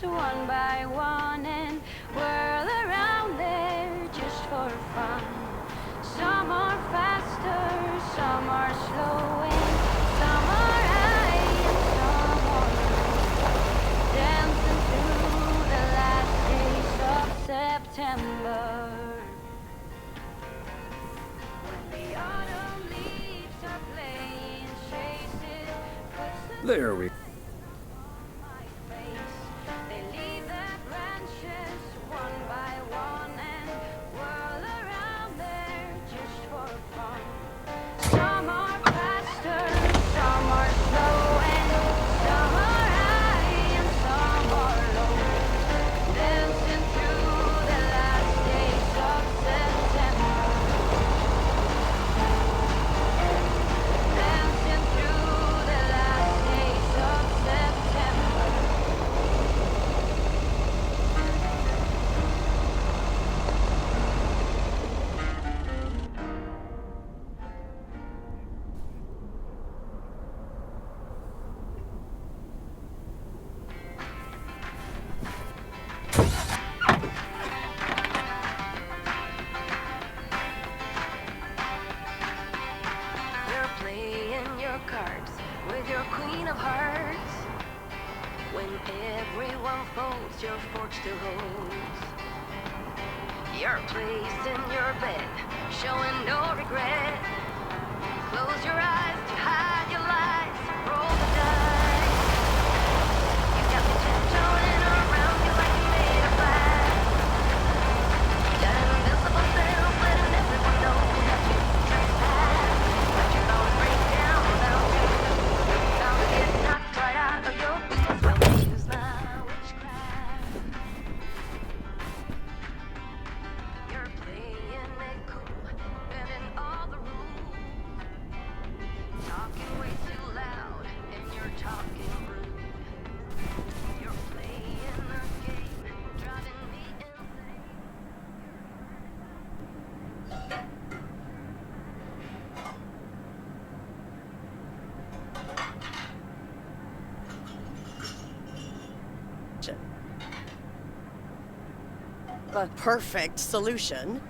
one by one and whirl around there just for fun. Some are faster, some are slow, and some are high and some are low. Dancing through the last days of September. When the autumn leaves are playing chases, puts the There we they leave their branches one by one and whirl around there just for fun. Some are faster, some are slow, and some are high and some are low. Dancing through the last days of September. Dancing through the last days of September. You're playing your cards with your queen of hearts. When everyone folds, your fork still holds. You're placed in your bed, showing no regret. Close your eyes to hide your lies. Roll the dice. You got me tiptoeing around you like you made of glass. Got an invisible spell, letting everyone know that you trespass. But you're gonna break down without you. Gonna get knocked right out of your boots when they use my witchcraft. You're playing it cool, bending all the rules. Talking way too loud, and you're talking rude. You're playing a game, driving me insane. The perfect solution.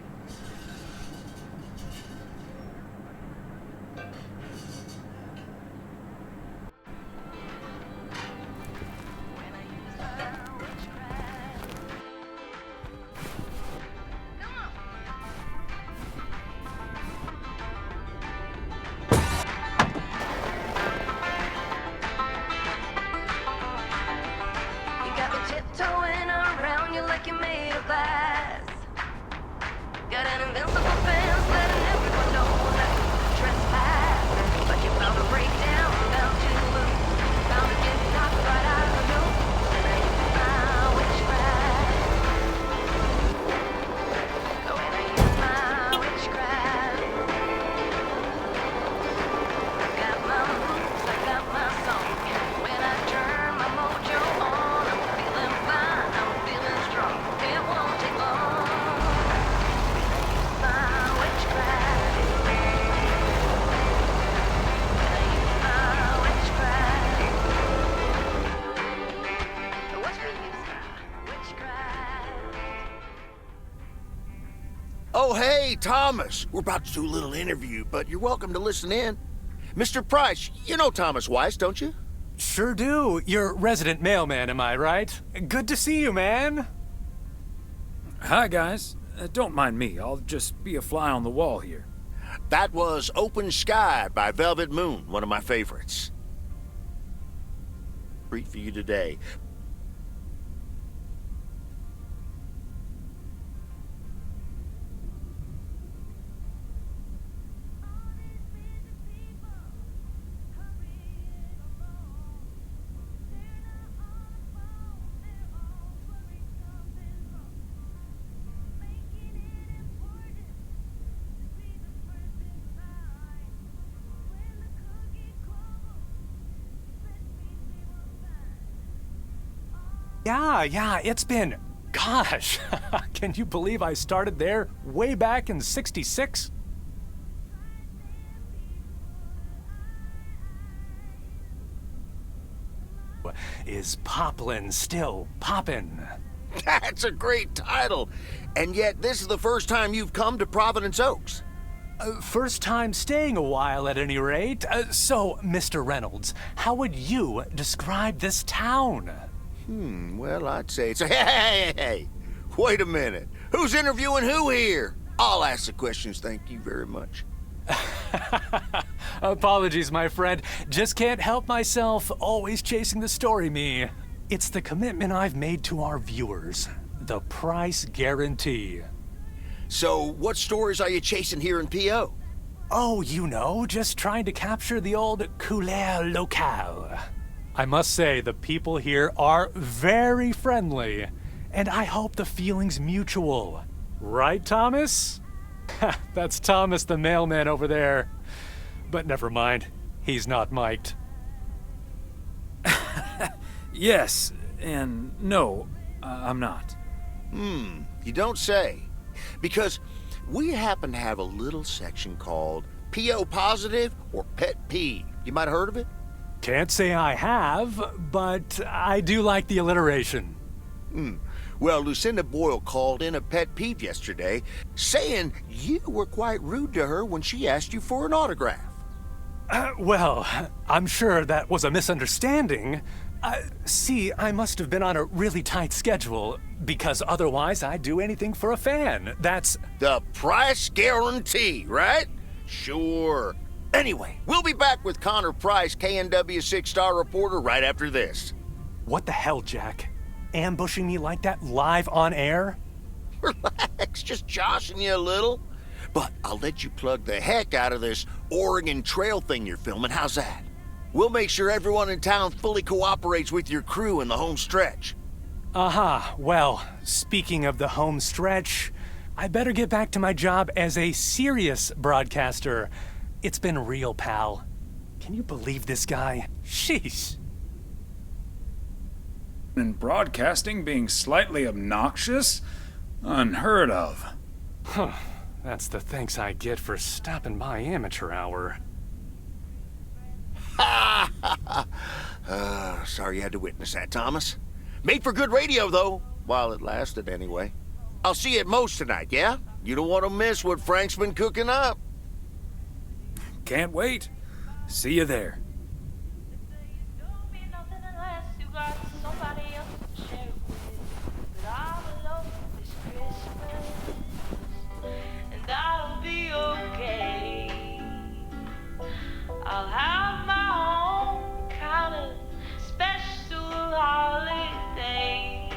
You got me tiptoeing around you like you're made of glass. Got an invincible fence letting everyone know that you trespass. But you're bound to break down, bound to lose, bound to get knocked right out of your boots. And I use my witchcraft. Oh, and I use my witchcraft. I got my moves, I got my song. When I turn my mojo on, I'm feeling fine, I'm feeling strong. It won't take long. My witchcraft. When I use my witchcraft. Watch me use my witchcraft. Oh, hey, Thomas. We're about to do a little interview, but you're welcome to listen in. Mr. Price, you know Thomas Weiss, don't you? Sure do. You're resident mailman, am I right? Good to see you, man. Hi, guys. Don't mind me. I'll just be a fly on the wall here. That was Open Sky by Velvet Moon, one of my favorites. Treat for you today. Yeah, it's been... Gosh, can you believe I started there way back in '66? is Poplin still poppin'? That's a great title. And yet, this is the first time you've come to Providence Oaks. First time staying a while at any rate. So, Mr. Reynolds, how would you describe this town? Well, I'd say it's a... Hey! Wait a minute. Who's interviewing who here? I'll ask the questions, thank you very much. Apologies, my friend. Just can't help myself. Always chasing the story, me. It's the commitment I've made to our viewers. The price guarantee. So, what stories are you chasing here in P.O.? Oh, you know, just trying to capture the old couleur locale. I must say, the people here are very friendly, and I hope the feeling's mutual. Right, Thomas? That's Thomas the mailman over there. But never mind, he's not mic'd. Yes, and no, I'm not. You don't say. Because we happen to have a little section called P.O. Positive or Pet Peeve. You might have heard of it? Can't say I have, but I do like the alliteration. Well, Lucinda Boyle called in a pet peeve yesterday, saying you were quite rude to her when she asked you for an autograph. Well, I'm sure that was a misunderstanding. See, I must have been on a really tight schedule, because otherwise I'd do anything for a fan. That's the price guarantee, right? Sure. Anyway, we'll be back with Connor Price, KNW 6-star reporter, right after this. What the hell, Jack? Ambushing me like that live on air? Relax, just joshing you a little. But I'll let you plug the heck out of this Oregon Trail thing you're filming. How's that? We'll make sure everyone in town fully cooperates with your crew in the home stretch. Well, speaking of the home stretch, I better get back to my job as a serious broadcaster. It's been real, pal. Can you believe this guy? Sheesh. And broadcasting being slightly obnoxious? Unheard of. Huh. That's the thanks I get for stopping by amateur hour. Sorry you had to witness that, Thomas. Made for good radio, though, while it lasted anyway. I'll see you at Moe's tonight, yeah? You don't want to miss what Frank's been cooking up. Can't wait. See you there. I'll have my own kind of special holiday.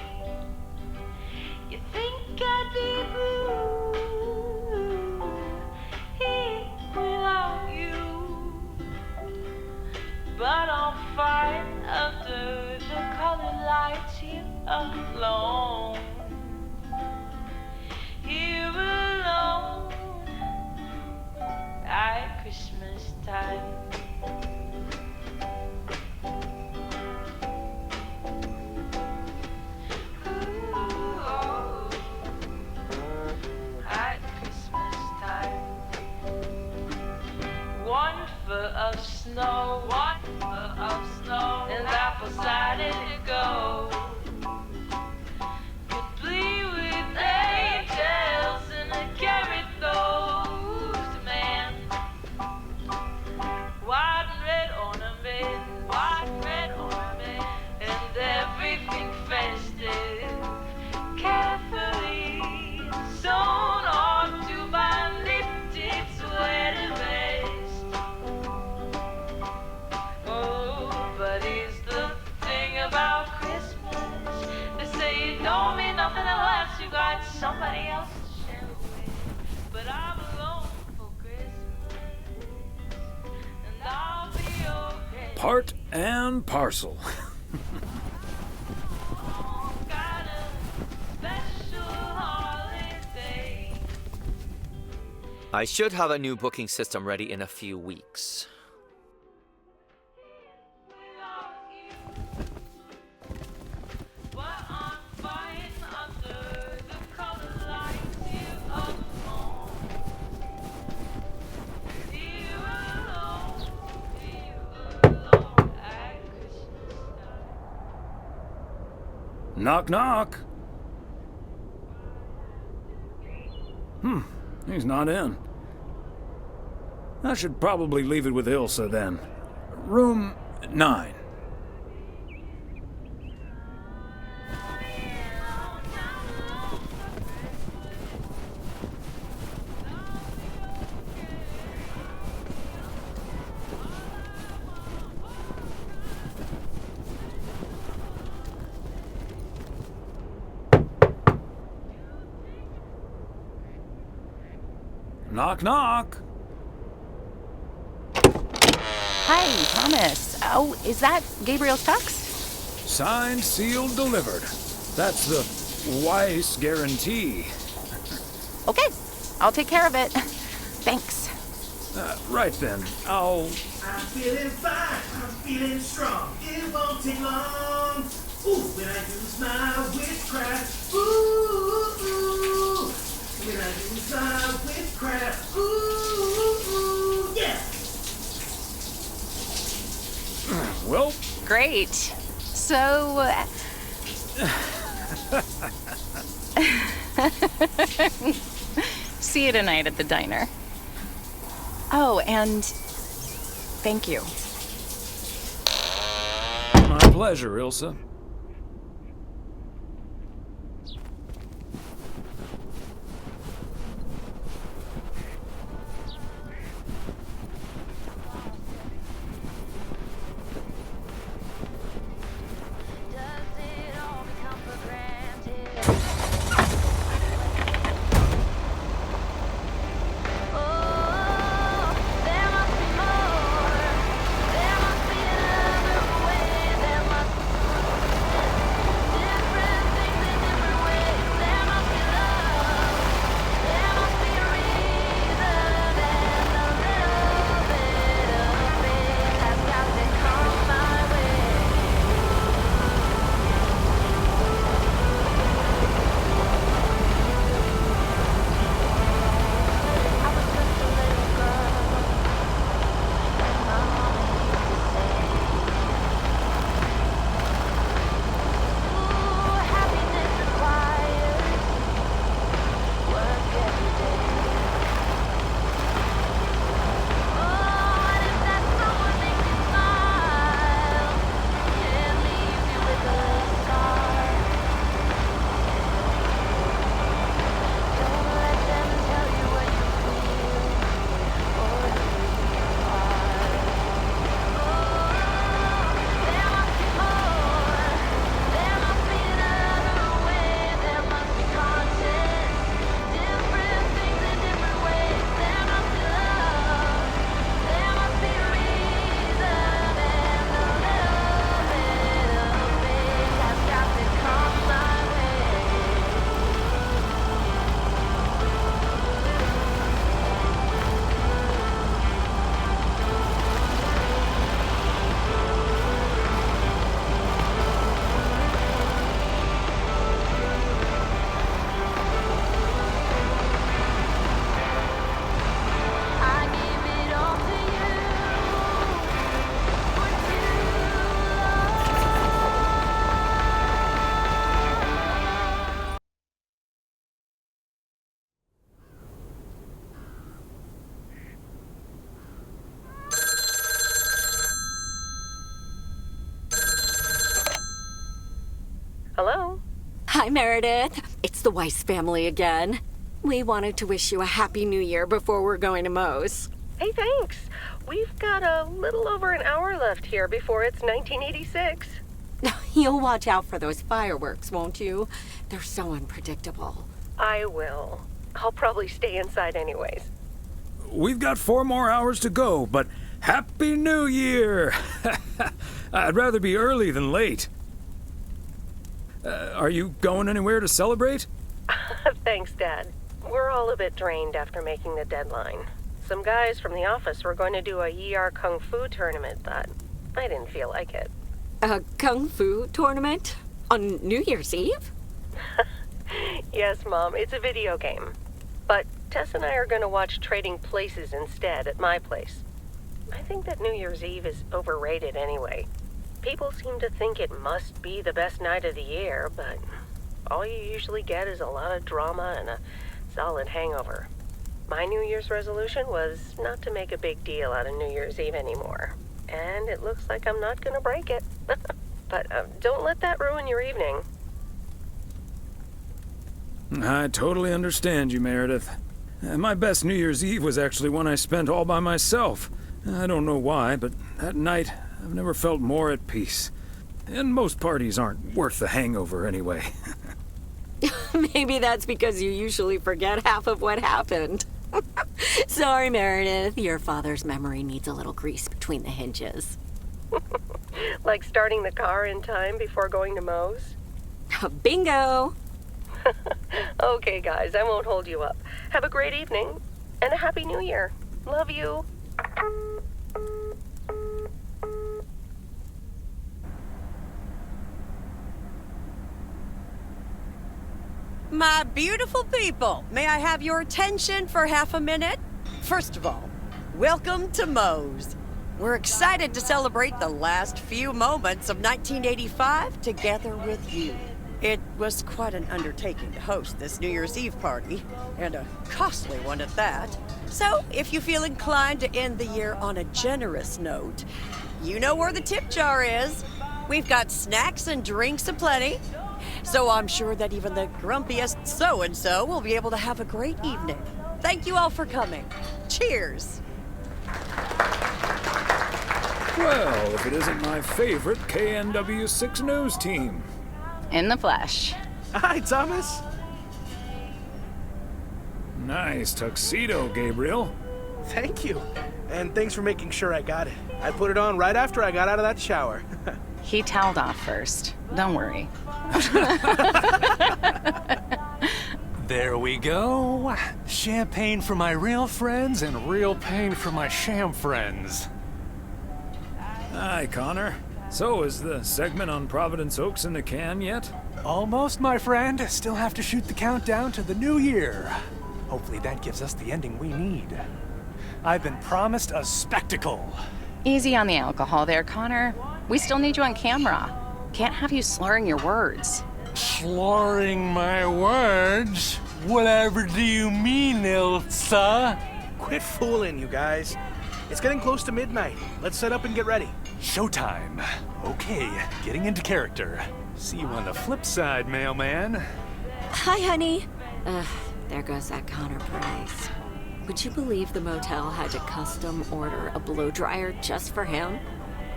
You think I'd be blue here without you, but I'm fine under the colored lights here alone. Here alone at Christmas time. At Christmas time, 1 foot of snow, 1 foot of snow, and apple cider to go. Complete with angels and a carrot those man. White and red ornament, and everything festive, carefully sewn onto my knitted sweater vest. Oh, but here's the thing about Christmas. They say it don't mean nothing unless you got somebody else to share it with. But I'm alone for Christmas, and I'll be okay. Part and parcel. Got a special holiday. I should have a new booking system ready in a few weeks. Knock, knock. He's not in. I should probably leave it with Ilsa then. Room 9. Knock, knock. Hi, Thomas. Oh, is that Gabriel's tux? Signed, sealed, delivered. That's the Weiss guarantee. Okay, I'll take care of it. Thanks. Right then, I'll... I'm feeling fine, I'm feeling strong. It won't take long. Ooh, when I use my witchcraft. Ooh, ooh. When I use my witchcraft. Ooh, ooh, yeah. Well... Great. So... See you tonight at the diner. Oh, and thank you. My pleasure, Ilsa. Hello? Hi, Meredith. It's the Weiss family again. We wanted to wish you a happy new year before we're going to Moe's. Hey, thanks. We've got a little over an hour left here before it's 1986. You'll watch out for those fireworks, won't you? They're so unpredictable. I will. I'll probably stay inside anyways. We've got 4 more hours to go, but Happy New Year! I'd rather be early than late. Are you going anywhere to celebrate? Thanks, Dad. We're all a bit drained after making the deadline. Some guys from the office were going to do a ER Kung Fu tournament, but I didn't feel like it. A Kung Fu tournament? On New Year's Eve? Yes, Mom, it's a video game. But Tess and I are going to watch Trading Places instead at my place. I think that New Year's Eve is overrated anyway. People seem to think it must be the best night of the year, but all you usually get is a lot of drama and a solid hangover. My New Year's resolution was not to make a big deal out of New Year's Eve anymore. And it looks like I'm not gonna break it. But don't let that ruin your evening. I totally understand you, Meredith. My best New Year's Eve was actually one I spent all by myself. I don't know why, but that night I've never felt more at peace. And most parties aren't worth the hangover anyway. Maybe that's because you usually forget half of what happened. Sorry, Meredith. Your father's memory needs a little grease between the hinges. Like starting the car in time before going to Moe's? Bingo! Okay, guys, I won't hold you up. Have a great evening, and a Happy New Year. Love you. My beautiful people, may I have your attention for half a minute? First of all, welcome to Moe's. We're excited to celebrate the last few moments of 1985 together with you. It was quite an undertaking to host this New Year's Eve party, and a costly one at that. So, if you feel inclined to end the year on a generous note, you know where the tip jar is. We've got snacks and drinks aplenty. So I'm sure that even the grumpiest so-and-so will be able to have a great evening. Thank you all for coming. Cheers. Well, if it isn't my favorite KNW6 news team. In the flesh. Hi, Thomas. Nice tuxedo, Gabriel. Thank you. And thanks for making sure I got it. I put it on right after I got out of that shower. He toweled off first. Don't worry. There we go. Champagne for my real friends and real pain for my sham friends. Hi, Connor. So, is the segment on Providence Oaks in the can yet? Almost, my friend. Still have to shoot the countdown to the new year. Hopefully that gives us the ending we need. I've been promised a spectacle. Easy on the alcohol there, Connor. We still need you on camera. Can't have you slurring your words. Slurring my words? Whatever do you mean, Ilsa? Quit fooling, you guys. It's getting close to midnight. Let's set up and get ready. Showtime. Okay, getting into character. See you on the flip side, mailman. Hi, honey. There goes that Connor Price. Would you believe the motel had to custom order a blow dryer just for him?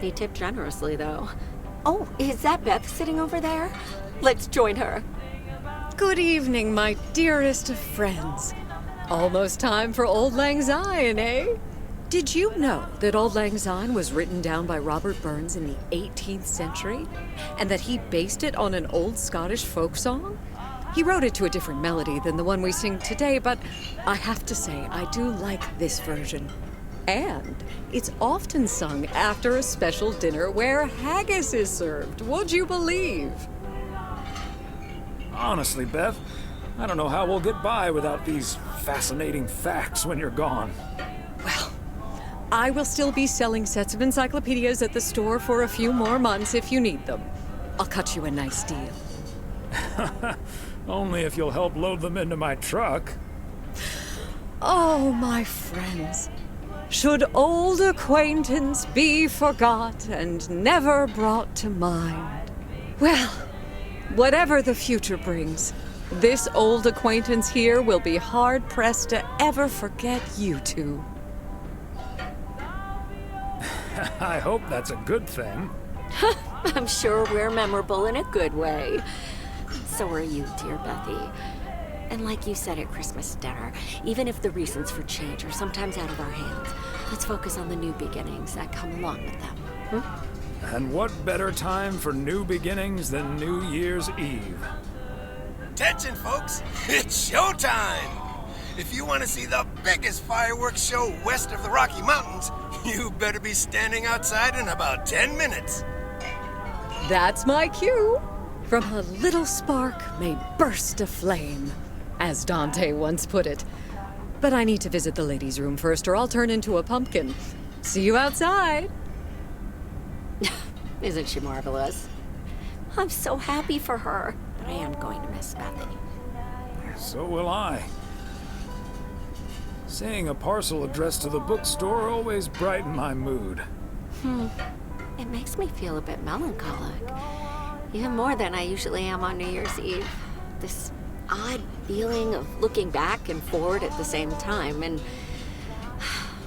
He tipped generously, though. Oh, is that Beth sitting over there? Let's join her. Good evening, my dearest of friends. Almost time for Auld Lang Syne, eh? Did you know that Auld Lang Syne was written down by Robert Burns in the 18th century? And that he based it on an old Scottish folk song? He wrote it to a different melody than the one we sing today, but I have to say, I do like this version. And it's often sung after a special dinner where haggis is served, would you believe? Honestly, Beth, I don't know how we'll get by without these fascinating facts when you're gone. Well, I will still be selling sets of encyclopedias at the store for a few more months if you need them. I'll cut you a nice deal. Only if you'll help load them into my truck. Oh, my friends. Should old acquaintance be forgot and never brought to mind? Well, whatever the future brings, this old acquaintance here will be hard-pressed to ever forget you two. I hope that's a good thing. I'm sure we're memorable in a good way. So are you, dear Bethy. And like you said at Christmas dinner, even if the reasons for change are sometimes out of our hands, let's focus on the new beginnings that come along with them. And what better time for new beginnings than New Year's Eve? Attention, folks! It's showtime! If you want to see the biggest fireworks show west of the Rocky Mountains, you better be standing outside in about 10 minutes. That's my cue. From a little spark may burst a flame, as Dante once put it. But I need to visit the ladies' room first, or I'll turn into a pumpkin. See you outside. Isn't she marvelous? I'm so happy for her, but I am going to miss Bethany. So will I. Seeing a parcel addressed to the bookstore always brightened my mood. It makes me feel a bit melancholic. Even more than I usually am on New Year's Eve. This odd feeling of looking back and forward at the same time, and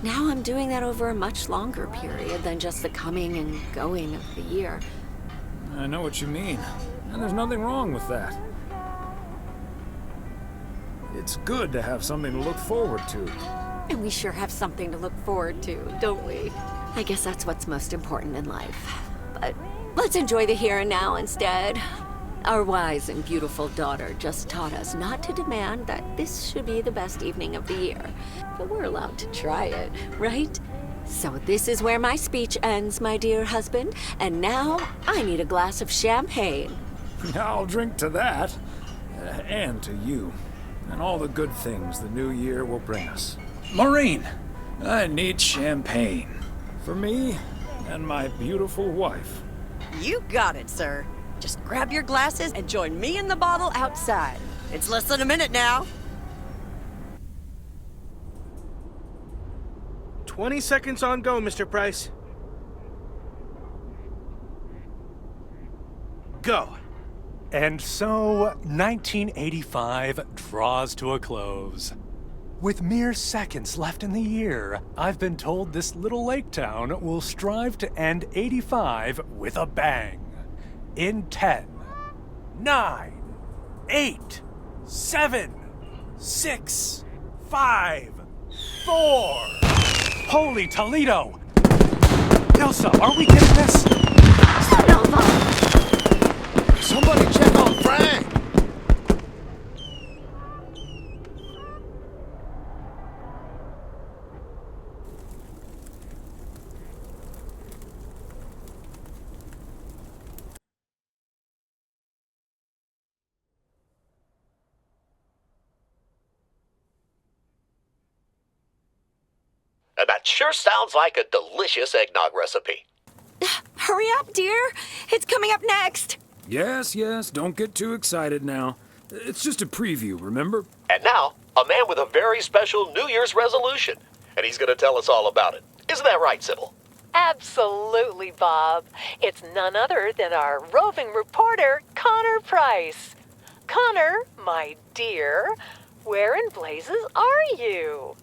now I'm doing that over a much longer period than just the coming and going of the year. I know what you mean, and there's nothing wrong with that. It's good to have something to look forward to. And we sure have something to look forward to, don't we? I guess that's what's most important in life. But let's enjoy the here and now instead. Our wise and beautiful daughter just taught us not to demand that this should be the best evening of the year. But we're allowed to try it, right? So this is where my speech ends, my dear husband. And now I need a glass of champagne. I'll drink to that, and to you, and all the good things the new year will bring us. Maureen, I need champagne. For me and my beautiful wife. You got it, sir. Just grab your glasses and join me in the bottle outside. It's less than a minute now. 20 seconds on go, Mr. Price. Go. And so, 1985 draws to a close. With mere seconds left in the year, I've been told this little lake town will strive to end 85 with a bang. In 10, 9, 8, 7, 6, 5, 4. Holy Toledo! Ilsa, are we getting this? Somebody check on Frank! That sure sounds like a delicious eggnog recipe. Hurry up, dear. It's coming up next. Yes, don't get too excited now. It's just a preview, remember? And now, a man with a very special New Year's resolution. And he's going to tell us all about it. Isn't that right, Sybil? Absolutely, Bob. It's none other than our roving reporter, Connor Price. Connor, my dear, where in blazes are you?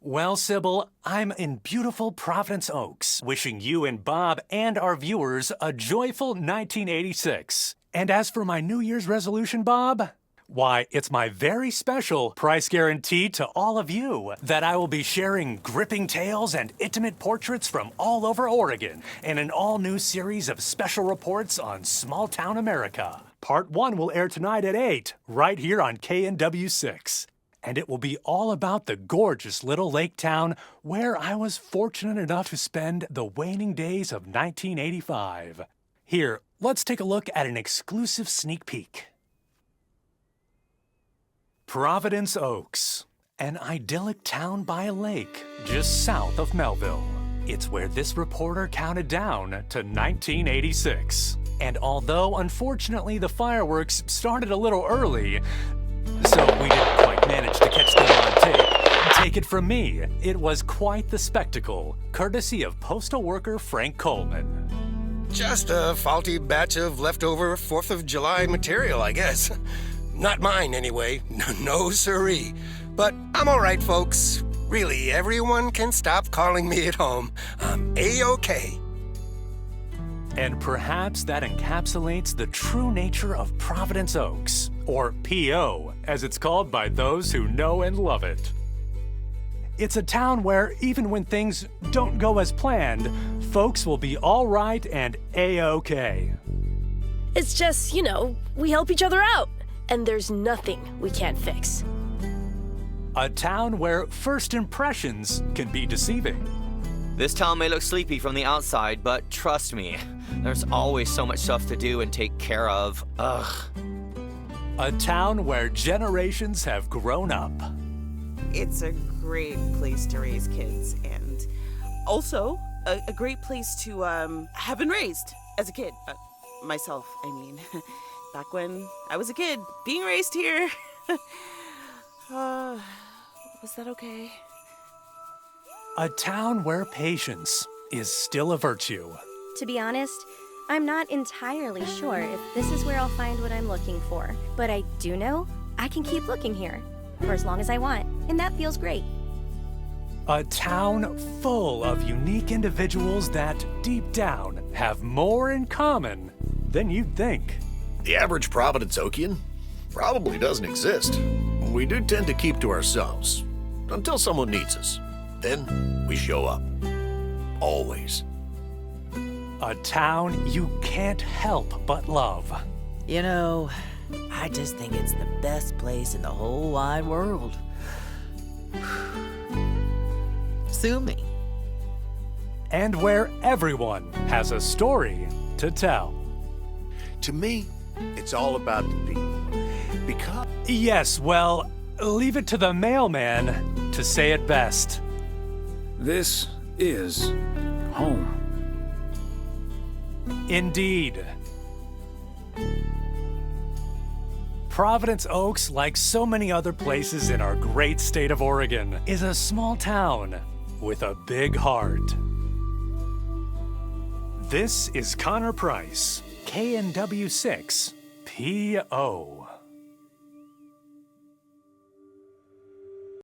Well, Sybil, I'm in beautiful Providence Oaks, wishing you and Bob and our viewers a joyful 1986. And as for my New Year's resolution, Bob, why, it's my very special price guarantee to all of you that I will be sharing gripping tales and intimate portraits from all over Oregon in an all-new series of special reports on small-town America. Part 1 will air tonight at 8, right here on KNW 6. And it will be all about the gorgeous little lake town where I was fortunate enough to spend the waning days of 1985. Here, let's take a look at an exclusive sneak peek. Providence Oaks, an idyllic town by a lake just south of Melville. It's where this reporter counted down to 1986. And although, unfortunately, the fireworks started a little early, so we didn't quite manage to catch them on tape. Take it from me, it was quite the spectacle, courtesy of postal worker Frank Coleman. Just a faulty batch of leftover 4th of July material, I guess. Not mine, anyway. No siree. But I'm all right, folks. Really, everyone can stop calling me at home. I'm A-OK. And perhaps that encapsulates the true nature of Providence Oaks, or P.O., as it's called by those who know and love it. It's a town where even when things don't go as planned, folks will be all right and A-OK. It's just, we help each other out, and there's nothing we can't fix. A town where first impressions can be deceiving. This town may look sleepy from the outside, but trust me, there's always so much stuff to do and take care of. Ugh. A town where generations have grown up. It's a great place to raise kids, and also a great place to have been raised as a kid. Myself, I mean. Back when I was a kid, being raised here. Was that okay? A town where patience is still a virtue. To be honest, I'm not entirely sure if this is where I'll find what I'm looking for, but I do know I can keep looking here for as long as I want, and that feels great. A town full of unique individuals that, deep down, have more in common than you'd think. The average Providence Oakian probably doesn't exist. We do tend to keep to ourselves until someone needs us. Then we show up. Always. A town you can't help but love. You know, I just think it's the best place in the whole wide world. Sue me. And where everyone has a story to tell. To me, it's all about the people. Because... Yes, well, leave it to the mailman to say it best. This is home. Indeed. Providence Oaks, like so many other places in our great state of Oregon, is a small town with a big heart. This is Connor Price, KNW6 PO.